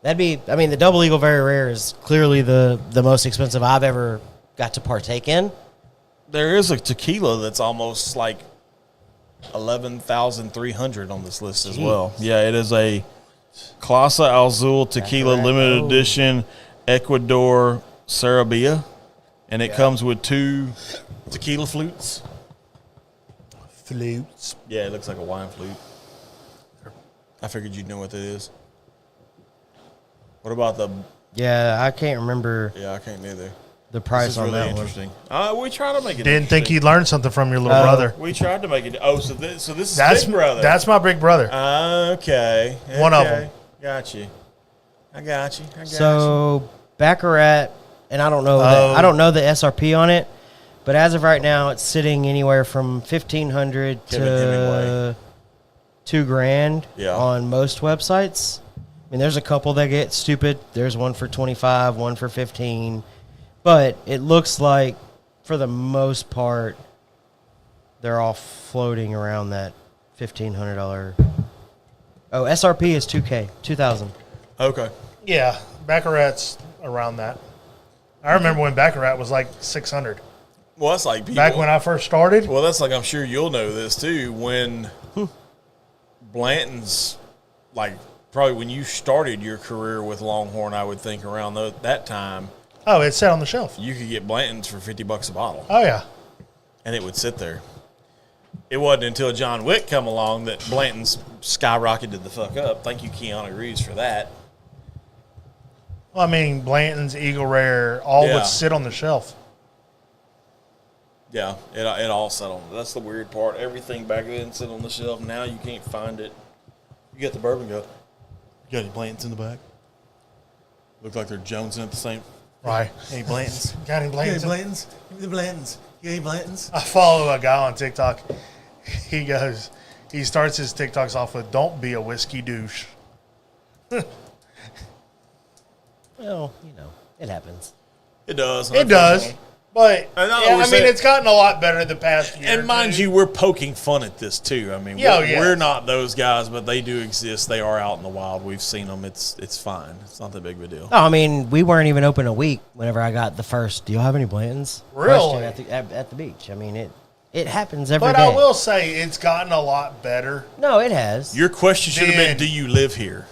Speaker 3: The Double Eagle Very Rare is clearly the most expensive I've ever got to partake in.
Speaker 5: There is a tequila that's almost like 11,300 on this list as well. Yeah, it is a Clase Azul Tequila
Speaker 3: Correct.
Speaker 5: Limited
Speaker 3: Oh.
Speaker 5: Edition Ecuador Sarabia, and it comes with 2 tequila flutes.
Speaker 2: Flutes.
Speaker 5: Yeah, it looks like a wine flute. I figured you'd know what that is. What about the?
Speaker 3: Yeah, I can't remember
Speaker 5: Yeah, I can't either.
Speaker 3: the
Speaker 5: This
Speaker 3: price
Speaker 5: is
Speaker 3: on
Speaker 5: really
Speaker 3: that one.
Speaker 5: interesting. We tried to make it.
Speaker 2: Didn't think
Speaker 5: interesting.
Speaker 2: you'd learn something from your little brother.
Speaker 5: We tried to make it. Oh, so this is
Speaker 2: That's
Speaker 5: Big Brother.
Speaker 2: That's my big brother.
Speaker 5: Okay.
Speaker 2: One of
Speaker 5: okay.
Speaker 2: them.
Speaker 5: Got you. I got you.
Speaker 3: So Baccarat, and I don't know
Speaker 2: Oh.
Speaker 3: I don't know the SRP on it, but as of right now, it's sitting anywhere from $1,500
Speaker 5: Kevin
Speaker 3: to
Speaker 5: Hemingway.
Speaker 3: $2,000
Speaker 5: Yeah.
Speaker 3: on most websites. I mean, there's a couple that get stupid. There's one for 25, one for 15, But it looks like, for the most part, they're all floating around that $1,500. Oh, SRP is $2,000.
Speaker 1: Okay.
Speaker 2: Yeah, Baccarat's around that. I remember when Baccarat was like $600.
Speaker 1: Well, that's like people.
Speaker 2: Back when I first started.
Speaker 1: Well, that's like, I'm sure you'll know this too. When Blanton's, like, probably when you started your career with Longhorn, I would think around that time,
Speaker 2: Oh, it sat on the shelf.
Speaker 1: you could get Blanton's for $50 a bottle,
Speaker 2: Oh, yeah.
Speaker 1: and it would sit there. It wasn't until John Wick come along that Blanton's skyrocketed the fuck up. Thank you, Keanu Reeves, for that.
Speaker 2: Well, I mean, Blanton's, Eagle Rare, all
Speaker 1: Yeah.
Speaker 2: would sit on the shelf.
Speaker 1: Yeah, it all sat on. That's the weird part. Everything back then sit on the shelf. Now you can't find it. You get the bourbon, go. You got any Blantons in the back? Look like they're jonesing at the same.
Speaker 2: Right.
Speaker 1: Hey, Blantons.
Speaker 2: Got any Blantons?
Speaker 1: Blantons. Give me the Blantons. You got any Blantons?
Speaker 2: I follow a guy on TikTok. He starts his TikToks off with, "Don't be a whiskey douche."
Speaker 3: Well, it happens.
Speaker 1: It does.
Speaker 2: It does. But,
Speaker 1: I know,
Speaker 2: yeah,
Speaker 1: we're
Speaker 2: I mean,
Speaker 1: saying-
Speaker 2: it's gotten a lot better the past year.
Speaker 1: And
Speaker 2: or
Speaker 1: mind
Speaker 2: two.
Speaker 1: you, we're poking fun at this too. I mean,
Speaker 2: Yeah,
Speaker 1: we're not those guys, but they do exist. They are out in the wild. We've seen them. It's fine. It's not that big of a deal.
Speaker 3: No, I mean, we weren't even open a week whenever I got the first, "Do you have any Blantons?"
Speaker 2: Really?
Speaker 3: question at the beach. I mean, it happens every day.
Speaker 2: But I will say it's gotten a lot better.
Speaker 3: No, it has.
Speaker 1: Your question should have been,
Speaker 2: Then-
Speaker 1: "Do you live here?"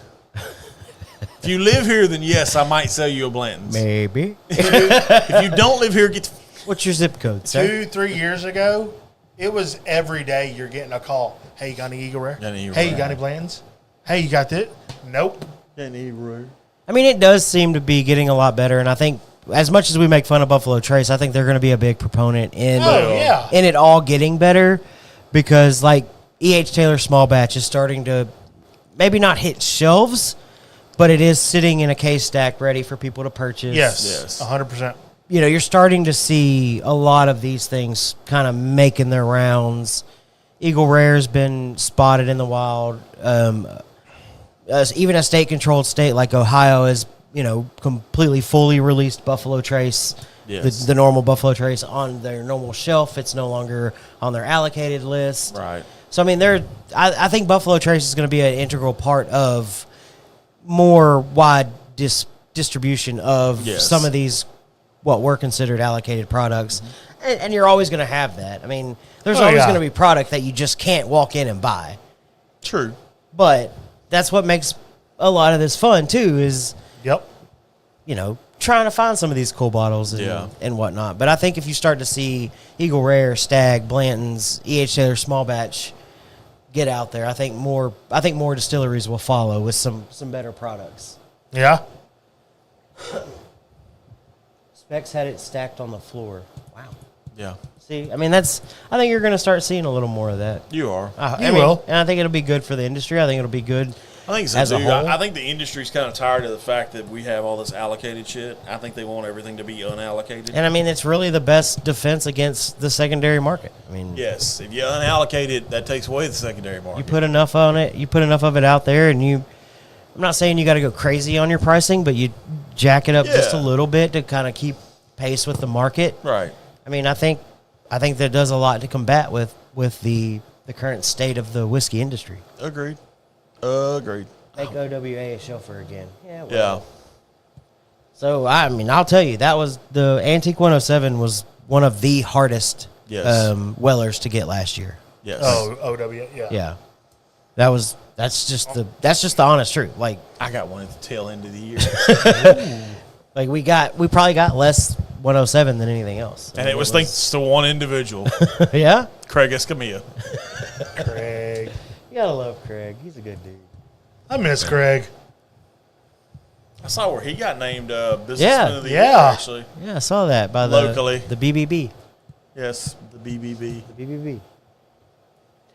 Speaker 1: If you live here, then yes, I might sell you a Blanton's.
Speaker 3: Maybe.
Speaker 1: If you don't live here, get.
Speaker 3: What's your zip code, sir?
Speaker 2: 2-3 years ago, it was every day you're getting a call. "Hey, you got any Eagle Rare?
Speaker 1: Got any Eagle
Speaker 2: Hey, you
Speaker 1: Rare?
Speaker 2: got any Blantons? Hey, you got this?" Nope.
Speaker 3: I mean, it does seem to be getting a lot better, and I think as much as we make fun of Buffalo Trace, I think they're going to be a big proponent in it all getting better, because like E.H. Taylor Small Batch is starting to maybe not hit shelves, but it is sitting in a case stack ready for people to purchase.
Speaker 2: Yes. 100%.
Speaker 3: You're starting to see a lot of these things kind of making their rounds. Eagle Rare's been spotted in the wild. Even a state-controlled state like Ohio has, completely fully released Buffalo Trace,
Speaker 1: Yes.
Speaker 3: the normal Buffalo Trace on their normal shelf. It's no longer on their allocated list.
Speaker 1: Right.
Speaker 3: So, I mean, I think Buffalo Trace is going to be an integral part of more wide distribution of
Speaker 1: Yes.
Speaker 3: some of these what were considered allocated products. And you're always going to have that. I mean, there's always going to be product that you just can't walk in and buy.
Speaker 1: True.
Speaker 3: But that's what makes a lot of this fun, too, is,
Speaker 2: Yep.
Speaker 3: trying to find some of these cool bottles and whatnot. But I think if you start to see Eagle Rare, Stag, Blanton's, E.H. Taylor Small Batch get out there, I think more distilleries will follow with some better products.
Speaker 2: Yeah.
Speaker 3: Specs had it stacked on the floor. Wow.
Speaker 1: Yeah.
Speaker 3: See, I mean, I think you're going to start seeing a little more of that.
Speaker 1: You are.
Speaker 2: You will.
Speaker 3: And I think it'll be good for the industry. I think it'll be good
Speaker 1: I think so,
Speaker 3: as a
Speaker 1: dude.
Speaker 3: whole.
Speaker 1: I think the industry's kind of tired of the fact that we have all this allocated shit. I think they want everything to be unallocated.
Speaker 3: And I mean, it's really the best defense against the secondary market. I mean,
Speaker 1: Yes, if you unallocate it, that takes away the secondary market.
Speaker 3: you put enough on it, you put enough of it out there, and I'm not saying you got to go crazy on your pricing, but you jack it up just a
Speaker 1: Yeah.
Speaker 3: little bit to kind of keep pace with the market.
Speaker 1: Right.
Speaker 3: I mean, I think that does a lot to combat with the current state of the whiskey industry.
Speaker 1: Agreed.
Speaker 3: Make OWA a shelfer again. Yeah. Well.
Speaker 1: Yeah.
Speaker 3: So, I mean, I'll tell you, that was the Antique 107 was one of the hardest
Speaker 1: Yes.
Speaker 3: Wellers to get last year.
Speaker 1: Yes.
Speaker 2: Oh, OW. Yeah.
Speaker 3: Yeah. That's just the honest truth. Like
Speaker 1: I got one at the tail end of the year.
Speaker 3: we probably got less 107 than anything else.
Speaker 1: And it was thanks to one individual,
Speaker 3: Yeah.
Speaker 1: Craig Escamilla.
Speaker 2: Craig.
Speaker 3: You gotta love Craig. He's a good dude.
Speaker 2: I miss Craig.
Speaker 1: I saw where he got named Businessman of the Year,
Speaker 2: Yeah.
Speaker 1: actually.
Speaker 3: Yeah, I saw that by
Speaker 1: Locally.
Speaker 3: the BBB.
Speaker 1: Yes, the BBB.
Speaker 3: The BBB.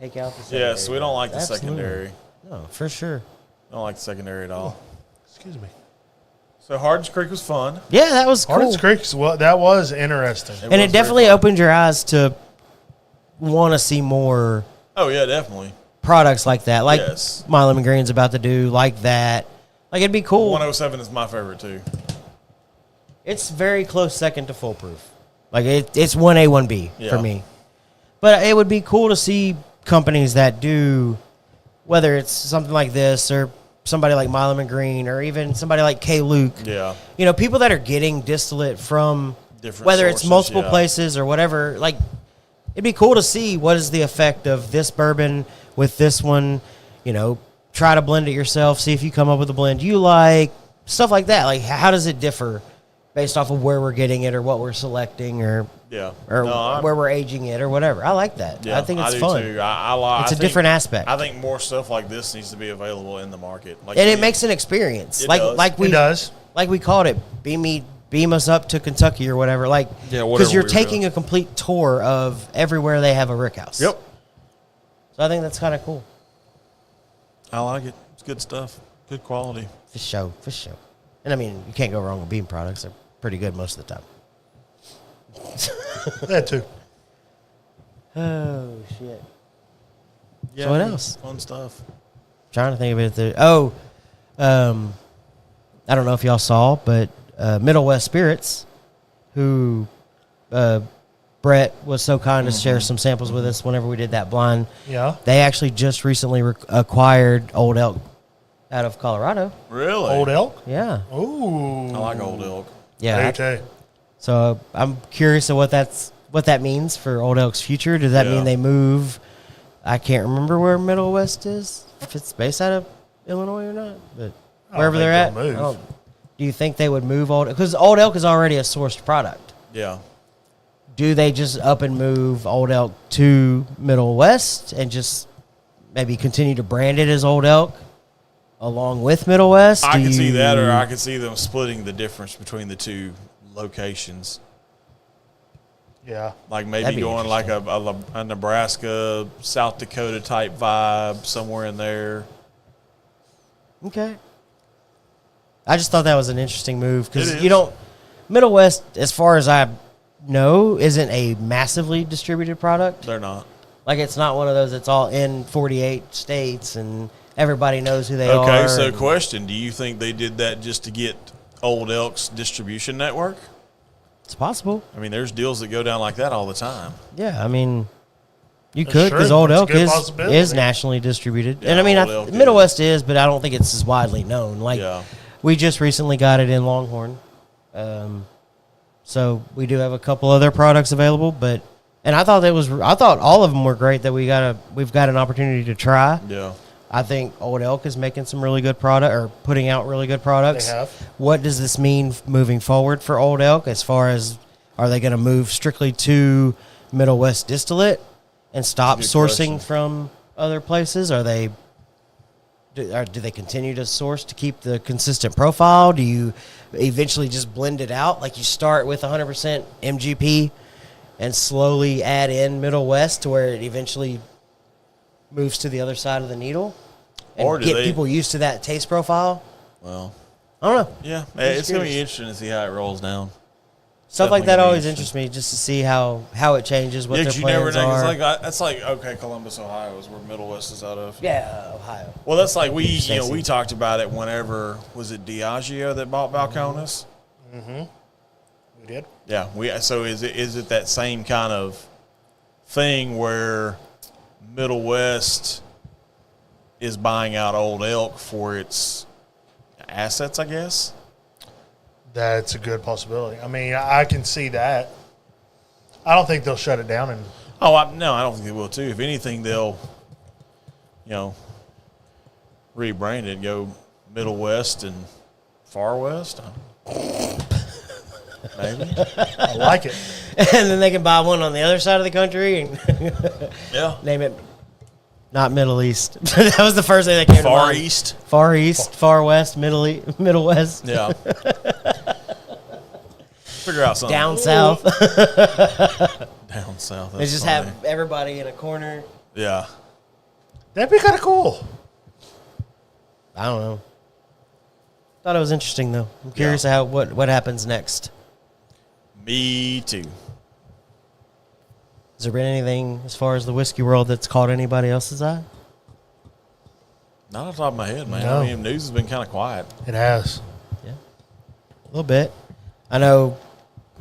Speaker 3: Take out the secondary.
Speaker 1: Yes, we don't like the
Speaker 3: Absolutely.
Speaker 1: secondary.
Speaker 3: No, for sure.
Speaker 1: Don't like the secondary at all.
Speaker 2: Excuse me.
Speaker 1: So Hardens Creek was fun.
Speaker 3: Yeah, that was cool.
Speaker 2: Hardens Creek's, well, that was interesting.
Speaker 3: And
Speaker 1: was
Speaker 3: it definitely
Speaker 1: very fun.
Speaker 3: opened your eyes to want to see more
Speaker 1: Oh yeah, definitely.
Speaker 3: products like that, like
Speaker 1: Yes.
Speaker 3: My Lemon Green's about to do, like that. Like, it'd be cool.
Speaker 1: 107 is my favorite too.
Speaker 3: It's very close second to foolproof. Like it's 1A, 1B
Speaker 5: Yeah.
Speaker 3: for me. But it would be cool to see companies that do, whether it's something like this or somebody like Milam and Green or even somebody like K. Luke.
Speaker 5: Yeah.
Speaker 3: You know, people that are getting distillate from
Speaker 5: Different
Speaker 3: whether it's
Speaker 5: sources,
Speaker 3: multiple
Speaker 5: yeah.
Speaker 3: places or whatever. Like, it'd be cool to see what is the effect of this bourbon with this one. You know, try to blend it yourself. See if you come up with a blend you like. Stuff like that. Like, how does it differ based off of where we're getting it or what we're selecting or
Speaker 5: Yeah.
Speaker 3: where we're aging it or whatever. I like that.
Speaker 5: Yeah,
Speaker 3: I think it's
Speaker 5: do
Speaker 3: fun.
Speaker 5: Too. I like.
Speaker 3: It's
Speaker 5: I
Speaker 3: a
Speaker 5: think-
Speaker 3: different aspect.
Speaker 5: I think more stuff like this needs to be available in the market. Like,
Speaker 3: And it makes an experience.
Speaker 5: It
Speaker 3: Like
Speaker 5: does.
Speaker 3: like we
Speaker 2: It does.
Speaker 3: like we called it, beam us up to Kentucky or whatever. Like,
Speaker 5: Yeah, whatever
Speaker 3: because you're
Speaker 5: we were
Speaker 3: taking
Speaker 5: doing.
Speaker 3: a complete tour of everywhere they have a rick house.
Speaker 5: Yep.
Speaker 3: So I think that's kind of cool.
Speaker 5: I like it. It's good stuff. Good quality.
Speaker 3: For sure, for sure. And I mean, you can't go wrong with bean products. They're pretty good most of the time.
Speaker 2: That too.
Speaker 3: Oh shit!
Speaker 5: Yeah.
Speaker 3: So what else?
Speaker 5: Fun stuff.
Speaker 3: Trying to think of it. I don't know if y'all saw, but Middle West Spirits, who Brett was so kind to share some samples with us whenever we did that blind.
Speaker 2: Yeah.
Speaker 3: They actually just recently acquired Old Elk out of Colorado.
Speaker 5: Really?
Speaker 2: Old Elk.
Speaker 3: Yeah,
Speaker 2: Ooh.
Speaker 5: I like Old Elk.
Speaker 3: yeah.
Speaker 2: Okay.
Speaker 3: So I'm curious of what that means for Old Elk's future. Does that
Speaker 5: Yeah.
Speaker 3: mean they move? I can't remember where Middle West is, if it's based out of Illinois or not, but
Speaker 2: I don't
Speaker 3: wherever
Speaker 2: think
Speaker 3: they're at.
Speaker 2: they'll move.
Speaker 3: Do you think they would move Old? Because Old Elk is already a sourced product.
Speaker 5: Yeah.
Speaker 3: Do they just up and move Old Elk to Middle West and just maybe continue to brand it as Old Elk along with Middle West?
Speaker 5: I
Speaker 3: Do
Speaker 5: could see
Speaker 3: you-
Speaker 5: that, or I could see them splitting the difference between the two locations.
Speaker 2: Yeah.
Speaker 5: Like
Speaker 3: That'd
Speaker 5: maybe
Speaker 3: be
Speaker 5: going like a Nebraska, South Dakota type vibe somewhere in there.
Speaker 3: Okay. I just thought that was an interesting move
Speaker 5: It
Speaker 3: because
Speaker 5: is.
Speaker 3: you don't. Middle West, as far as I know, isn't a massively distributed product.
Speaker 5: They're not.
Speaker 3: Like, it's not one of those that's all in 48 states and everybody knows who they are.
Speaker 5: Okay, so
Speaker 3: and-
Speaker 5: question: do you think they did that just to get Old Elk's distribution network?
Speaker 3: It's possible.
Speaker 5: I mean, there's deals that go down like that all the time.
Speaker 3: Yeah, I mean, you
Speaker 2: That's
Speaker 3: could
Speaker 2: true.
Speaker 3: because Old
Speaker 2: That's a
Speaker 3: Elk
Speaker 2: good
Speaker 3: is
Speaker 2: possibility.
Speaker 3: nationally distributed,
Speaker 5: Yeah,
Speaker 3: and I mean,
Speaker 5: Old Elk
Speaker 3: Middle
Speaker 5: is.
Speaker 3: West is, but I don't think it's as widely known. Like,
Speaker 5: Yeah.
Speaker 3: we just recently got it in Longhorn, so we do have a couple other products available. But I thought all of them were great that we've got an opportunity to try.
Speaker 5: Yeah.
Speaker 3: I think Old Elk is making some really good product or putting out really good products.
Speaker 2: They have.
Speaker 3: What does this mean moving forward for Old Elk as far as are they going to move strictly to Middle West distillate and stop
Speaker 5: Good
Speaker 3: sourcing
Speaker 5: question.
Speaker 3: from other places? Are they do they continue to source to keep the consistent profile? Do you eventually just blend it out? Like you start with 100% MGP and slowly add in Middle West to where it eventually moves to the other side of the needle and
Speaker 5: Or do
Speaker 3: get
Speaker 5: they-
Speaker 3: people used to that taste profile?
Speaker 5: Well,
Speaker 3: I don't know.
Speaker 5: yeah,
Speaker 3: just
Speaker 5: it's going to be
Speaker 3: curious.
Speaker 5: interesting to see how it rolls down.
Speaker 3: Stuff like
Speaker 5: Definitely
Speaker 3: that
Speaker 5: gonna be
Speaker 3: always
Speaker 5: interesting.
Speaker 3: interests me just to see how it changes, what
Speaker 5: Yeah,
Speaker 3: their
Speaker 5: 'cause you never
Speaker 3: plans
Speaker 5: know. 'Cause
Speaker 3: are.
Speaker 5: that's like okay, Columbus, Ohio is where Middle West is out of.
Speaker 3: Yeah, Ohio.
Speaker 5: Well, that's like we
Speaker 3: Stacy.
Speaker 5: we talked about it whenever was it Diageo that bought Balcones?
Speaker 2: We did.
Speaker 5: Yeah, so is it that same kind of thing where Middle West is buying out Old Elk for its assets, I guess?
Speaker 2: That's a good possibility. I mean, I can see that. I don't think they'll shut it down. And
Speaker 5: No, I don't think they will too. If anything, they'll rebrand it, go Middle West and Far West. Maybe.
Speaker 2: I like it.
Speaker 3: And then they can buy one on the other side of the country and
Speaker 5: Yeah.
Speaker 3: name it not Middle East. That was the first thing that came to
Speaker 5: Far
Speaker 3: mind.
Speaker 5: East.
Speaker 3: Far East, Far West, Middle West,
Speaker 5: Yeah. Figure out something.
Speaker 3: down south.
Speaker 5: Down south.
Speaker 3: They
Speaker 5: that's
Speaker 3: just
Speaker 5: funny.
Speaker 3: have everybody in a corner.
Speaker 5: Yeah.
Speaker 2: That'd be kind of cool.
Speaker 3: I don't know. Thought it was interesting though. I'm curious how what happens next.
Speaker 5: Me too.
Speaker 3: Has there been anything as far as the whiskey world that's caught anybody else's eye?
Speaker 5: Not off the top of my head, man.
Speaker 2: No.
Speaker 5: I mean, news has been kind of quiet.
Speaker 2: It has.
Speaker 3: Yeah, a little bit. I know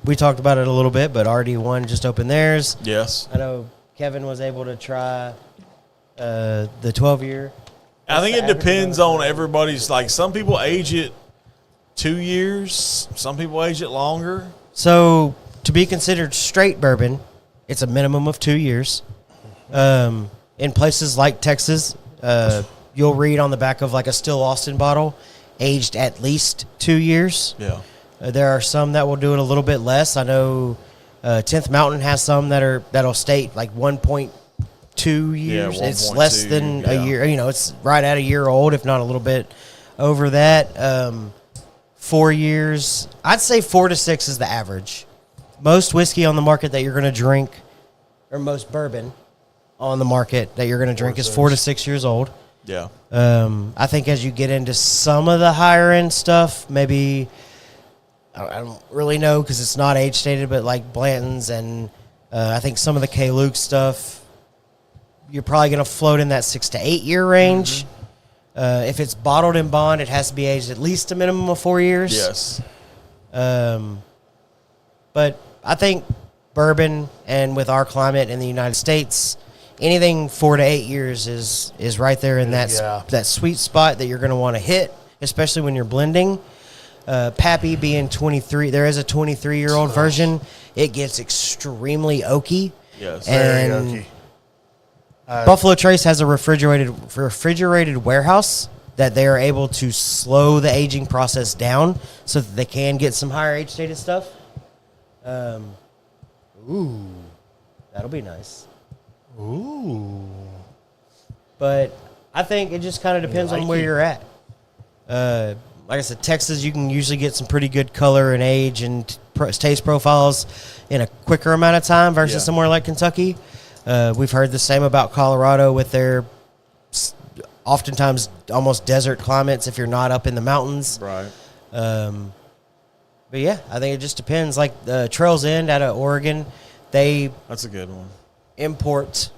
Speaker 3: we talked about it a little bit, but RD1 just opened theirs.
Speaker 5: Yes.
Speaker 3: I know Kevin was able to try the 12-year.
Speaker 5: I think it depends on everybody's. Like, some people age it 2 years. Some people age it longer.
Speaker 3: So to be considered straight bourbon, it's a minimum of 2 years. In places like Texas, you'll read on the back of like a Still Austin bottle, aged at least 2 years.
Speaker 5: Yeah.
Speaker 3: There are some that will do it a little bit less. I know 10th Mountain has some that'll state like 1.2 years. It's
Speaker 5: 1.2,
Speaker 3: less than a year. You know, it's right at a year old, if not a little bit over that. 4 years. I'd say 4 to 6 is the average. Most whiskey on the market that you're going to drink, or most bourbon on the market that you're going to drink is 4 to 6 years old.
Speaker 5: Yeah.
Speaker 3: I think as you get into some of the higher end stuff, maybe I don't really know because it's not age stated, but like Blanton's and I think some of the K-Luke stuff, you're probably going to float in that 6 to 8 year range. If it's bottled in bond, it has to be aged at least a minimum of 4 years.
Speaker 5: Yes.
Speaker 3: But I think bourbon, and with our climate in the United States, anything 4 to 8 years is right there in that sweet spot that you're going to want to hit, especially when you're blending. Pappy being 23, there is a 23-year-old version. It gets extremely oaky.
Speaker 5: Yes.
Speaker 2: Very
Speaker 3: And
Speaker 2: oaky.
Speaker 3: Buffalo Trace has a refrigerated warehouse that they are able to slow the aging process down so that they can get some higher age stated stuff. That'll be nice.
Speaker 2: Ooh.
Speaker 3: But I think it just kind of depends on where you're at. Like I said, Texas, you can usually get some pretty good color and age and taste profiles in a quicker amount of time versus somewhere like Kentucky. We've heard the same about Colorado with their oftentimes almost desert climates if you're not up in the mountains.
Speaker 5: Right.
Speaker 3: But yeah, I think it just depends. Like the Trails End out of Oregon,
Speaker 5: That's a good one.
Speaker 3: import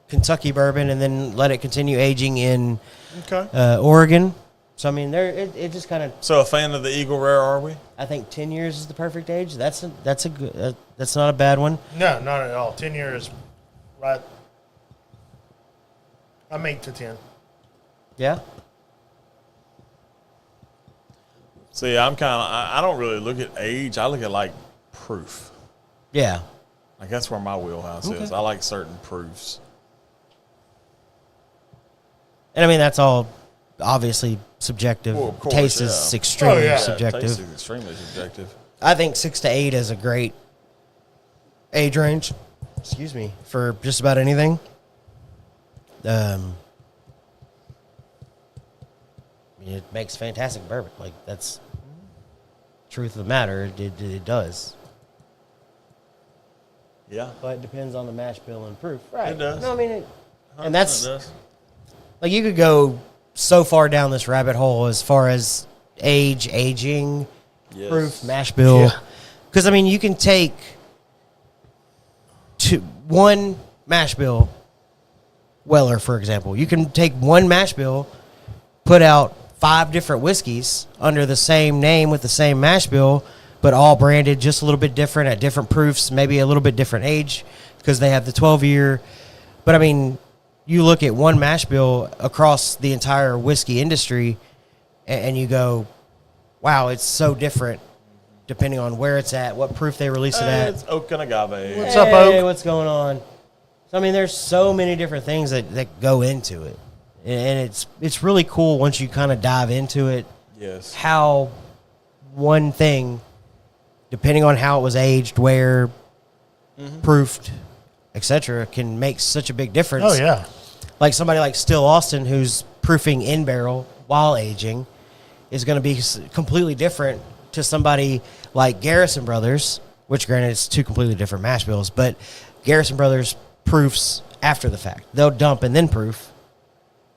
Speaker 3: Kentucky bourbon and then let it continue aging in
Speaker 5: Okay.
Speaker 3: Oregon. So I mean, it just kind of.
Speaker 5: So a fan of the Eagle Rare, are we?
Speaker 3: I think 10 years is the perfect age. That's a good. That's not a bad one.
Speaker 2: No, not at all. 10 years, right? I'm 8 to 10.
Speaker 3: Yeah.
Speaker 5: See, I'm kind of. I don't really look at age. I look at like proof.
Speaker 3: Yeah.
Speaker 5: Like that's where my wheelhouse is. I like certain proofs.
Speaker 3: And I mean, that's all obviously subjective.
Speaker 5: Well, of course,
Speaker 3: Taste is extremely subjective.
Speaker 5: Taste is extremely subjective.
Speaker 3: I think 6 to 8 is a great age range. Excuse me, for just about anything. I mean, it makes fantastic bourbon. Like that's truth of the matter. It does.
Speaker 5: Yeah.
Speaker 3: But it depends on the mash bill and proof. Right.
Speaker 5: It does.
Speaker 3: No, I mean, and that's
Speaker 5: It does.
Speaker 3: like you could go so far down this rabbit hole as far as aging,
Speaker 5: Yes.
Speaker 3: proof, mash bill.
Speaker 2: Yeah.
Speaker 3: Because I mean, you can take one mash bill, Weller, for example. You can take one mash bill, put out 5 different whiskeys under the same name with the same mash bill, but all branded just a little bit different at different proofs, maybe a little bit different age because they have the 12-year. But I mean, you look at one mash bill across the entire whiskey industry and you go, wow, it's so different depending on where it's at, what proof they release it at.
Speaker 5: It's oak and agave.
Speaker 2: What's up,
Speaker 3: Hey,
Speaker 2: Oak?
Speaker 3: what's going on? So, I mean, there's so many different things that go into it. And it's really cool once you kind of dive into it,
Speaker 5: Yes.
Speaker 3: how one thing, depending on how it was aged, where, proofed, etc., can make such a big difference.
Speaker 2: Oh, yeah.
Speaker 3: Like somebody like Still Austin, who's proofing in barrel while aging, is going to be completely different to somebody like Garrison Brothers, which granted it's 2 completely different mash bills, but Garrison Brothers proofs after the fact. They'll dump and then proof,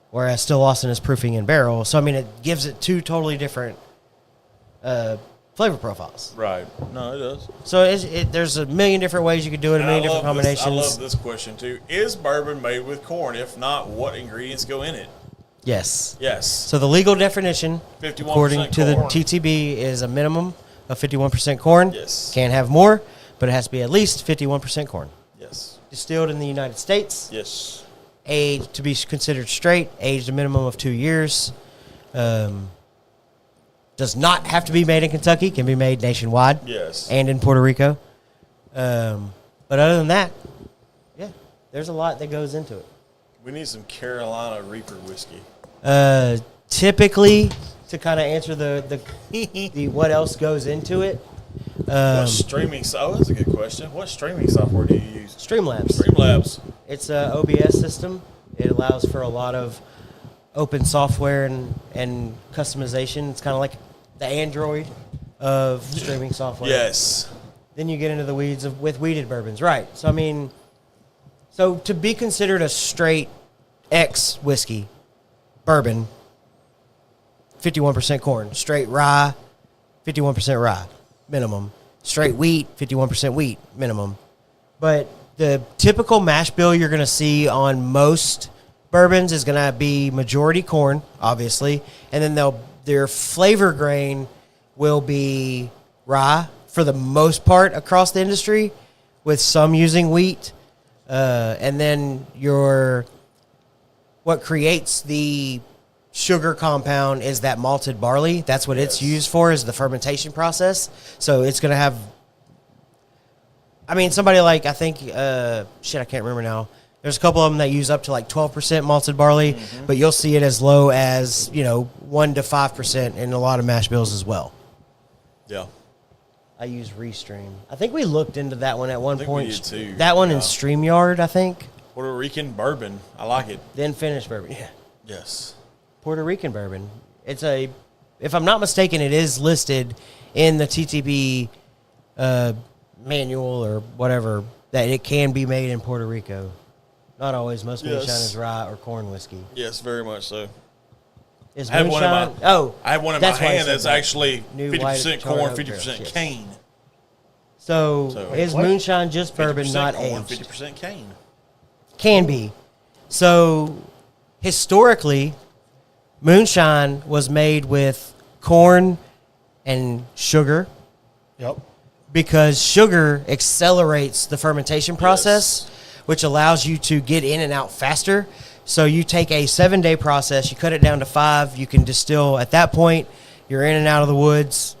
Speaker 3: whereas Still Austin is proofing in barrel. So, I mean, it gives it 2 totally different flavor profiles.
Speaker 5: Right. No, it does.
Speaker 3: So there's a million different ways you could do it, a
Speaker 5: And
Speaker 3: million different combinations.
Speaker 5: I love this question too. Is bourbon made with corn? If not, what ingredients go in it?
Speaker 3: Yes.
Speaker 5: Yes.
Speaker 3: So the legal definition,
Speaker 5: 51%
Speaker 3: according to the
Speaker 5: corn.
Speaker 3: TTB, is a minimum of 51% corn.
Speaker 5: Yes.
Speaker 3: Can't have more, but it has to be at least 51% corn.
Speaker 5: Yes.
Speaker 3: Distilled in the United States.
Speaker 5: Yes.
Speaker 3: Aged to be considered straight. Aged a minimum of 2 years. Does not have to be made in Kentucky. Can be made nationwide.
Speaker 5: Yes.
Speaker 3: And in Puerto Rico. But other than that, yeah, there's a lot that goes into it.
Speaker 5: We need some Carolina Reaper whiskey.
Speaker 3: Typically, to kind of answer the what else goes into it,
Speaker 5: What streaming? Oh, that's a good question. What streaming software do you use?
Speaker 3: Streamlabs.
Speaker 5: Streamlabs.
Speaker 3: It's a OBS system. It allows for a lot of open software and customization. It's kind of like the Android of streaming software.
Speaker 5: Yes.
Speaker 3: Then you get into the weeds with weeded bourbons, right? So I mean, so to be considered a straight X whiskey, bourbon, 51% corn, straight rye, 51% rye minimum, straight wheat, 51% wheat minimum. But the typical mash bill you're going to see on most bourbons is going to be majority corn, obviously, and then their flavor grain will be rye for the most part across the industry, with some using wheat, and then what creates the sugar compound is that malted barley. That's what it's used for, is the fermentation process. So it's going to have, I mean, somebody like, I think, I can't remember now. There's a couple of them that use up to like 12% malted barley, but you'll see it as low as, 1 to 5% in a lot of mash bills as well.
Speaker 5: Yeah.
Speaker 3: I use Restream. I think we looked into that one at one point.
Speaker 5: We did too.
Speaker 3: That one in StreamYard, I think.
Speaker 5: Puerto Rican bourbon. I like it.
Speaker 3: Then finished bourbon. Yeah.
Speaker 5: Yes.
Speaker 3: Puerto Rican bourbon. If I'm not mistaken, it is listed in the TTB manual or whatever that it can be made in Puerto Rico. Not always. Most moonshine is rye or corn whiskey.
Speaker 5: Yes, very much so.
Speaker 3: Is
Speaker 5: I have
Speaker 3: moonshine?
Speaker 5: I have one in my hand that's actually
Speaker 3: New
Speaker 5: 50% corn,
Speaker 3: white
Speaker 5: 50%
Speaker 3: barrels, yes.
Speaker 5: cane.
Speaker 3: So is moonshine just bourbon,
Speaker 5: 50%
Speaker 3: not
Speaker 5: corn,
Speaker 3: aged?
Speaker 5: 50% cane.
Speaker 3: Can be. So historically, moonshine was made with corn and sugar.
Speaker 2: Yep.
Speaker 3: Because sugar accelerates the fermentation process, which allows you to get in and out faster. So you take a 7-day process, you cut it down to 5, you can distill. At that point, you're in and out of the woods,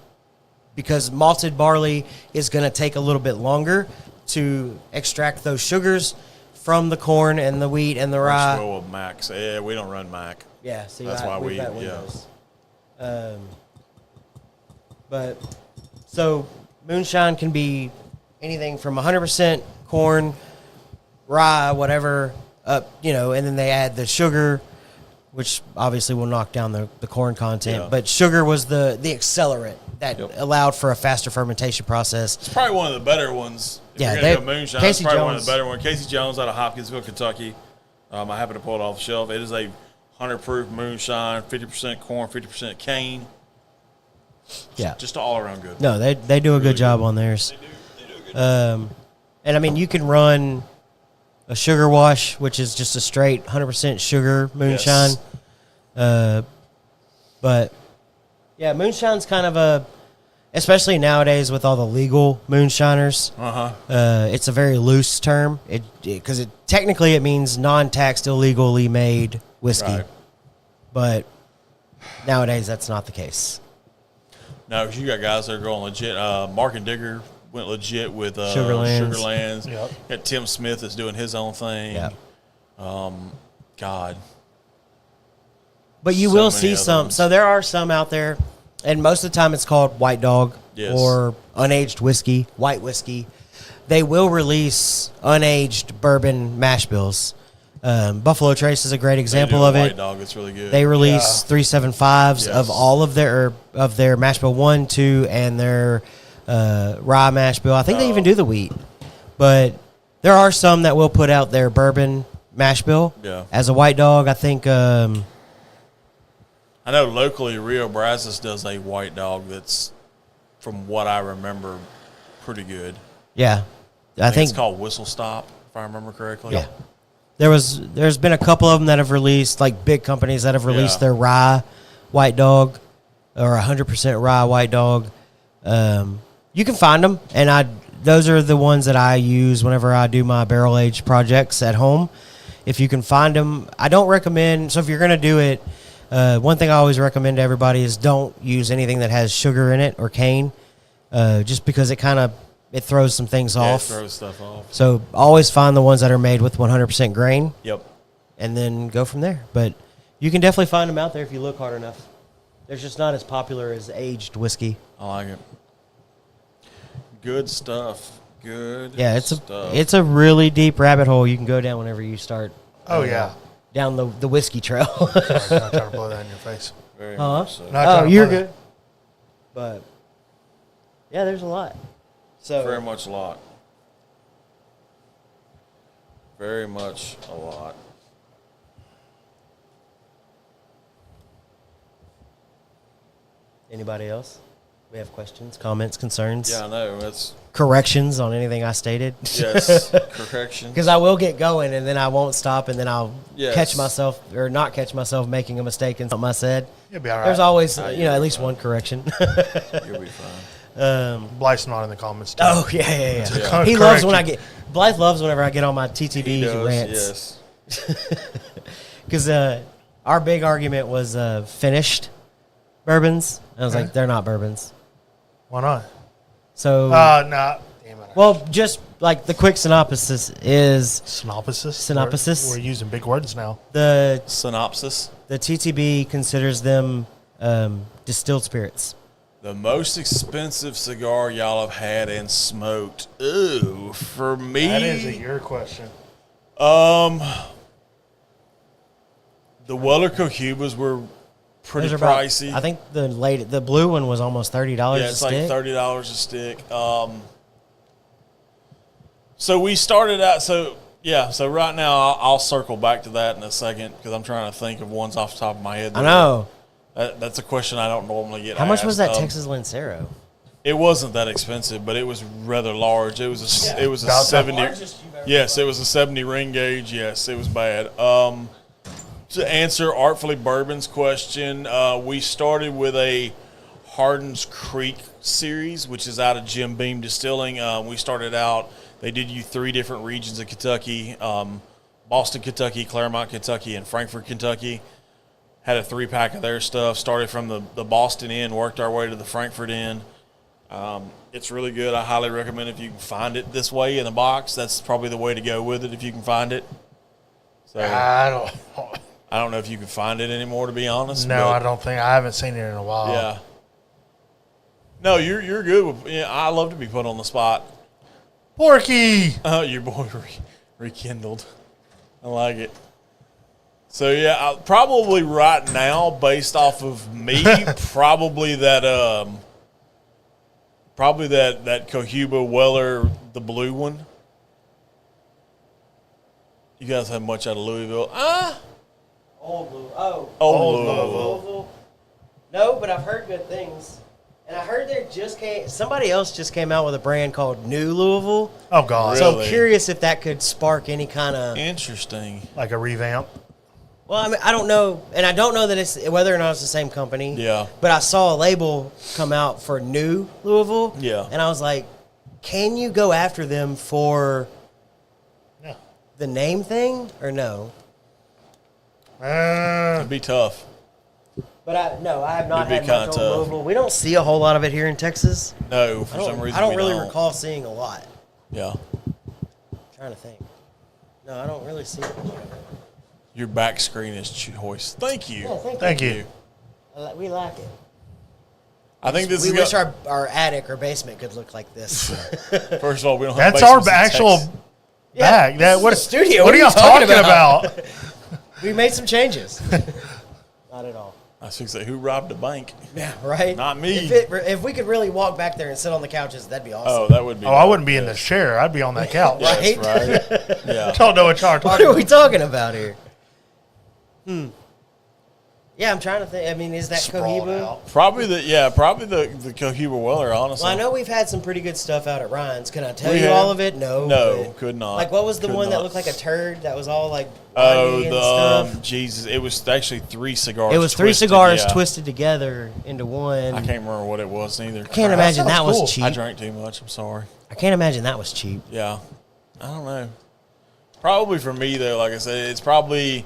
Speaker 3: because malted barley is going to take a little bit longer to extract those sugars from the corn and the wheat and the rye.
Speaker 5: Let's go with Max. Yeah, we don't run Mac.
Speaker 3: Yeah, see,
Speaker 5: That's why
Speaker 3: we've got
Speaker 5: yeah.
Speaker 3: Windows. But so moonshine can be anything from 100% corn, rye, whatever, up, and then they add the sugar, which obviously will knock down the corn content.
Speaker 5: Yeah.
Speaker 3: But sugar was the accelerant that allowed for a faster fermentation process.
Speaker 5: It's probably one of the better ones. If
Speaker 3: Yeah,
Speaker 5: you're going to go moonshine, it's
Speaker 3: Casey
Speaker 5: probably one of
Speaker 3: Jones-
Speaker 5: the better ones. Casey Jones out of Hopkinsville, Kentucky. I happen to pull it off the shelf. It is a 100 proof moonshine, 50% corn, 50% cane.
Speaker 3: Yeah.
Speaker 5: Just all around good.
Speaker 3: No, they do a good job on theirs.
Speaker 5: They do a good job.
Speaker 3: And I mean, you can run a sugar wash, which is just a straight 100% sugar moonshine.
Speaker 5: Yes.
Speaker 3: But yeah, moonshine's kind of especially nowadays with all the legal moonshiners. It's a very loose term. Because technically it means non-taxed, illegally made whiskey.
Speaker 5: Right.
Speaker 3: But nowadays that's not the case.
Speaker 5: No, 'cause you got guys that are going legit. Mark and Digger went legit with
Speaker 3: Sugarlands.
Speaker 5: Sugarlands.
Speaker 2: Yep.
Speaker 5: Got Tim Smith that's doing his own thing.
Speaker 3: Yeah.
Speaker 5: God.
Speaker 3: But you
Speaker 5: So
Speaker 3: will
Speaker 5: many
Speaker 3: see
Speaker 5: other
Speaker 3: some.
Speaker 5: ones.
Speaker 3: So there are some out there, and most of the time it's called White Dog
Speaker 5: Yes.
Speaker 3: or unaged whiskey, white whiskey. They will release unaged bourbon mash bills. Buffalo Trace is a great example
Speaker 5: They do a
Speaker 3: of
Speaker 5: White
Speaker 3: it.
Speaker 5: Dog. It's really good.
Speaker 3: They release 375s of
Speaker 5: Yes.
Speaker 3: all of their mash bill 1, 2, and their rye mash bill. I think they even do the wheat, but there are some that will put out their bourbon mash bill as a White Dog. I think.
Speaker 5: I know locally Rio Brazos does a White Dog that's, from what I remember, pretty good.
Speaker 3: Yeah,
Speaker 5: I think
Speaker 3: think
Speaker 5: it's called Whistle Stop, if I remember correctly.
Speaker 3: Yeah. There's been a couple of them that have released, like big companies that have released
Speaker 5: Yeah.
Speaker 3: their rye White Dog or 100% rye White Dog. You can find them, and those are the ones that I use whenever I do my barrel age projects at home. If you can find them, I don't recommend. So if you're going to do it, one thing I always recommend to everybody is don't use anything that has sugar in it or cane, just because it throws some things off.
Speaker 5: It throws stuff off.
Speaker 3: So always find the ones that are made with 100% grain.
Speaker 5: Yep.
Speaker 3: And then go from there. But you can definitely find them out there if you look hard enough. They're just not as popular as aged whiskey.
Speaker 5: I like it. Good stuff. Good.
Speaker 3: Yeah,
Speaker 5: stuff.
Speaker 3: it's a really deep rabbit hole you can go down whenever you start.
Speaker 2: Oh, yeah.
Speaker 3: Down the whiskey trail.
Speaker 2: Sorry, I'm not trying to blow that in your face.
Speaker 5: Very
Speaker 3: Huh?
Speaker 5: much so.
Speaker 2: Not trying
Speaker 3: Oh,
Speaker 2: to
Speaker 3: you're
Speaker 2: blow that.
Speaker 3: good. But yeah, there's a lot. So
Speaker 5: Very much a lot. Very much a lot.
Speaker 3: anybody else? We have questions, comments, concerns,
Speaker 5: Yeah, I know. That's
Speaker 3: corrections on anything I stated.
Speaker 5: yes. Correction.
Speaker 3: Because I will get going and then I won't stop and then I'll
Speaker 5: Yes.
Speaker 3: catch myself or not catch myself making a mistake in something I said.
Speaker 2: You'll be all right.
Speaker 3: There's always,
Speaker 5: you'll
Speaker 3: at
Speaker 5: be
Speaker 3: least
Speaker 5: fine.
Speaker 3: one correction.
Speaker 5: You'll be fine.
Speaker 2: Blythe's not in the comments, too.
Speaker 3: Oh, yeah.
Speaker 5: Yeah.
Speaker 3: He loves when I get, Blythe loves whenever I get on my TTBs
Speaker 5: He
Speaker 3: and
Speaker 5: does,
Speaker 3: rants.
Speaker 5: yes.
Speaker 3: Because our big argument was finished bourbons. I was
Speaker 2: Okay.
Speaker 3: like, they're not bourbons.
Speaker 2: Why not?
Speaker 3: So,
Speaker 2: Nah. Damn it.
Speaker 3: well, just like the quick synopsis is
Speaker 2: Synopsis?
Speaker 3: Synopsis?
Speaker 2: We're using big words now.
Speaker 3: the
Speaker 5: Synopsis.
Speaker 3: TTB considers them distilled spirits.
Speaker 5: The most expensive cigar y'all have had and smoked. Ooh, for me.
Speaker 2: That is your question.
Speaker 5: The Weller Cohubas were pretty
Speaker 3: Those are about-
Speaker 5: pricey.
Speaker 3: I think the blue one was almost $30
Speaker 5: yeah,
Speaker 3: a
Speaker 5: it's
Speaker 3: stick.
Speaker 5: like $30 a stick. So we started out. So right now I'll circle back to that in a second because I'm trying to think of ones off the top of my head.
Speaker 3: I know.
Speaker 5: That's a question I don't normally get.
Speaker 3: How much was that
Speaker 5: asked.
Speaker 3: Texas Lancero?
Speaker 5: It wasn't that expensive, but it was rather large. It was a
Speaker 2: About that
Speaker 5: 70.
Speaker 3: largest you've ever
Speaker 5: Yes, it was a 70 ring gauge. Yes, it was bad. To answer Artfully Bourbon's question, we started with a Hardin's Creek series, which is out of Jim Beam Distilling. We started out, they did you 3 different regions of Kentucky, Boston, Kentucky, Claremont, Kentucky, and Frankfort, Kentucky. Had a 3-pack of their stuff, started from the Boston end, worked our way to the Frankfort end. It's really good. I highly recommend if you can find it this way in a box. That's probably the way to go with it if you can find it. So
Speaker 2: I don't.
Speaker 5: I don't know if you can find it anymore, to be honest.
Speaker 2: No,
Speaker 5: but
Speaker 2: I don't think. I haven't seen it in a while.
Speaker 5: Yeah. No, you're good. With, I love to be put on the spot.
Speaker 2: Porky!
Speaker 5: Your boy rekindled. I like it. So yeah, probably right now, based off of me, probably that Cohuba Weller, the blue one. You guys have much out of Louisville?
Speaker 3: Old blue. Oh.
Speaker 5: Old
Speaker 2: Louisville.
Speaker 3: Louisville. No, but I've heard good things. And I heard somebody else just came out with a brand called New Louisville.
Speaker 2: Oh, God.
Speaker 3: So I'm
Speaker 5: Really?
Speaker 3: curious if that could spark any kind of.
Speaker 5: Interesting.
Speaker 2: Like a revamp.
Speaker 3: Well, I mean, I don't know, and I don't know that it's whether or not it's the same company.
Speaker 5: Yeah.
Speaker 3: But I saw a label come out for New Louisville.
Speaker 5: Yeah.
Speaker 3: And I was like, can you go after them for
Speaker 2: Yeah.
Speaker 3: the name thing or no?
Speaker 5: It'd be tough.
Speaker 3: But I have not
Speaker 5: It'd be
Speaker 3: had
Speaker 5: kinda
Speaker 3: much on
Speaker 5: tough.
Speaker 3: Louisville. We don't see a whole lot of it here in Texas.
Speaker 5: No, for some reason
Speaker 3: I don't
Speaker 5: we
Speaker 3: really
Speaker 5: don't.
Speaker 3: recall seeing a lot.
Speaker 5: Yeah.
Speaker 3: Trying to think. No, I don't really see it.
Speaker 5: Your back screen is choice. Thank you.
Speaker 3: Yeah,
Speaker 2: Thank you.
Speaker 3: We like it.
Speaker 5: I think this
Speaker 3: We
Speaker 5: is
Speaker 3: wish our attic or basement could look like this.
Speaker 5: first of all, we don't have
Speaker 2: That's our
Speaker 5: basements in
Speaker 2: actual
Speaker 5: Texas.
Speaker 2: bag.
Speaker 3: this is
Speaker 2: What
Speaker 3: a studio.
Speaker 2: What are y'all talking about?
Speaker 3: We made some changes. Not at all.
Speaker 5: I was going to say, who robbed a bank?
Speaker 3: Yeah, right?
Speaker 5: Not me.
Speaker 3: If we could really walk back there and sit on the couches, that'd be
Speaker 5: Oh,
Speaker 3: awesome.
Speaker 5: that would be.
Speaker 2: Oh, I wouldn't be in this chair. I'd be on that couch.
Speaker 3: Right?
Speaker 5: That's right. Yeah.
Speaker 2: I don't know what y'all are
Speaker 3: What
Speaker 2: talking
Speaker 3: are we talking about here? Yeah, I'm trying to think. I mean, is that
Speaker 2: Sprawled
Speaker 3: Cohiba?
Speaker 2: out.
Speaker 5: Probably the Cohiba Weller, honestly.
Speaker 3: Well, I know we've had some pretty good stuff out at Ryan's. Can I tell
Speaker 5: We
Speaker 3: you
Speaker 5: have.
Speaker 3: all of it? No.
Speaker 5: No,
Speaker 3: but-
Speaker 5: could not.
Speaker 3: Like, what was the
Speaker 5: Could
Speaker 3: one that
Speaker 5: not.
Speaker 3: looked like a turd that was all like
Speaker 5: Oh,
Speaker 3: windy and stuff?
Speaker 5: Jesus! It was actually 3 cigars.
Speaker 3: It was 3
Speaker 5: twisted,
Speaker 3: cigars
Speaker 5: yeah.
Speaker 3: twisted together into one.
Speaker 5: I can't remember what it was either.
Speaker 3: I can't imagine that
Speaker 2: sounds
Speaker 3: was
Speaker 2: cool.
Speaker 3: cheap.
Speaker 5: I drank too much. I'm sorry.
Speaker 3: I can't imagine that was cheap.
Speaker 5: Yeah, I don't know. Probably for me though, like I said, it's probably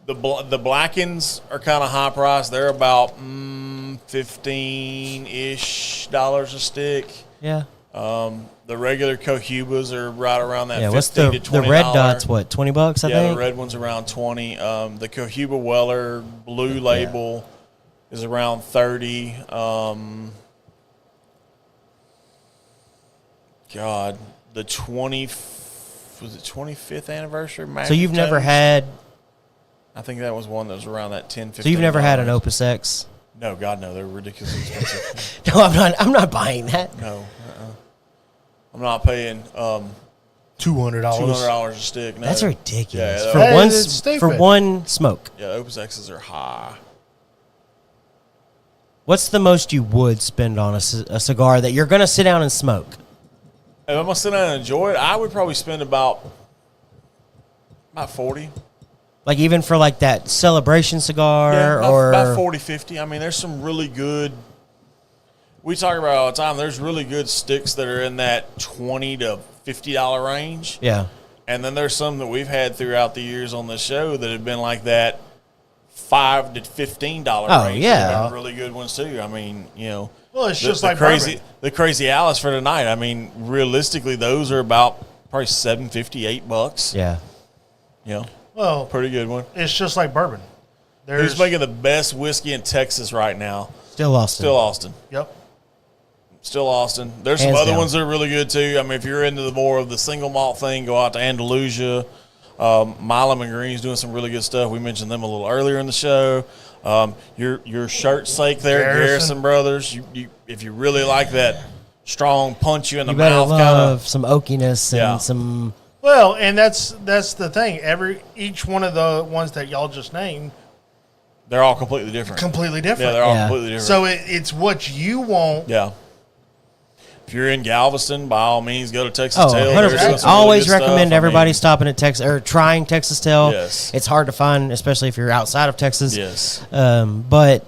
Speaker 5: the Blackens are kind of high priced. They're about $15-ish a stick.
Speaker 3: Yeah.
Speaker 5: The regular Cohibas are right around that.
Speaker 3: Yeah. What's
Speaker 5: 15
Speaker 3: the
Speaker 5: to $20.
Speaker 3: red dots? What, $20? I
Speaker 5: Yeah,
Speaker 3: think.
Speaker 5: the red one's around 20. The Cohiba Weller blue label is around 30. God, the 25th anniversary?
Speaker 3: So you've never had?
Speaker 5: I think that was one that was around that 10, 15.
Speaker 3: So you've never had an Opus X?
Speaker 5: No, God, no. They're ridiculously expensive.
Speaker 3: No, I'm not. I'm not buying that.
Speaker 5: No. I'm not paying
Speaker 2: $200.
Speaker 5: $200 a stick. No.
Speaker 3: That's ridiculous
Speaker 5: Yeah,
Speaker 3: for
Speaker 2: Hey,
Speaker 3: one
Speaker 2: it's stupid.
Speaker 3: for one smoke.
Speaker 5: Yeah, Opus X's are high.
Speaker 3: What's the most you would spend on a cigar that you're going to sit down and smoke?
Speaker 5: If I'm going to sit down and enjoy it, I would probably spend about 40.
Speaker 3: Like even for like that celebration cigar
Speaker 5: Yeah,
Speaker 3: or
Speaker 5: about 40, 50. I mean, there's some really good. We talk about it all the time. There's really good sticks that are in that $20 to $50 range.
Speaker 3: yeah.
Speaker 5: And then there's some that we've had throughout the years on the show that have been like that $5 to $15
Speaker 3: Oh,
Speaker 5: range.
Speaker 3: yeah.
Speaker 5: They've been really good ones too. I mean, you know.
Speaker 2: Well, it's just like
Speaker 5: crazy,
Speaker 2: bourbon.
Speaker 5: the Crazy Alice for tonight. I mean, realistically, those are about probably $7.50, $8.
Speaker 3: Yeah.
Speaker 5: You know,
Speaker 2: Well,
Speaker 5: pretty good one.
Speaker 2: it's just like bourbon.
Speaker 5: Who's making the best whiskey in Texas right now?
Speaker 3: Still Austin.
Speaker 5: Still Austin.
Speaker 2: Yep.
Speaker 5: Still Austin. There's
Speaker 3: Hands
Speaker 5: some other
Speaker 3: down.
Speaker 5: ones that are really good too. I mean, if you're into the more of the single malt thing, go out to Andalusia. Milam and Green's doing some really good stuff. We mentioned them a little earlier in the show. Your shirt's sake there, Garrison Brothers. You if you really like that strong punch you in the
Speaker 3: You better
Speaker 5: mouth kind
Speaker 3: love
Speaker 5: of.
Speaker 3: some oakiness and
Speaker 5: Yeah.
Speaker 3: some.
Speaker 2: Well, and that's the thing. Each one of the ones that y'all just named,
Speaker 5: They're all completely different.
Speaker 2: completely different.
Speaker 5: Yeah, they're all
Speaker 3: Yeah.
Speaker 5: completely different.
Speaker 2: So it's what you want.
Speaker 5: Yeah. If you're in Galveston, by all means, go to Texas
Speaker 3: Oh,
Speaker 5: Tail.
Speaker 3: 100%.
Speaker 5: They're doing some
Speaker 3: I
Speaker 5: really
Speaker 3: always
Speaker 5: good stuff.
Speaker 3: recommend
Speaker 5: I
Speaker 3: everybody
Speaker 5: mean,
Speaker 3: stopping at Texas or trying Texas Tail.
Speaker 5: Yes.
Speaker 3: It's hard to find, especially if you're outside of Texas.
Speaker 5: Yes.
Speaker 3: But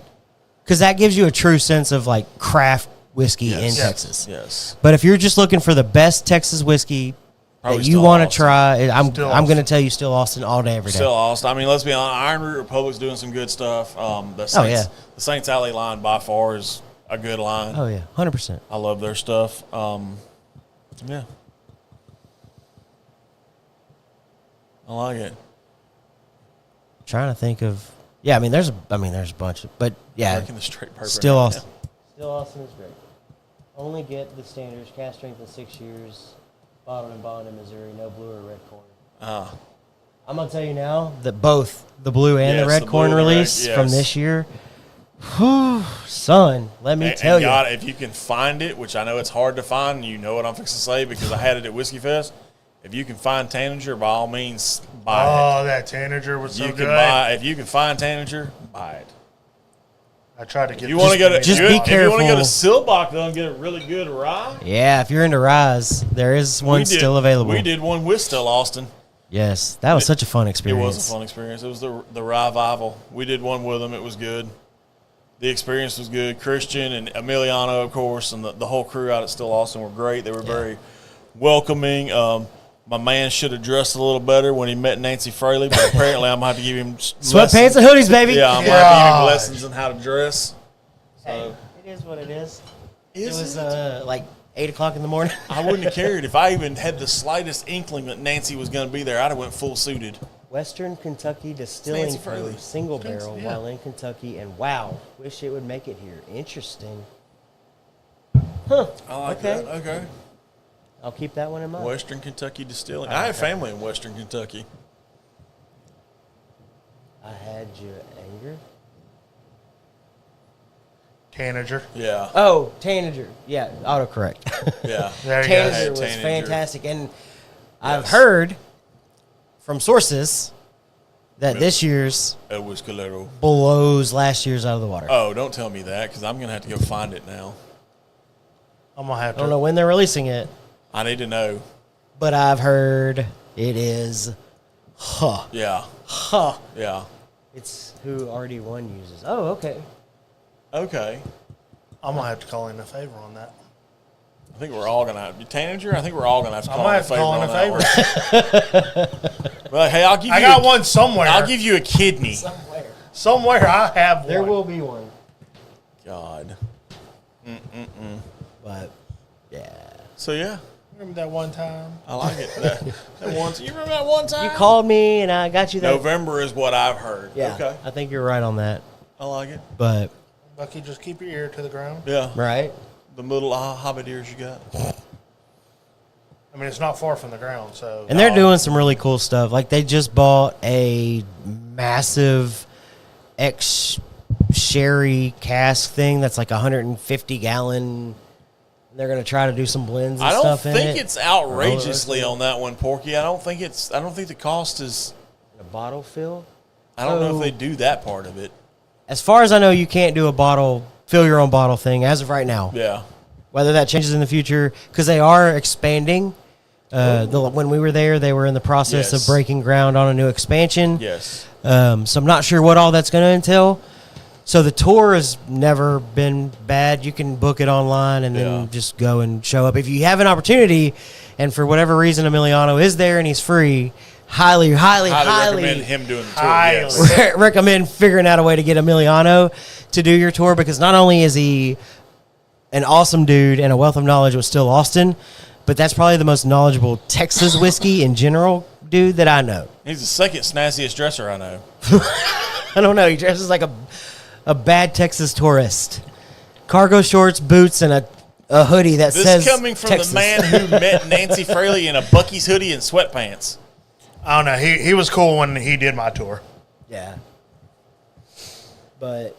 Speaker 3: because that gives you a true sense of like craft whiskey in
Speaker 5: Yes.
Speaker 3: Texas.
Speaker 5: Yes.
Speaker 3: But if you're just looking for the best Texas whiskey
Speaker 5: Probably
Speaker 3: that you
Speaker 5: still
Speaker 3: want to
Speaker 5: Austin.
Speaker 3: try, I'm
Speaker 2: Still
Speaker 3: going to
Speaker 2: Austin.
Speaker 3: tell you still Austin all day, every day.
Speaker 5: Still Austin. I mean, let's be honest. Iron Root Republic's doing some good stuff. The Saints,
Speaker 3: yeah.
Speaker 5: the Saints Alley line by far is a good line.
Speaker 3: Oh yeah, 100%.
Speaker 5: I love their stuff. Yeah, I like it.
Speaker 3: Trying to think of. Yeah, I mean, there's a bunch of, but yeah,
Speaker 5: Drinking the straight bourbon
Speaker 3: still
Speaker 5: right
Speaker 3: Austin.
Speaker 5: now.
Speaker 3: Still Austin is great. Only get the standards, cast strength in 6 years, bottled and bond in Missouri, no blue or red corn. I'm gonna tell you now that both the blue and
Speaker 5: Yes,
Speaker 3: the red
Speaker 5: the
Speaker 3: corn
Speaker 5: blue and the red,
Speaker 3: release from
Speaker 5: yes.
Speaker 3: this year, whew, son, let me
Speaker 5: And
Speaker 3: tell you.
Speaker 5: God, if you can find it, which I know it's hard to find, you know what I'm fixing to say because I had it at Whiskey Fest. If you can find Tanager, by all means, buy it.
Speaker 2: Oh, that Tanager was so
Speaker 5: You
Speaker 2: good.
Speaker 5: can buy if you can find Tanager, buy it.
Speaker 2: I tried to get.
Speaker 5: If you want to go to
Speaker 3: just
Speaker 5: if
Speaker 3: be
Speaker 5: you, if you want to go to
Speaker 3: careful.
Speaker 5: Silbach though and get a really good rye,
Speaker 3: Yeah, if you're into Rise, there is one still available.
Speaker 5: We did one with Still Austin.
Speaker 3: Yes, that was such a fun
Speaker 5: It
Speaker 3: experience.
Speaker 5: was a fun experience. It was the revival. We did one with them. It was good. The experience was good. Christian and Emiliano, of course, and the whole crew out at Still Austin were great. They were very welcoming. My man should have dressed a little better when he met Nancy Fraley, but apparently I'm going to have to give him
Speaker 3: Sweatpants and hoodies, baby.
Speaker 5: Yeah, I'm going to have to give him
Speaker 2: Gosh.
Speaker 5: lessons on how to dress.
Speaker 3: Hey, it is what it is. It
Speaker 5: Is
Speaker 3: was
Speaker 5: it?
Speaker 3: like 8 o'clock in the morning.
Speaker 5: I wouldn't have cared if I even had the slightest inkling that Nancy was going to be there. I'd have went full suited.
Speaker 3: Western Kentucky Distilling
Speaker 5: Nancy Fraley.
Speaker 3: Crew, single barrel,
Speaker 2: yeah.
Speaker 3: while in Kentucky, and wow, wish it would make it here. Interesting. Huh.
Speaker 5: I like
Speaker 3: Okay.
Speaker 5: that. Okay.
Speaker 3: I'll keep that one in mind.
Speaker 5: Western Kentucky Distilling. I have family in Western Kentucky.
Speaker 3: I had your anger.
Speaker 2: Tanager.
Speaker 5: Yeah.
Speaker 3: Oh, Tanager. Yeah, autocorrect.
Speaker 5: Yeah.
Speaker 2: There you go.
Speaker 3: Tanager was
Speaker 5: Tanager.
Speaker 3: fantastic, and I've
Speaker 5: Yes.
Speaker 3: heard from sources that this year's
Speaker 5: El Whiskalero.
Speaker 3: blows last year's out of the water.
Speaker 5: Oh, don't tell me that because I'm going to have to go find it now.
Speaker 2: I'm gonna have
Speaker 3: I don't
Speaker 2: to.
Speaker 3: know when they're releasing it,
Speaker 5: I need to know.
Speaker 3: but I've heard it is,
Speaker 5: Yeah. Yeah.
Speaker 3: It's who RD1 uses. Oh, okay.
Speaker 5: Okay.
Speaker 2: I'm gonna have to call in a favor on that.
Speaker 5: I think we're all going to have Tanager. I think we're all going to have to
Speaker 2: I'm
Speaker 5: call
Speaker 2: gonna
Speaker 5: in a
Speaker 2: have to
Speaker 5: favor
Speaker 2: call in
Speaker 5: on
Speaker 2: a
Speaker 5: that
Speaker 2: favor.
Speaker 5: one. Well, hey, I'll give you
Speaker 2: I got one somewhere.
Speaker 5: I'll give you a kidney.
Speaker 2: Somewhere I have one.
Speaker 3: There will be one.
Speaker 5: God.
Speaker 3: But, yeah.
Speaker 5: So, yeah.
Speaker 2: Remember that one time?
Speaker 5: I like it. You remember that one time?
Speaker 3: You called me and I got you that.
Speaker 5: November is what I've heard.
Speaker 3: Yeah,
Speaker 5: Okay.
Speaker 3: I think you're right on that.
Speaker 5: I like it.
Speaker 3: But,
Speaker 2: Bucky, just keep your ear to the ground.
Speaker 5: Yeah.
Speaker 3: right?
Speaker 5: The little hobbit ears you got.
Speaker 2: I mean, it's not far from the ground, so.
Speaker 3: And they're doing some really cool stuff. Like, they just bought a massive sherry cask thing that's like 150 gallon. They're going to try to do some blends and
Speaker 5: I don't
Speaker 3: stuff in it.
Speaker 5: think it's outrageously on that one, Porky. I don't think the cost is.
Speaker 3: A bottle fill?
Speaker 5: I don't know
Speaker 3: So-
Speaker 5: if they do that part of it.
Speaker 3: As far as I know, you can't do a fill your own bottle thing as of right now.
Speaker 5: Yeah.
Speaker 3: Whether that changes in the future, because they are expanding. When we were there, they were in the process
Speaker 5: Yes.
Speaker 3: of breaking ground on a new expansion.
Speaker 5: Yes.
Speaker 3: So I'm not sure what all that's going to entail. So the tour has never been bad. You can book it online and
Speaker 5: Yeah.
Speaker 3: then just go and show up. If you have an opportunity, and for whatever reason Emiliano is there and he's free, highly
Speaker 5: recommend him doing the tour.
Speaker 2: Highly.
Speaker 5: Yes.
Speaker 3: recommend figuring out a way to get Emiliano to do your tour, because not only is he an awesome dude and a wealth of knowledge with Still Austin, but that's probably the most knowledgeable Texas whiskey in general dude that I know.
Speaker 5: He's the second snazziest dresser I know.
Speaker 3: I don't know. He dresses like a bad Texas tourist. Cargo shorts, boots, and a hoodie that
Speaker 5: This
Speaker 3: says
Speaker 5: coming from
Speaker 3: Texas.
Speaker 5: the man who met Nancy Fraley in a Bucky's hoodie and sweatpants.
Speaker 2: I don't know. He was cool when he did my tour.
Speaker 3: Yeah. But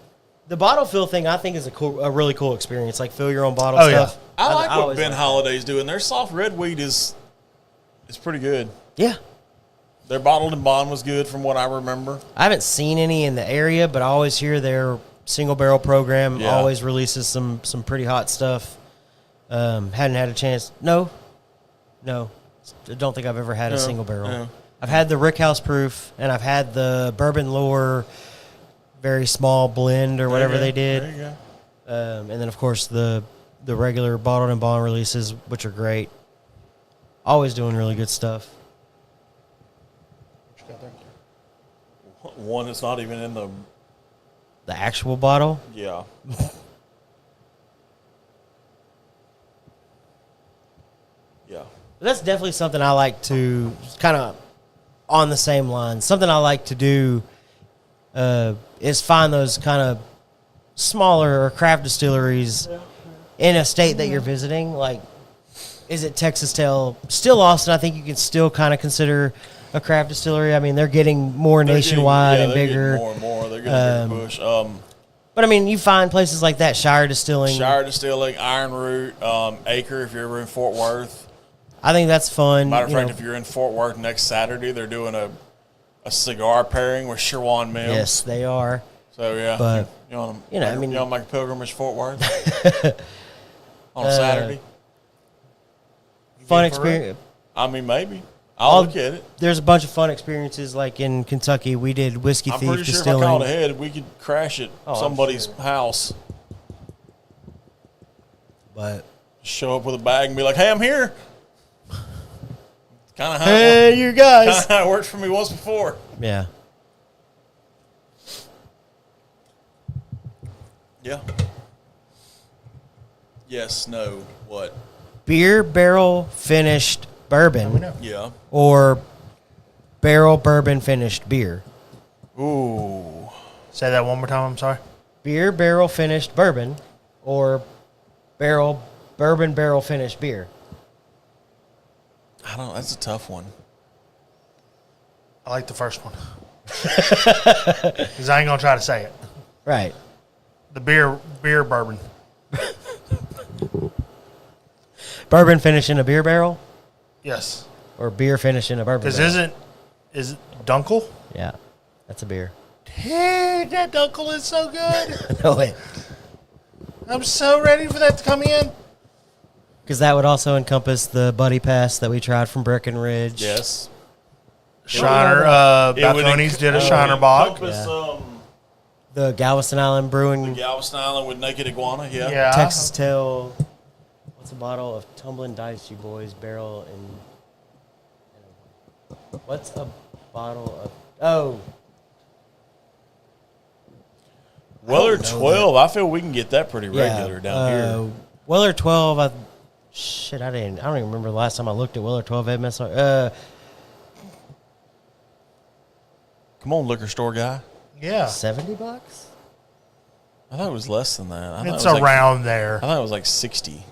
Speaker 3: the bottle fill thing, I think, is a really cool experience. Like, fill your own bottle
Speaker 2: Oh, yeah.
Speaker 3: stuff.
Speaker 5: I like what
Speaker 3: always
Speaker 5: Ben
Speaker 3: like
Speaker 5: Holliday's doing. Their soft red wheat is pretty good.
Speaker 3: that. Yeah.
Speaker 5: Their bottled and bond was good from what I remember.
Speaker 3: I haven't seen any in the area, but I always hear their single barrel program
Speaker 5: Yeah.
Speaker 3: always releases some pretty hot stuff. Hadn't had a chance. No. I don't think I've ever had a single barrel.
Speaker 5: no.
Speaker 3: I've had the Rickhouse Proof, and I've had the Bourbon Lore very small blend or whatever they did.
Speaker 5: There you go.
Speaker 3: And then, of course, the regular bottled and bond releases, which are great. Always doing really good stuff.
Speaker 5: One that's not even in the
Speaker 3: The actual bottle.
Speaker 5: yeah. Yeah.
Speaker 3: But that's definitely something I like to kind of on the same line. Something I like to do is find those kind of smaller or craft distilleries in a state that you're visiting. Like, is it Texas Tail? Still Austin, I think you can still kind of consider a craft distillery. I mean, they're getting more nationwide and bigger.
Speaker 5: More and more. They're getting a bigger push.
Speaker 3: But I mean, you find places like that, Shire Distilling.
Speaker 5: Shire Distilling, Iron Root, Acre. If you're ever in Fort Worth.
Speaker 3: I think that's fun.
Speaker 5: Matter of
Speaker 3: you
Speaker 5: fact,
Speaker 3: know.
Speaker 5: if you're in Fort Worth next Saturday, they're doing a cigar pairing with Sherwan Mills.
Speaker 3: Yes, they are.
Speaker 5: So yeah,
Speaker 3: But,
Speaker 5: you want to,
Speaker 3: you know, I mean-
Speaker 5: you want to make a pilgrimage to Fort Worth on a Saturday?
Speaker 3: Fun
Speaker 2: for real?
Speaker 3: experience.
Speaker 5: I mean, maybe I'll look at it.
Speaker 3: There's a bunch of fun experiences, like in Kentucky. We did Whiskey
Speaker 5: I'm
Speaker 3: Thief
Speaker 5: pretty sure if I
Speaker 3: Distilling.
Speaker 5: called ahead, we could crash at
Speaker 3: Oh, I'm
Speaker 5: somebody's
Speaker 3: sure.
Speaker 5: house.
Speaker 3: But
Speaker 5: Show up with a bag and be like, "Hey, I'm here." Kind of how
Speaker 3: hey, you guys.
Speaker 5: it worked for me once before.
Speaker 3: Yeah.
Speaker 5: Yeah. Yes. No. What?
Speaker 3: Beer barrel finished bourbon
Speaker 5: Yeah.
Speaker 3: or barrel bourbon finished beer.
Speaker 5: Ooh.
Speaker 2: Say that one more time. I'm sorry.
Speaker 3: Beer barrel finished bourbon or bourbon barrel finished beer.
Speaker 5: I don't know. That's a tough one.
Speaker 2: I like the first one. Because I ain't going to try to say it.
Speaker 3: Right.
Speaker 2: The beer bourbon.
Speaker 3: Bourbon finished in a beer barrel
Speaker 2: Yes.
Speaker 3: or beer finished in a bourbon
Speaker 2: Because
Speaker 3: barrel.
Speaker 2: is it Dunkel?
Speaker 3: Yeah. That's a beer.
Speaker 2: Dude, that Dunkel is so good.
Speaker 3: No way.
Speaker 2: I'm so ready for that to come in.
Speaker 3: Because that would also encompass the Buddy Pass that we tried from Breckenridge.
Speaker 5: Yes.
Speaker 2: Shiner,
Speaker 5: It would
Speaker 2: Balcones did a
Speaker 5: it would
Speaker 2: Shiner Bock.
Speaker 5: encompass,
Speaker 3: Yeah. The Galveston Island Brewing,
Speaker 5: Galveston Island with Naked Iguana. Yeah.
Speaker 2: Yeah.
Speaker 3: Texas Tail. What's a bottle of Tumbling Dice, you boys? Barrel and what's a bottle of? Oh,
Speaker 5: Weller
Speaker 3: know
Speaker 5: 12. I feel we can get that pretty regular down here.
Speaker 3: Weller 12. I don't even remember the last time I looked at Weller 12 MSR.
Speaker 5: Come on, liquor store guy.
Speaker 2: Yeah.
Speaker 3: $70.
Speaker 5: I thought it was less than that. I thought
Speaker 2: It's
Speaker 5: it was
Speaker 2: around there.
Speaker 5: I thought it was like 60.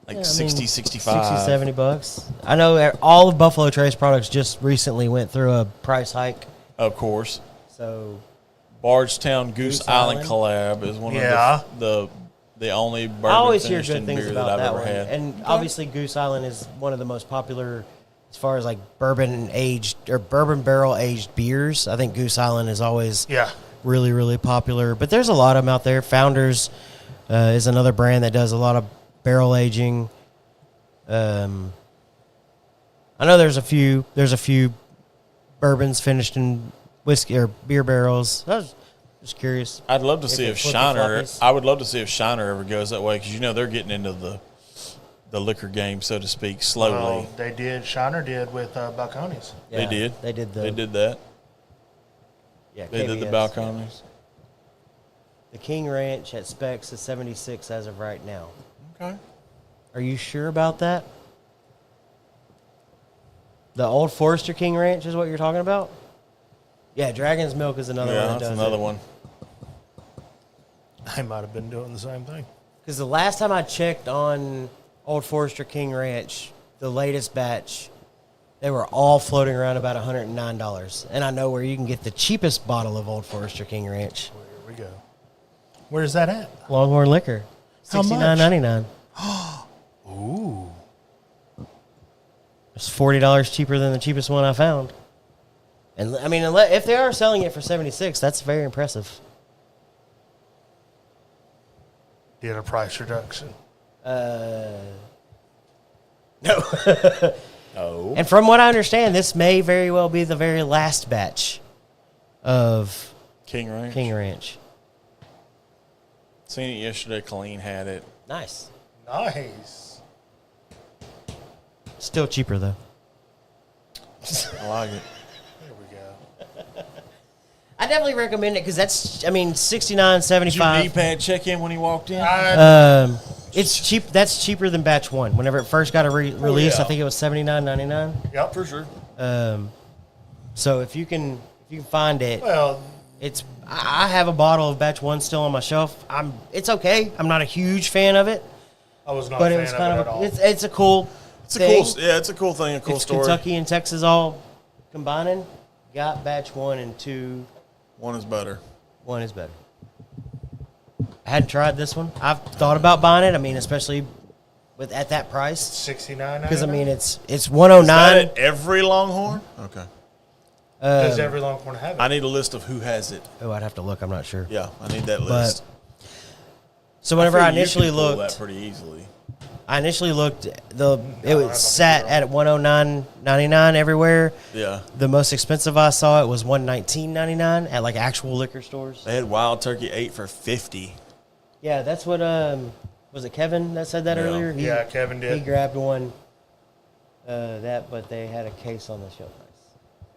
Speaker 5: Like
Speaker 3: Yeah, I
Speaker 5: 60,
Speaker 3: mean,
Speaker 5: 65.
Speaker 3: $60, $70. I know all of Buffalo Trace products just recently went through a price hike.
Speaker 5: Of course.
Speaker 3: So
Speaker 5: Bardstown Goose
Speaker 3: Goose
Speaker 5: Island
Speaker 3: Island.
Speaker 5: collab is one
Speaker 2: Yeah.
Speaker 5: of the only bourbon
Speaker 3: I always hear
Speaker 5: finished
Speaker 3: good
Speaker 5: in
Speaker 3: things
Speaker 5: beer
Speaker 3: about
Speaker 5: that I've
Speaker 3: that
Speaker 5: ever
Speaker 3: one.
Speaker 5: had.
Speaker 3: And obviously Goose Island is one of the most popular as far as like bourbon aged or bourbon barrel aged beers. I think Goose Island is always really, really popular. But there's a lot of them out there. Founders is another brand that does a lot of barrel aging. I know there's a few bourbons finished in whiskey or beer barrels. I was just curious.
Speaker 5: I'd love to see
Speaker 3: they're
Speaker 5: if
Speaker 3: flippy
Speaker 5: Shiner.
Speaker 3: floppies.
Speaker 5: I would love to see if Shiner ever goes that way because they're getting into the liquor game, so to speak, slowly.
Speaker 2: Well, they did. Shiner did with Balcones.
Speaker 5: They did.
Speaker 3: They did
Speaker 5: They did that.
Speaker 3: Yeah,
Speaker 5: They did the
Speaker 3: KBS,
Speaker 5: balconies.
Speaker 3: The King Ranch at Specs is 76 as of right now.
Speaker 5: Okay.
Speaker 3: Are you sure about that? The Old Forester King Ranch is what you're talking about? Yeah, Dragon's Milk is another
Speaker 5: Yeah,
Speaker 3: one that
Speaker 5: that's
Speaker 3: does
Speaker 5: another
Speaker 3: it.
Speaker 5: one.
Speaker 2: I might have been doing the same thing.
Speaker 3: Because the last time I checked on Old Forester King Ranch, the latest batch, they were all floating around about $109. And I know where you can get the cheapest bottle of Old Forester King Ranch.
Speaker 2: Here we go. Where's that at?
Speaker 3: Longhorn Liquor.
Speaker 2: How much?
Speaker 3: $69.99.
Speaker 2: Ooh.
Speaker 3: It's $40 cheaper than the cheapest one I found. And I mean, if they are selling it for 76, that's very impressive.
Speaker 2: Did a price reduction.
Speaker 3: No.
Speaker 5: Oh.
Speaker 3: And from what I understand, this may very well be the very last batch of
Speaker 5: King Ranch.
Speaker 3: King Ranch.
Speaker 5: Seen it yesterday. Colleen had it.
Speaker 3: Nice.
Speaker 2: Nice.
Speaker 3: Still cheaper though.
Speaker 5: I like it.
Speaker 2: There we go.
Speaker 3: I definitely recommend it because that's, I mean, $69,
Speaker 5: Did your
Speaker 3: $75.
Speaker 5: D-pad check in when he walked in?
Speaker 3: It's cheap. That's cheaper than batch one. Whenever it first got released,
Speaker 5: yeah.
Speaker 3: I think it was $79.99.
Speaker 2: Yep.
Speaker 5: For sure.
Speaker 3: So if you can find it,
Speaker 2: Well,
Speaker 3: it's. I have a bottle of batch one still on my shelf. It's okay. I'm not a huge fan of it,
Speaker 2: I was not
Speaker 3: but
Speaker 2: a
Speaker 3: it
Speaker 2: fan
Speaker 3: was
Speaker 2: of
Speaker 3: kind
Speaker 2: it
Speaker 3: of
Speaker 2: at all.
Speaker 3: it's a cool.
Speaker 5: It's a
Speaker 3: thing.
Speaker 5: cool. Yeah, it's a cool thing. A cool
Speaker 3: It's
Speaker 5: story.
Speaker 3: Kentucky and Texas all combining. Got batch one and two.
Speaker 5: One is better.
Speaker 3: One is better. I hadn't tried this one. I've thought about buying it. I mean, especially with at that price,
Speaker 2: $69.
Speaker 3: because I mean it's
Speaker 5: Is that
Speaker 3: 109.
Speaker 5: at every Longhorn? Okay.
Speaker 2: Does every Longhorn have it?
Speaker 5: I need a list of who has it.
Speaker 3: Oh, I'd have to look. I'm not sure.
Speaker 5: Yeah, I need that list.
Speaker 3: So whenever I
Speaker 5: feel you
Speaker 3: initially
Speaker 5: can pull
Speaker 3: looked,
Speaker 5: that pretty easily.
Speaker 3: it was sat at $109.99 everywhere.
Speaker 5: Yeah,
Speaker 3: The most expensive I saw it was $119.99 at like actual liquor stores.
Speaker 5: they had Wild Turkey 8 for $50.
Speaker 3: Yeah, that's what was it Kevin that said that
Speaker 5: Yeah.
Speaker 3: earlier?
Speaker 2: Yeah, Kevin did.
Speaker 3: He grabbed one. But they had a case on the shelf.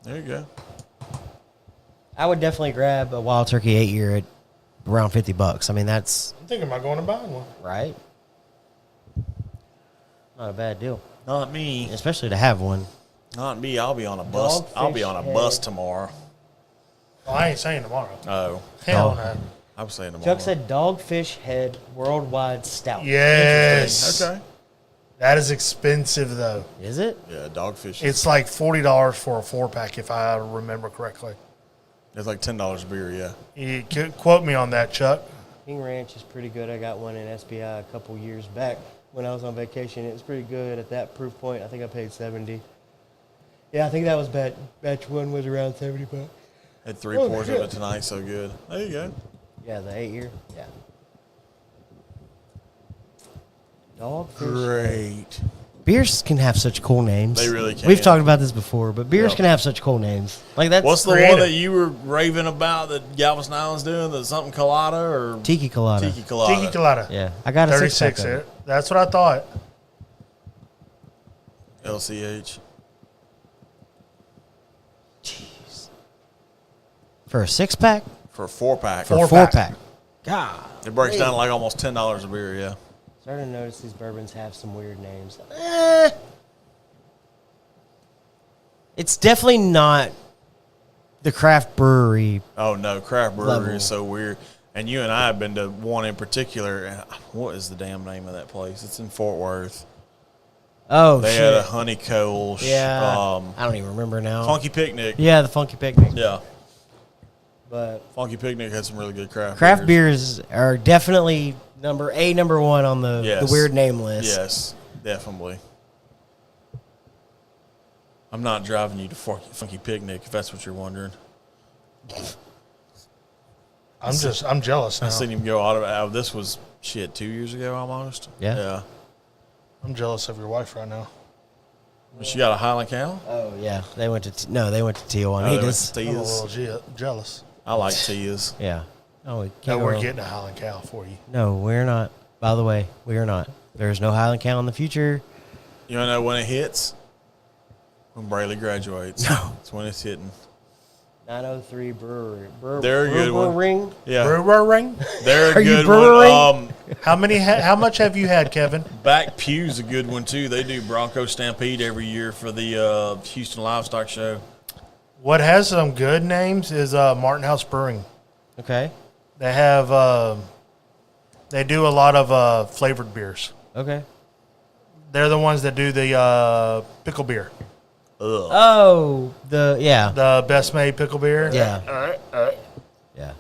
Speaker 5: There you go.
Speaker 3: I would definitely grab a Wild Turkey 8-year at around $50. I mean, that's
Speaker 2: I'm thinking about going and buying one.
Speaker 3: right. Not a bad deal,
Speaker 5: Not me.
Speaker 3: especially to have one.
Speaker 5: Not me. I'll be on a bus.
Speaker 3: Dogfish
Speaker 5: I'll be on a bus
Speaker 3: head.
Speaker 5: tomorrow.
Speaker 2: Well, I ain't saying tomorrow.
Speaker 5: Oh,
Speaker 2: Hell
Speaker 3: Oh.
Speaker 2: no.
Speaker 5: I was saying tomorrow.
Speaker 3: Chuck said Dogfish Head Worldwide Stout.
Speaker 2: Yes.
Speaker 5: Okay.
Speaker 2: That is expensive, though.
Speaker 3: Is it?
Speaker 5: Yeah, Dogfish.
Speaker 2: It's like $40 for a 4-pack, if I remember correctly.
Speaker 5: It's like $10 a beer. Yeah.
Speaker 2: You could quote me on that, Chuck.
Speaker 3: King Ranch is pretty good. I got one in SBI a couple years back when I was on vacation. It was pretty good at that proof point. I think I paid $70. Yeah, I think that was batch one was around $70.
Speaker 5: Had 3 pours of it tonight. So good. There you go.
Speaker 3: Yeah, the 8-year. Yeah. Dogfish.
Speaker 5: Great.
Speaker 3: Beers can have such cool names.
Speaker 5: They really can.
Speaker 3: We've talked about this before, but beers
Speaker 5: Yep.
Speaker 3: can have such cool names. Like that's
Speaker 5: What's the
Speaker 2: creative.
Speaker 5: one that you were raving about that Galveston Island's doing? The something colada or
Speaker 3: Tiki Colada.
Speaker 5: Tiki colada?
Speaker 2: Tiki Colada.
Speaker 3: Yeah, I got a
Speaker 2: 36
Speaker 3: 6-pack of it.
Speaker 2: there. That's what I thought.
Speaker 5: LCH.
Speaker 3: Jeez. For a 6-pack?
Speaker 5: For a 4-pack.
Speaker 2: Four-
Speaker 3: Four
Speaker 2: pack.
Speaker 3: pack. God.
Speaker 5: It breaks down to like almost $10 a beer. Yeah.
Speaker 3: Starting to notice these bourbons have some weird names. It's definitely not the craft brewery.
Speaker 5: Oh no, craft brewery
Speaker 3: Level.
Speaker 5: is so weird. And you and I have been to one in particular. And what is the damn name of that place? It's in Fort Worth.
Speaker 3: Oh,
Speaker 5: They
Speaker 3: shit.
Speaker 5: had a honey Kolsch.
Speaker 3: Yeah. I don't even remember now.
Speaker 5: Funky Picnic.
Speaker 3: Yeah, the Funky Picnic.
Speaker 5: Yeah.
Speaker 3: But
Speaker 5: Funky Picnic had some really good craft
Speaker 3: craft
Speaker 5: beers.
Speaker 3: beers are definitely number one on the
Speaker 5: Yes.
Speaker 3: weird name list.
Speaker 5: Yes, definitely. I'm not driving you to Funky Picnic if that's what you're wondering.
Speaker 2: I'm jealous now.
Speaker 5: I seen him go out of this was 2 years ago almost.
Speaker 3: Yeah.
Speaker 5: Yeah.
Speaker 2: I'm jealous of your wife right now.
Speaker 5: She got a Highland Cow?
Speaker 3: Oh yeah, they went to Tijuana.
Speaker 5: Oh,
Speaker 3: He
Speaker 5: they went
Speaker 3: does.
Speaker 5: to
Speaker 2: I'm a little
Speaker 5: Tia's.
Speaker 2: jealous.
Speaker 5: I like Tia's.
Speaker 3: Yeah. Oh, we
Speaker 2: No,
Speaker 3: can't
Speaker 2: we're
Speaker 3: go-
Speaker 2: getting a Highland Cow for you.
Speaker 3: No, we're not. By the way, we are not. There's no Highland Cow in the future.
Speaker 5: You wanna know when it hits? When Brayley graduates.
Speaker 3: No.
Speaker 5: It's when it's hitting.
Speaker 3: 903 Brewery.
Speaker 5: They're a good one.
Speaker 3: Ring.
Speaker 5: Yeah.
Speaker 2: Brewer ring.
Speaker 5: They're a
Speaker 3: Are you
Speaker 5: good
Speaker 3: brewing?
Speaker 5: one.
Speaker 2: How much have you had, Kevin?
Speaker 5: Back Pew's a good one too. They do Bronco Stampede every year for the Houston Livestock Show.
Speaker 2: What has some good names is Martin House Brewing.
Speaker 3: Okay.
Speaker 2: They have they do a lot of flavored beers.
Speaker 3: Okay.
Speaker 2: They're the ones that do the pickle beer,
Speaker 5: Ugh.
Speaker 3: Oh, yeah.
Speaker 2: the best made pickle beer.
Speaker 3: Yeah. Yeah.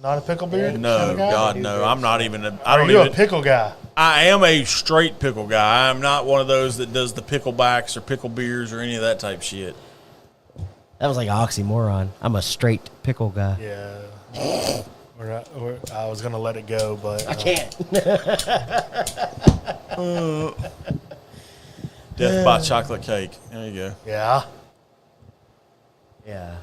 Speaker 2: Not a pickle beer.
Speaker 5: No,
Speaker 2: kind of guy?
Speaker 5: God, no. I'm not even. I
Speaker 2: Are
Speaker 5: don't
Speaker 2: you
Speaker 5: even.
Speaker 2: a pickle guy?
Speaker 5: I am a straight pickle guy. I'm not one of those that does the picklebacks or pickle beers or any of that type shit.
Speaker 3: That was like an oxymoron. I'm a straight pickle guy.
Speaker 2: Yeah. I was gonna let it go, but
Speaker 3: I can't.
Speaker 5: Death by chocolate cake. There you go.
Speaker 2: yeah.
Speaker 3: Yeah.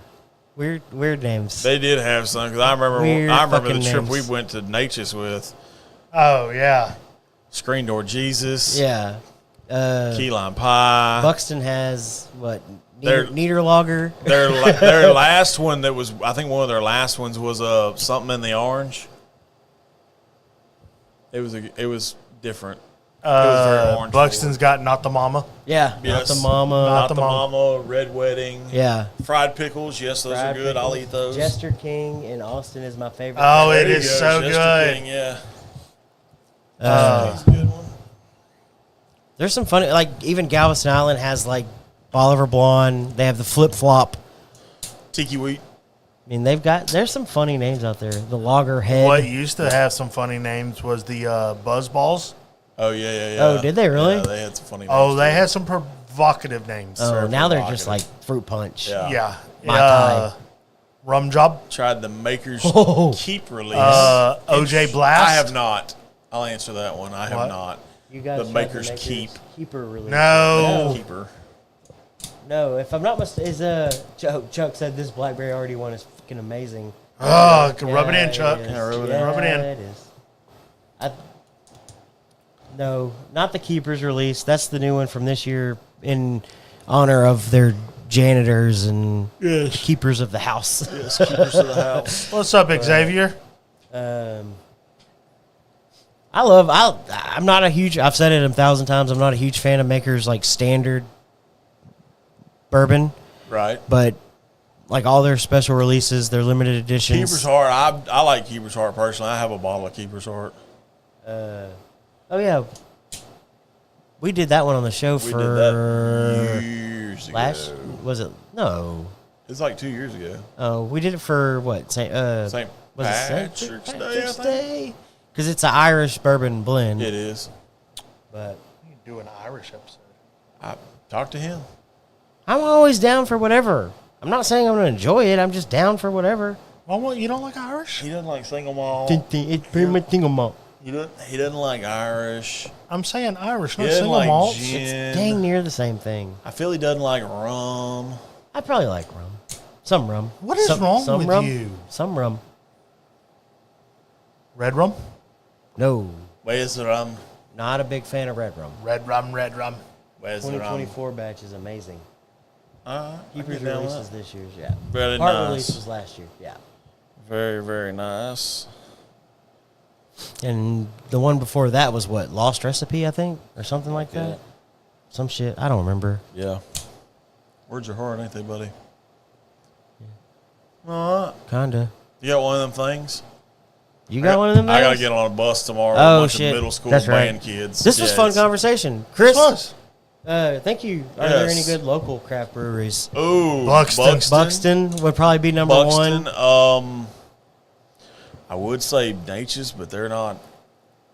Speaker 3: Weird names.
Speaker 5: They did have some because I remember.
Speaker 3: Weird
Speaker 5: I remember the
Speaker 3: fucking
Speaker 5: trip
Speaker 3: names.
Speaker 5: we went to Natchez with.
Speaker 2: Oh yeah.
Speaker 5: Screen Door Jesus.
Speaker 3: Yeah.
Speaker 5: Key lime pie.
Speaker 3: Buxton has what?
Speaker 5: They're-
Speaker 3: Niederlager.
Speaker 5: Their last one that was, I think one of their last ones was something in the orange. It was different. It was very orange.
Speaker 2: Buxton's got Not the Mama.
Speaker 3: Yeah.
Speaker 5: Yes.
Speaker 3: Not the mama.
Speaker 5: Not
Speaker 2: the
Speaker 5: the
Speaker 2: Mama.
Speaker 5: mama, red wedding,
Speaker 3: Yeah.
Speaker 5: fried pickles. Yes, those
Speaker 3: Fried
Speaker 5: are good. I'll
Speaker 3: pickles.
Speaker 5: eat those.
Speaker 3: Jester King in Austin is my favorite.
Speaker 2: Oh,
Speaker 5: There
Speaker 2: it
Speaker 5: you
Speaker 2: is
Speaker 5: go,
Speaker 2: so
Speaker 5: Jester
Speaker 2: good.
Speaker 5: King, yeah,
Speaker 3: Uh,
Speaker 5: that's a good one.
Speaker 3: There's some funny, like even Galveston Island has like Bolivar Blonde. They have the Flip Flop.
Speaker 5: Tiki wheat.
Speaker 3: I mean, there's some funny names out there. The Loggerhead.
Speaker 2: What used to have some funny names was the Buzz Balls.
Speaker 5: Oh yeah.
Speaker 3: Oh, did they really?
Speaker 5: Yeah, they had some funny.
Speaker 2: Oh,
Speaker 5: names,
Speaker 2: they
Speaker 5: too.
Speaker 2: had some provocative names.
Speaker 3: Oh,
Speaker 5: Very
Speaker 3: now they're just like
Speaker 5: provocative.
Speaker 3: Fruit Punch.
Speaker 5: Yeah.
Speaker 2: Yeah.
Speaker 3: Mai Tai.
Speaker 2: Rum Job.
Speaker 5: Tried the Maker's
Speaker 3: Oh.
Speaker 5: Keep release.
Speaker 2: OJ Blast.
Speaker 5: I have not. I'll answer that one. I have
Speaker 2: What?
Speaker 5: not.
Speaker 3: You guys
Speaker 5: The
Speaker 3: tried
Speaker 5: Maker's Keep.
Speaker 3: Keeper release.
Speaker 2: No.
Speaker 5: Keeper.
Speaker 3: No, if I'm not mistaken, Chuck said this blackberry already one is fucking amazing.
Speaker 2: Oh, rub it in, Chuck.
Speaker 3: is.
Speaker 5: Yeah, rub it in.
Speaker 3: Yeah,
Speaker 2: Rub it in.
Speaker 3: It is. No, not the Keepers release. That's the new one from this year in honor of their janitors and keepers of the house.
Speaker 5: Yes, keepers of the house.
Speaker 2: What's up, Xavier?
Speaker 3: I'm not a huge, I've said it 1,000 times, I'm not a huge fan of Maker's like standard bourbon,
Speaker 5: Right.
Speaker 3: but like all their special releases, their limited editions.
Speaker 5: Keeper's Heart. I like Keeper's Heart personally. I have a bottle of Keeper's Heart.
Speaker 3: Oh yeah, we did that one on the show
Speaker 5: We
Speaker 3: for
Speaker 5: did that years ago.
Speaker 3: last. Was it no?
Speaker 5: It's like 2 years ago.
Speaker 3: Oh, we did it for what?
Speaker 5: St.
Speaker 3: Was it
Speaker 5: Patrick's Day, I
Speaker 3: Patrick's
Speaker 5: think.
Speaker 3: Day? Because it's an Irish bourbon blend.
Speaker 5: It is.
Speaker 3: But
Speaker 2: You can do an Irish episode.
Speaker 5: I talked to him.
Speaker 3: I'm always down for whatever. I'm not saying I'm going to enjoy it. I'm just down for whatever.
Speaker 2: Well, what, you don't like Irish?
Speaker 5: He doesn't like single malt.
Speaker 3: It's pretty much single malt.
Speaker 5: He doesn't like Irish.
Speaker 2: I'm saying Irish, not
Speaker 5: He doesn't
Speaker 2: single
Speaker 5: like
Speaker 2: malt.
Speaker 5: gin.
Speaker 3: It's dang near the same thing.
Speaker 5: I feel he doesn't like rum.
Speaker 3: I probably like rum. Some rum.
Speaker 2: What is wrong with
Speaker 3: rum.
Speaker 2: you?
Speaker 3: Some rum.
Speaker 2: Red rum?
Speaker 3: No.
Speaker 5: Where's the rum?
Speaker 3: Not a big fan of red rum.
Speaker 2: Red rum, red rum.
Speaker 5: Where's the rum?
Speaker 3: 2024 batch is amazing. Hebrews
Speaker 5: Keep down
Speaker 3: releases
Speaker 5: that.
Speaker 3: this year's, yeah.
Speaker 5: Very
Speaker 3: Art
Speaker 5: nice.
Speaker 3: release was last year, yeah.
Speaker 5: Very, very nice.
Speaker 3: And the one before that was what? Lost Recipe, I think? Or something like that? Some shit. I don't remember.
Speaker 5: Yeah. Words are hard, ain't they, buddy?
Speaker 3: Kinda.
Speaker 5: You got one of them things?
Speaker 3: You got one of them
Speaker 5: I got to
Speaker 3: things?
Speaker 5: get on a bus tomorrow
Speaker 3: Oh,
Speaker 5: with a bunch
Speaker 3: shit.
Speaker 5: of middle school
Speaker 3: That's right.
Speaker 5: band kids.
Speaker 3: This was
Speaker 5: Yeah,
Speaker 3: fun
Speaker 5: it's-
Speaker 3: conversation. Chris,
Speaker 2: Was.
Speaker 3: thank you. Are there any
Speaker 5: Yes.
Speaker 3: good local craft breweries?
Speaker 5: Ooh,
Speaker 2: Buxton.
Speaker 3: Buxton would probably be number
Speaker 5: Buxton.
Speaker 3: one.
Speaker 5: I would say tches, but they're not.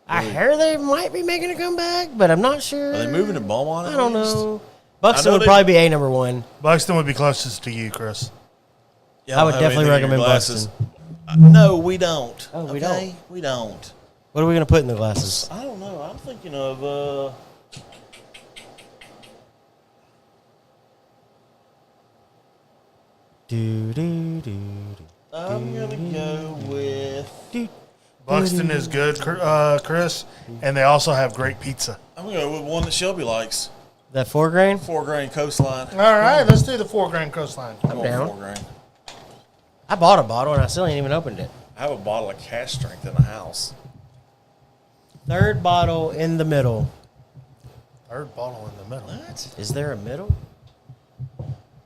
Speaker 3: I hear they might be making a comeback, but I'm not sure.
Speaker 5: Are they moving to Beaumont?
Speaker 3: I
Speaker 5: at
Speaker 3: don't
Speaker 5: least?
Speaker 3: know. Buxton
Speaker 5: know
Speaker 3: would
Speaker 5: they-
Speaker 3: probably be a number one.
Speaker 2: Buxton would be closest to you, Chris.
Speaker 5: Yeah,
Speaker 3: I would
Speaker 5: don't have
Speaker 3: definitely
Speaker 5: anything in your
Speaker 3: recommend
Speaker 5: glasses.
Speaker 3: Buxton.
Speaker 5: No, we don't.
Speaker 3: Oh, we
Speaker 5: Okay?
Speaker 3: don't.
Speaker 5: We don't.
Speaker 3: What are we going to put in the glasses?
Speaker 5: I don't know. I'm thinking of.
Speaker 3: Do, do, do,
Speaker 5: I'm gonna go with.
Speaker 3: do.
Speaker 2: Buxton is good, Chris, and they also have great pizza.
Speaker 5: I'm gonna go with one that Shelby likes.
Speaker 3: That 4 grain?
Speaker 5: 4 grain coastline.
Speaker 2: All right, let's do the 4 Grand Coastline.
Speaker 5: I'm going
Speaker 3: down.
Speaker 5: 4 grain.
Speaker 3: I bought a bottle and I still ain't even opened it.
Speaker 5: I have a bottle of cash strength in the house.
Speaker 3: Third bottle in the middle.
Speaker 2: Third bottle in the middle.
Speaker 5: What?
Speaker 3: Is there a middle?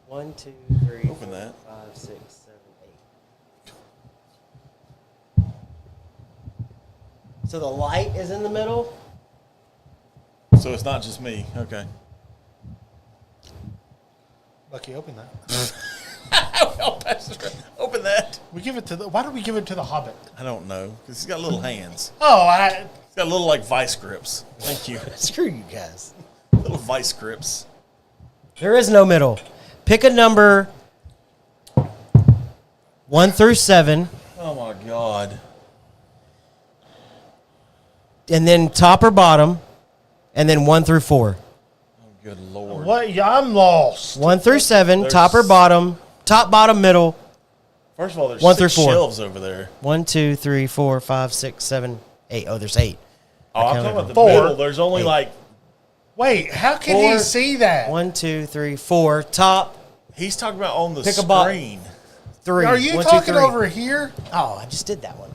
Speaker 3: 1, 2, 3,
Speaker 5: Open that.
Speaker 3: 5, 6, 7, 8. So the light is in the middle?
Speaker 5: So it's not just me. Okay.
Speaker 2: Lucky, open that.
Speaker 5: Open that.
Speaker 2: We give it to the. Why do we give it to the Hobbit?
Speaker 5: I don't know because he's got little hands.
Speaker 2: Oh,
Speaker 5: He's got little like vice grips. Thank you.
Speaker 3: Screw you guys.
Speaker 5: Little vice grips.
Speaker 3: There is no middle. Pick a number 1 through 7,
Speaker 5: Oh my God.
Speaker 3: and then top or bottom, and then 1 through 4.
Speaker 5: Oh good Lord.
Speaker 2: what? Yeah, I'm lost.
Speaker 3: 1 through 7,
Speaker 5: There's-
Speaker 3: top or bottom, top, bottom, middle.
Speaker 5: First of all, there's
Speaker 3: 1
Speaker 5: 6
Speaker 3: through 4.
Speaker 5: shelves over there.
Speaker 3: 1, 2, 3, 4, 5, 6, 7, 8. Oh, there's 8.
Speaker 5: Oh, I'm
Speaker 3: counted
Speaker 5: talking about the
Speaker 2: 4.
Speaker 5: middle. There's only
Speaker 3: 8.
Speaker 5: like
Speaker 2: Wait, how can
Speaker 3: 4.
Speaker 2: he see that?
Speaker 3: 1, 2, 3, 4. Top,
Speaker 5: he's talking about on the
Speaker 3: Pick a bo-
Speaker 5: screen.
Speaker 3: 3.
Speaker 2: Are you
Speaker 3: 1, 2,
Speaker 2: talking
Speaker 3: 3.
Speaker 2: over here?
Speaker 3: Oh, I just did that one.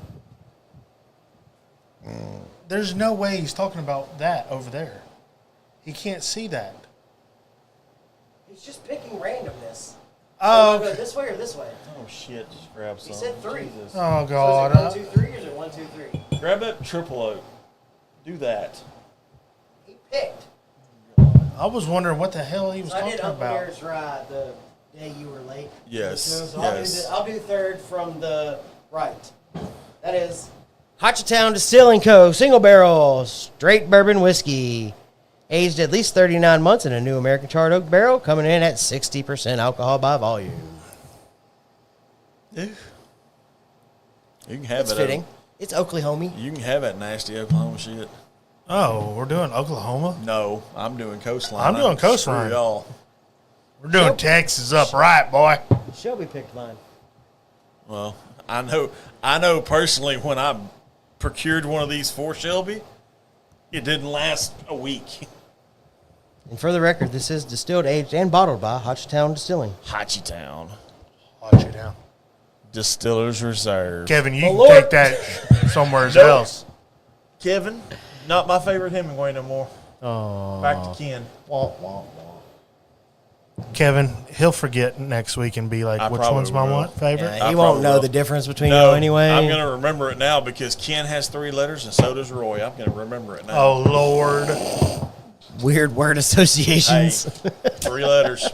Speaker 2: There's no way he's talking about that over there. He can't see that.
Speaker 3: He's just picking randomness.
Speaker 2: Oh,
Speaker 3: Go this way or this way?
Speaker 5: Oh shit! Just grab some.
Speaker 3: He said 3.
Speaker 5: Jesus.
Speaker 2: oh
Speaker 3: So
Speaker 2: God.
Speaker 3: is it 1, 2, 3 or is it 1, 2, 3?
Speaker 5: Grab that triple oak. Do that.
Speaker 3: He picked.
Speaker 2: I was wondering what the hell he was
Speaker 3: So I did
Speaker 2: talking
Speaker 3: Uncle
Speaker 2: about.
Speaker 3: Bear's Ride the day you were late.
Speaker 5: Yes,
Speaker 3: So
Speaker 5: yes.
Speaker 3: I'll do third from the right. That is Hotchatown Distilling Co. Single Barrel Straight Bourbon Whiskey. Aged at least 39 months in a new American charred oak barrel, coming in at 60% alcohol by volume.
Speaker 5: Yeah. You can have
Speaker 3: It's
Speaker 5: it.
Speaker 3: fitting. It's Oakley homie.
Speaker 5: You can have that nasty Oklahoma shit.
Speaker 2: Oh, we're doing Oklahoma.
Speaker 5: No, I'm doing coastline.
Speaker 2: I'm doing coastline.
Speaker 5: Screw y'all.
Speaker 2: We're doing Texas up right, boy.
Speaker 3: Shelby picked mine.
Speaker 5: Well, I know personally when I procured one of these for Shelby, it didn't last a week.
Speaker 3: And for the record, this is distilled, aged, and bottled by Hotchatown Distilling.
Speaker 5: Hotchitown.
Speaker 2: Watch it down.
Speaker 5: Distillers Reserve.
Speaker 2: Kevin, you
Speaker 3: Oh,
Speaker 2: can
Speaker 3: Lord.
Speaker 2: take that somewhere
Speaker 5: Nope.
Speaker 2: else.
Speaker 5: Kevin, not my favorite Hemingway no more.
Speaker 3: Oh.
Speaker 5: Back to Ken.
Speaker 2: Kevin, he'll forget next week and be like,
Speaker 5: I
Speaker 2: which
Speaker 5: probably
Speaker 2: one's my
Speaker 5: will.
Speaker 2: one favorite?
Speaker 3: Yeah, he
Speaker 5: I
Speaker 3: won't
Speaker 5: probably
Speaker 3: know
Speaker 5: will.
Speaker 3: the difference between
Speaker 5: No,
Speaker 3: y'all anyway.
Speaker 5: I'm going to remember it now because Ken has 3 letters and so does Roy. I'm going to remember it now.
Speaker 2: Oh, Lord.
Speaker 3: Weird word
Speaker 5: Hey,
Speaker 3: associations.
Speaker 5: 3 letters.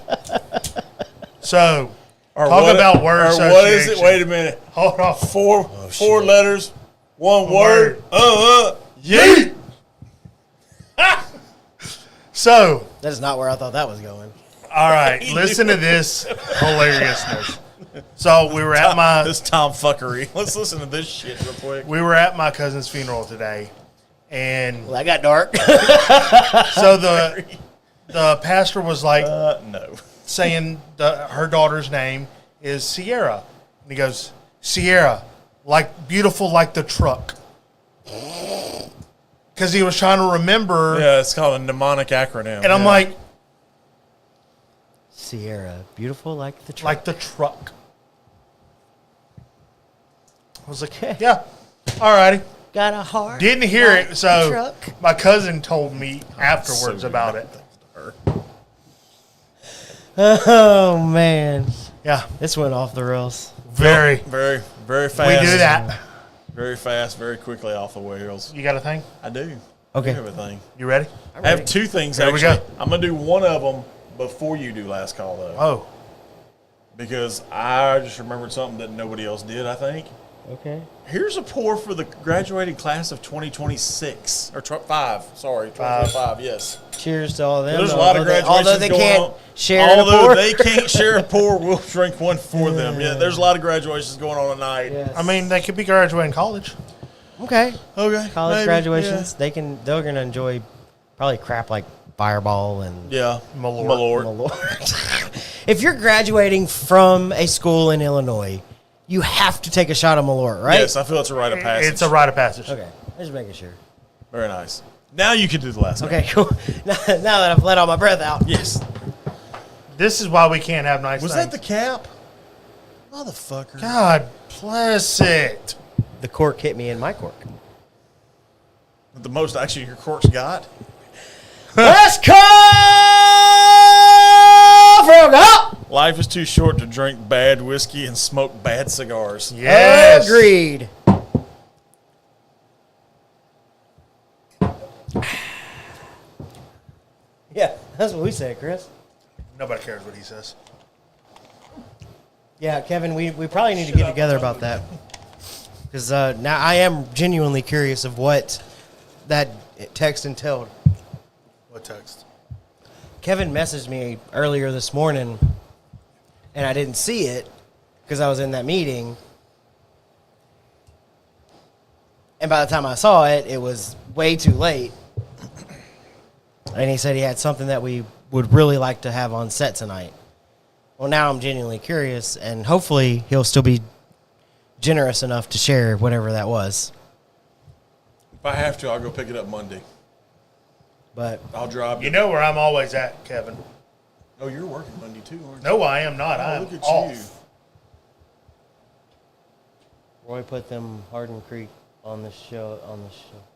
Speaker 2: So,
Speaker 5: Or
Speaker 2: talk
Speaker 5: what-
Speaker 2: about word
Speaker 5: or
Speaker 2: association.
Speaker 5: what is it? Wait a minute.
Speaker 2: Hold on.
Speaker 5: 4 letters, 1
Speaker 2: word.
Speaker 5: word. Yeet.
Speaker 2: So,
Speaker 3: That is not where I thought that was going.
Speaker 2: All right, listen to this hilariousness. So we were at my
Speaker 5: This Tom fuckery. Let's listen to this shit real quick.
Speaker 2: we were at my cousin's funeral today, and
Speaker 3: Well, that got dark.
Speaker 2: so the pastor was like
Speaker 5: No.
Speaker 2: saying her daughter's name is Sierra, and he goes, Sierra, like beautiful like the truck, because he was trying to remember,
Speaker 5: Yeah, it's called a mnemonic acronym.
Speaker 2: and I'm like
Speaker 3: Sierra, beautiful like the truck.
Speaker 2: like the truck. I was like, yeah, all righty.
Speaker 3: Got a heart.
Speaker 2: Didn't hear
Speaker 3: like
Speaker 2: it,
Speaker 3: the
Speaker 2: so
Speaker 3: truck.
Speaker 2: my cousin told me afterwards
Speaker 5: so
Speaker 2: about it.
Speaker 3: Oh man,
Speaker 2: Yeah,
Speaker 3: this went off the rails.
Speaker 2: very.
Speaker 5: Very, very fast.
Speaker 2: We do that.
Speaker 5: Very fast, very quickly off the wheels.
Speaker 2: You got a thing?
Speaker 5: I do.
Speaker 3: Okay.
Speaker 5: I do everything.
Speaker 2: You ready?
Speaker 5: I have two things,
Speaker 2: There we
Speaker 5: actually.
Speaker 2: go.
Speaker 5: I'm going to do one of them before you do last call, though.
Speaker 2: Oh,
Speaker 5: Because I just remembered something that nobody else did, I think.
Speaker 3: Okay.
Speaker 5: Here's a pour for the graduating class of 2026. Or 2025, yes.
Speaker 3: Cheers to all of them.
Speaker 5: There's a lot of graduations
Speaker 3: although they
Speaker 5: going
Speaker 3: can't
Speaker 5: on.
Speaker 3: share in a
Speaker 5: Although
Speaker 3: pour.
Speaker 5: they can't share a pour, we'll drink one for them. Yeah, there's a lot of graduations going on tonight.
Speaker 3: Yes.
Speaker 2: I mean, they could be graduating college.
Speaker 3: okay.
Speaker 5: Okay.
Speaker 3: College
Speaker 5: maybe,
Speaker 3: graduations, they're gonna enjoy probably crap like Fireball and
Speaker 5: Yeah.
Speaker 2: Malort.
Speaker 3: Malort. If you're graduating from a school in Illinois, you have to take a shot of Malort, right?
Speaker 5: Yes, I feel it's a rite of passage.
Speaker 2: It's a rite of passage.
Speaker 3: Okay, just making sure.
Speaker 5: Very nice. Now you can do the last one.
Speaker 3: Okay, cool. Now that I've let all my breath out.
Speaker 5: Yes.
Speaker 2: This is why we can't have nice
Speaker 5: Was
Speaker 2: things.
Speaker 5: that the cap? Motherfucker.
Speaker 2: God bless it.
Speaker 3: The cork hit me in my cork.
Speaker 5: The most actually your cork's got?
Speaker 3: Let's call from up.
Speaker 5: Life is too short to drink bad whiskey and smoke bad cigars.
Speaker 2: Yes.
Speaker 3: Agreed. Yeah, that's what we said, Chris.
Speaker 2: Nobody cares what he says.
Speaker 3: Yeah, Kevin, we probably need to get together about that. Because now I am genuinely curious of what that text entailed.
Speaker 2: What text?
Speaker 3: Kevin messaged me earlier this morning, and I didn't see it because I was in that meeting. And by the time I saw it, it was way too late. And he said he had something that we would really like to have on set tonight. Well, now I'm genuinely curious, and hopefully he'll still be generous enough to share whatever that was.
Speaker 5: If I have to, I'll go pick it up Monday.
Speaker 3: But
Speaker 5: I'll drive.
Speaker 2: You know where I'm always at, Kevin.
Speaker 5: Oh, you're working Monday too, aren't you?
Speaker 2: No, I am not.
Speaker 5: Oh,
Speaker 2: I'm
Speaker 5: look at
Speaker 2: off.
Speaker 5: you.
Speaker 3: Roy put them Hardin Creek on the show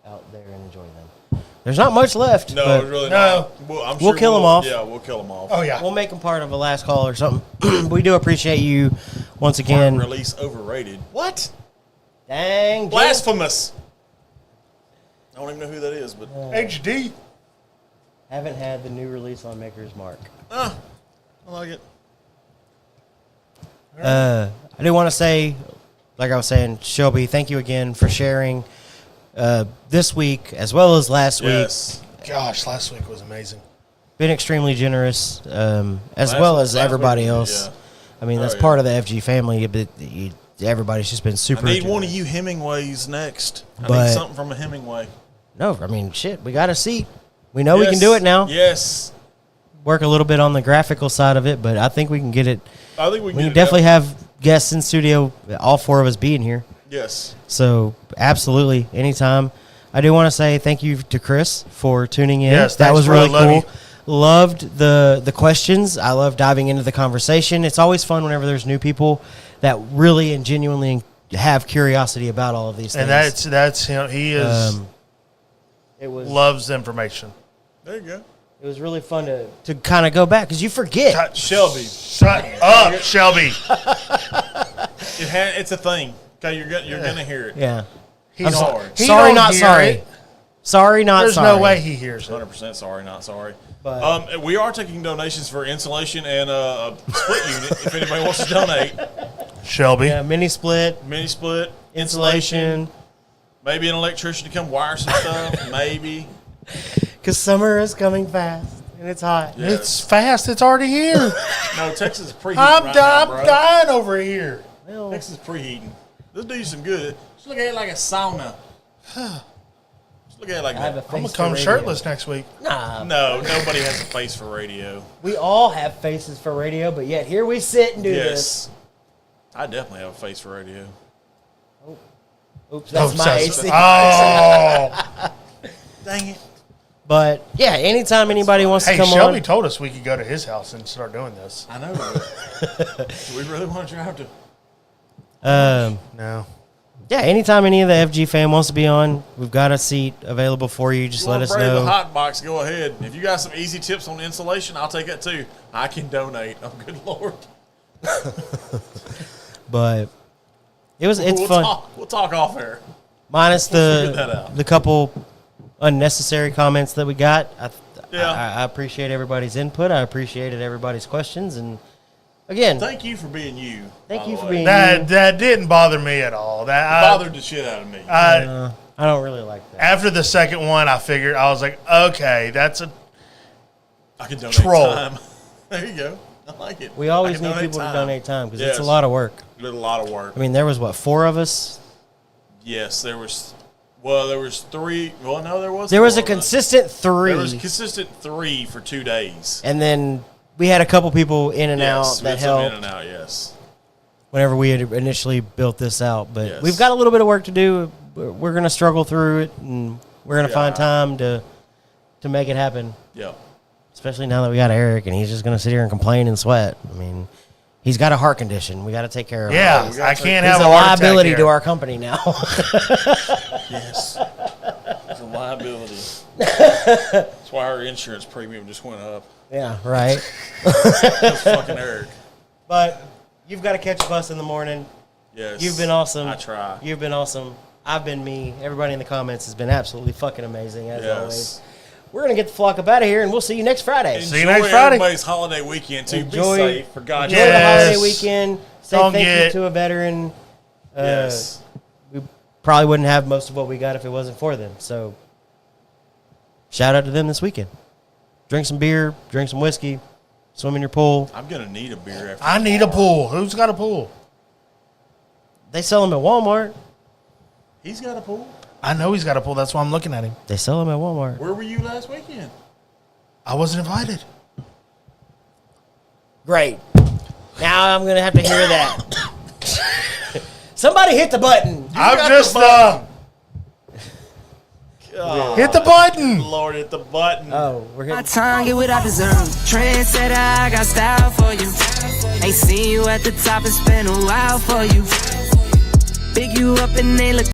Speaker 3: out there and enjoy them. There's not much left.
Speaker 5: No,
Speaker 3: but
Speaker 5: really
Speaker 2: No.
Speaker 5: not. Well, I'm
Speaker 3: We'll kill 'em off.
Speaker 5: Yeah, we'll kill them off.
Speaker 2: Oh, yeah.
Speaker 3: we'll make them part of a last call or something. We do appreciate you once again.
Speaker 5: Release overrated. What?
Speaker 3: Dang, Jim.
Speaker 5: Blasphemous. I don't even know who that is, but
Speaker 2: HD.
Speaker 3: Haven't had the new release on Maker's Mark.
Speaker 5: I like it.
Speaker 3: I do want to say, like I was saying, Shelby, thank you again for sharing this week as well as last
Speaker 5: Yes.
Speaker 3: week.
Speaker 2: Gosh, last week was amazing.
Speaker 3: Been extremely generous, as
Speaker 5: Last-
Speaker 3: well as
Speaker 5: last
Speaker 3: everybody
Speaker 5: week,
Speaker 3: else.
Speaker 5: yeah.
Speaker 3: I mean, that's
Speaker 5: Oh, yeah.
Speaker 3: part of the FG family, but everybody's just been
Speaker 5: I
Speaker 3: super.
Speaker 5: need one of you Hemingways next. I
Speaker 3: But-
Speaker 5: need something from a Hemingway.
Speaker 3: No, I mean, shit, we got a seat. We know we can
Speaker 5: Yes.
Speaker 3: do it now.
Speaker 5: Yes.
Speaker 3: Work a little bit on the graphical side of it, but I think we can get it.
Speaker 5: I think we
Speaker 3: We
Speaker 5: can
Speaker 3: can
Speaker 5: get it
Speaker 3: definitely
Speaker 5: up.
Speaker 3: have guests in studio, all four of us being here.
Speaker 5: Yes.
Speaker 3: So absolutely, anytime. I do want to say thank you to Chris for tuning in.
Speaker 2: Yes,
Speaker 3: that
Speaker 2: thanks,
Speaker 3: was
Speaker 2: bro.
Speaker 3: really
Speaker 2: Love
Speaker 3: cool.
Speaker 2: you.
Speaker 3: Loved the questions. I love diving into the conversation. It's always fun whenever there's new people that really and genuinely have curiosity about all of these things.
Speaker 2: And that's him. He is
Speaker 3: It was
Speaker 2: loves information.
Speaker 5: There you go.
Speaker 3: it was really fun to kind of go back because you forget.
Speaker 5: Shelby.
Speaker 2: Shut up, Shelby.
Speaker 5: It's a thing. Okay, you're gonna hear it.
Speaker 3: Yeah.
Speaker 2: He's
Speaker 5: sorry.
Speaker 2: He
Speaker 3: Sorry,
Speaker 2: don't
Speaker 3: not
Speaker 2: hear
Speaker 3: sorry.
Speaker 2: it.
Speaker 3: Sorry, not
Speaker 2: There's
Speaker 3: sorry.
Speaker 2: no way he hears it.
Speaker 5: 100% sorry, not sorry.
Speaker 3: But-
Speaker 5: We are taking donations for insulation and a split unit. If anybody wants to donate,
Speaker 2: Shelby.
Speaker 3: Yeah, mini split,
Speaker 5: mini split,
Speaker 3: insulation.
Speaker 5: maybe an electrician to come wire some stuff. Maybe.
Speaker 3: Because summer is coming fast. and it's hot.
Speaker 1: Yes.
Speaker 2: It's fast. It's already here.
Speaker 1: No, Texas is preheating
Speaker 2: I'm
Speaker 1: right now, bro.
Speaker 2: dying over here.
Speaker 3: Well,
Speaker 1: Texas is preheating. This do you some good. Just look at it like a sauna. Just look at it like
Speaker 3: I have a
Speaker 1: that.
Speaker 3: face
Speaker 2: I'm going to
Speaker 3: for
Speaker 2: come
Speaker 3: radio.
Speaker 2: shirtless next week.
Speaker 3: Nah,
Speaker 1: No, nobody has a face for radio.
Speaker 3: we all have faces for radio, but yet here we sit and do this.
Speaker 1: Yes. I definitely have a face for radio.
Speaker 3: Oops, that's my AC.
Speaker 2: Oh.
Speaker 1: Dang it.
Speaker 3: But yeah, anytime anybody wants to
Speaker 2: Hey,
Speaker 3: come
Speaker 2: Shelby
Speaker 3: on,
Speaker 2: told us we could go to his house and start doing this.
Speaker 1: I know. Do we really want to drive to?
Speaker 2: No.
Speaker 3: yeah, anytime any of the FG fam wants to be on, we've got a seat available for you. Just
Speaker 1: You
Speaker 3: let
Speaker 1: want
Speaker 3: us
Speaker 1: to brave the
Speaker 3: know.
Speaker 1: hot box? Go ahead. If you got some easy tips on insulation, I'll take that too. I can donate. Oh, good lord.
Speaker 3: But it's
Speaker 1: we'll
Speaker 3: fun.
Speaker 1: We'll talk off air.
Speaker 3: Minus
Speaker 1: We'll figure that out.
Speaker 3: the couple unnecessary comments that we got.
Speaker 1: Yeah.
Speaker 3: I appreciate everybody's input. I appreciated everybody's questions, and again,
Speaker 1: Thank you for being you.
Speaker 3: thank
Speaker 1: by
Speaker 3: you
Speaker 1: the
Speaker 3: for
Speaker 1: way.
Speaker 3: being
Speaker 2: That
Speaker 3: you.
Speaker 2: that didn't bother me at all. That
Speaker 1: Bothered the shit out of me.
Speaker 3: I don't really like that.
Speaker 2: after the second one, I figured I was like, okay, that's a
Speaker 1: I can donate
Speaker 2: troll.
Speaker 1: time. There you go. I like it.
Speaker 3: We always
Speaker 1: I can
Speaker 3: need people to donate time because it's a
Speaker 1: Yes.
Speaker 3: lot of work.
Speaker 1: Did a lot of work.
Speaker 3: I mean, there was what, 4 of us.
Speaker 1: Yes, there was. Well, there was 3. Well, no, there was.
Speaker 3: There was a
Speaker 1: 4 of us.
Speaker 3: consistent 3,
Speaker 1: There was a consistent 3 for 2 days.
Speaker 3: and then we had a couple people in and
Speaker 1: Yes,
Speaker 3: out
Speaker 1: we
Speaker 3: that
Speaker 1: had some
Speaker 3: helped
Speaker 1: in and out. Yes.
Speaker 3: whenever we had initially built this out. But
Speaker 1: Yes.
Speaker 3: we've got a little bit of work to do. We're going to struggle through it, and we're going to find
Speaker 1: Yeah.
Speaker 3: time to make it happen.
Speaker 1: Yep.
Speaker 3: Especially now that we got Eric, and he's just going to sit here and complain and sweat. I mean, he's got a heart condition. We got to take care of him.
Speaker 2: yeah.
Speaker 1: we
Speaker 2: I
Speaker 1: got
Speaker 2: can't
Speaker 3: He's
Speaker 2: have
Speaker 3: a
Speaker 2: a heart attack
Speaker 3: liability
Speaker 2: here.
Speaker 3: to our company now.
Speaker 1: Yes. It's a liability. That's why our insurance premium just went up.
Speaker 3: Yeah, right.
Speaker 1: That's fucking Eric.
Speaker 3: But you've got to catch a bus in the morning.
Speaker 1: Yes.
Speaker 3: You've been awesome.
Speaker 1: I try.
Speaker 3: You've been awesome. I've been me. Everybody in the comments has been absolutely fucking amazing, as always.
Speaker 1: Yes.
Speaker 3: We're going to get the flock up out of here, and we'll see you next Friday.
Speaker 2: See you
Speaker 1: Enjoy
Speaker 2: next Friday.
Speaker 1: everybody's holiday weekend, too.
Speaker 3: Enjoy-
Speaker 1: Be safe, for God's
Speaker 3: Enjoy
Speaker 1: sake.
Speaker 3: the
Speaker 2: Yes.
Speaker 3: holiday weekend. Say
Speaker 2: Don't
Speaker 3: thank
Speaker 2: get-
Speaker 3: you to a veteran.
Speaker 1: Yes.
Speaker 3: We probably wouldn't have most of what we got if it wasn't for them. So, shout out to them this weekend. Drink some beer, drink some whiskey, swim in your pool.
Speaker 1: I'm going to need a beer after
Speaker 2: I need a pool. Who's got a pool?
Speaker 3: They sell them at Walmart.
Speaker 1: He's got a pool.
Speaker 2: I know he's got a pool. That's why I'm looking at him.
Speaker 3: They sell them at Walmart.
Speaker 1: Where were you last weekend?
Speaker 2: I wasn't invited.
Speaker 3: Great. Now I'm going to have to hear that. Somebody hit the button.
Speaker 2: I'm
Speaker 1: got
Speaker 2: just
Speaker 1: the button.
Speaker 2: hit the button.
Speaker 1: Lord, hit the button.
Speaker 3: Oh, we're
Speaker 6: My
Speaker 3: hitting.
Speaker 6: tongue, get what I deserve. Trendsetter, I got style for you. Ain't seen you at the top, it's been a while for you. Big you up and they look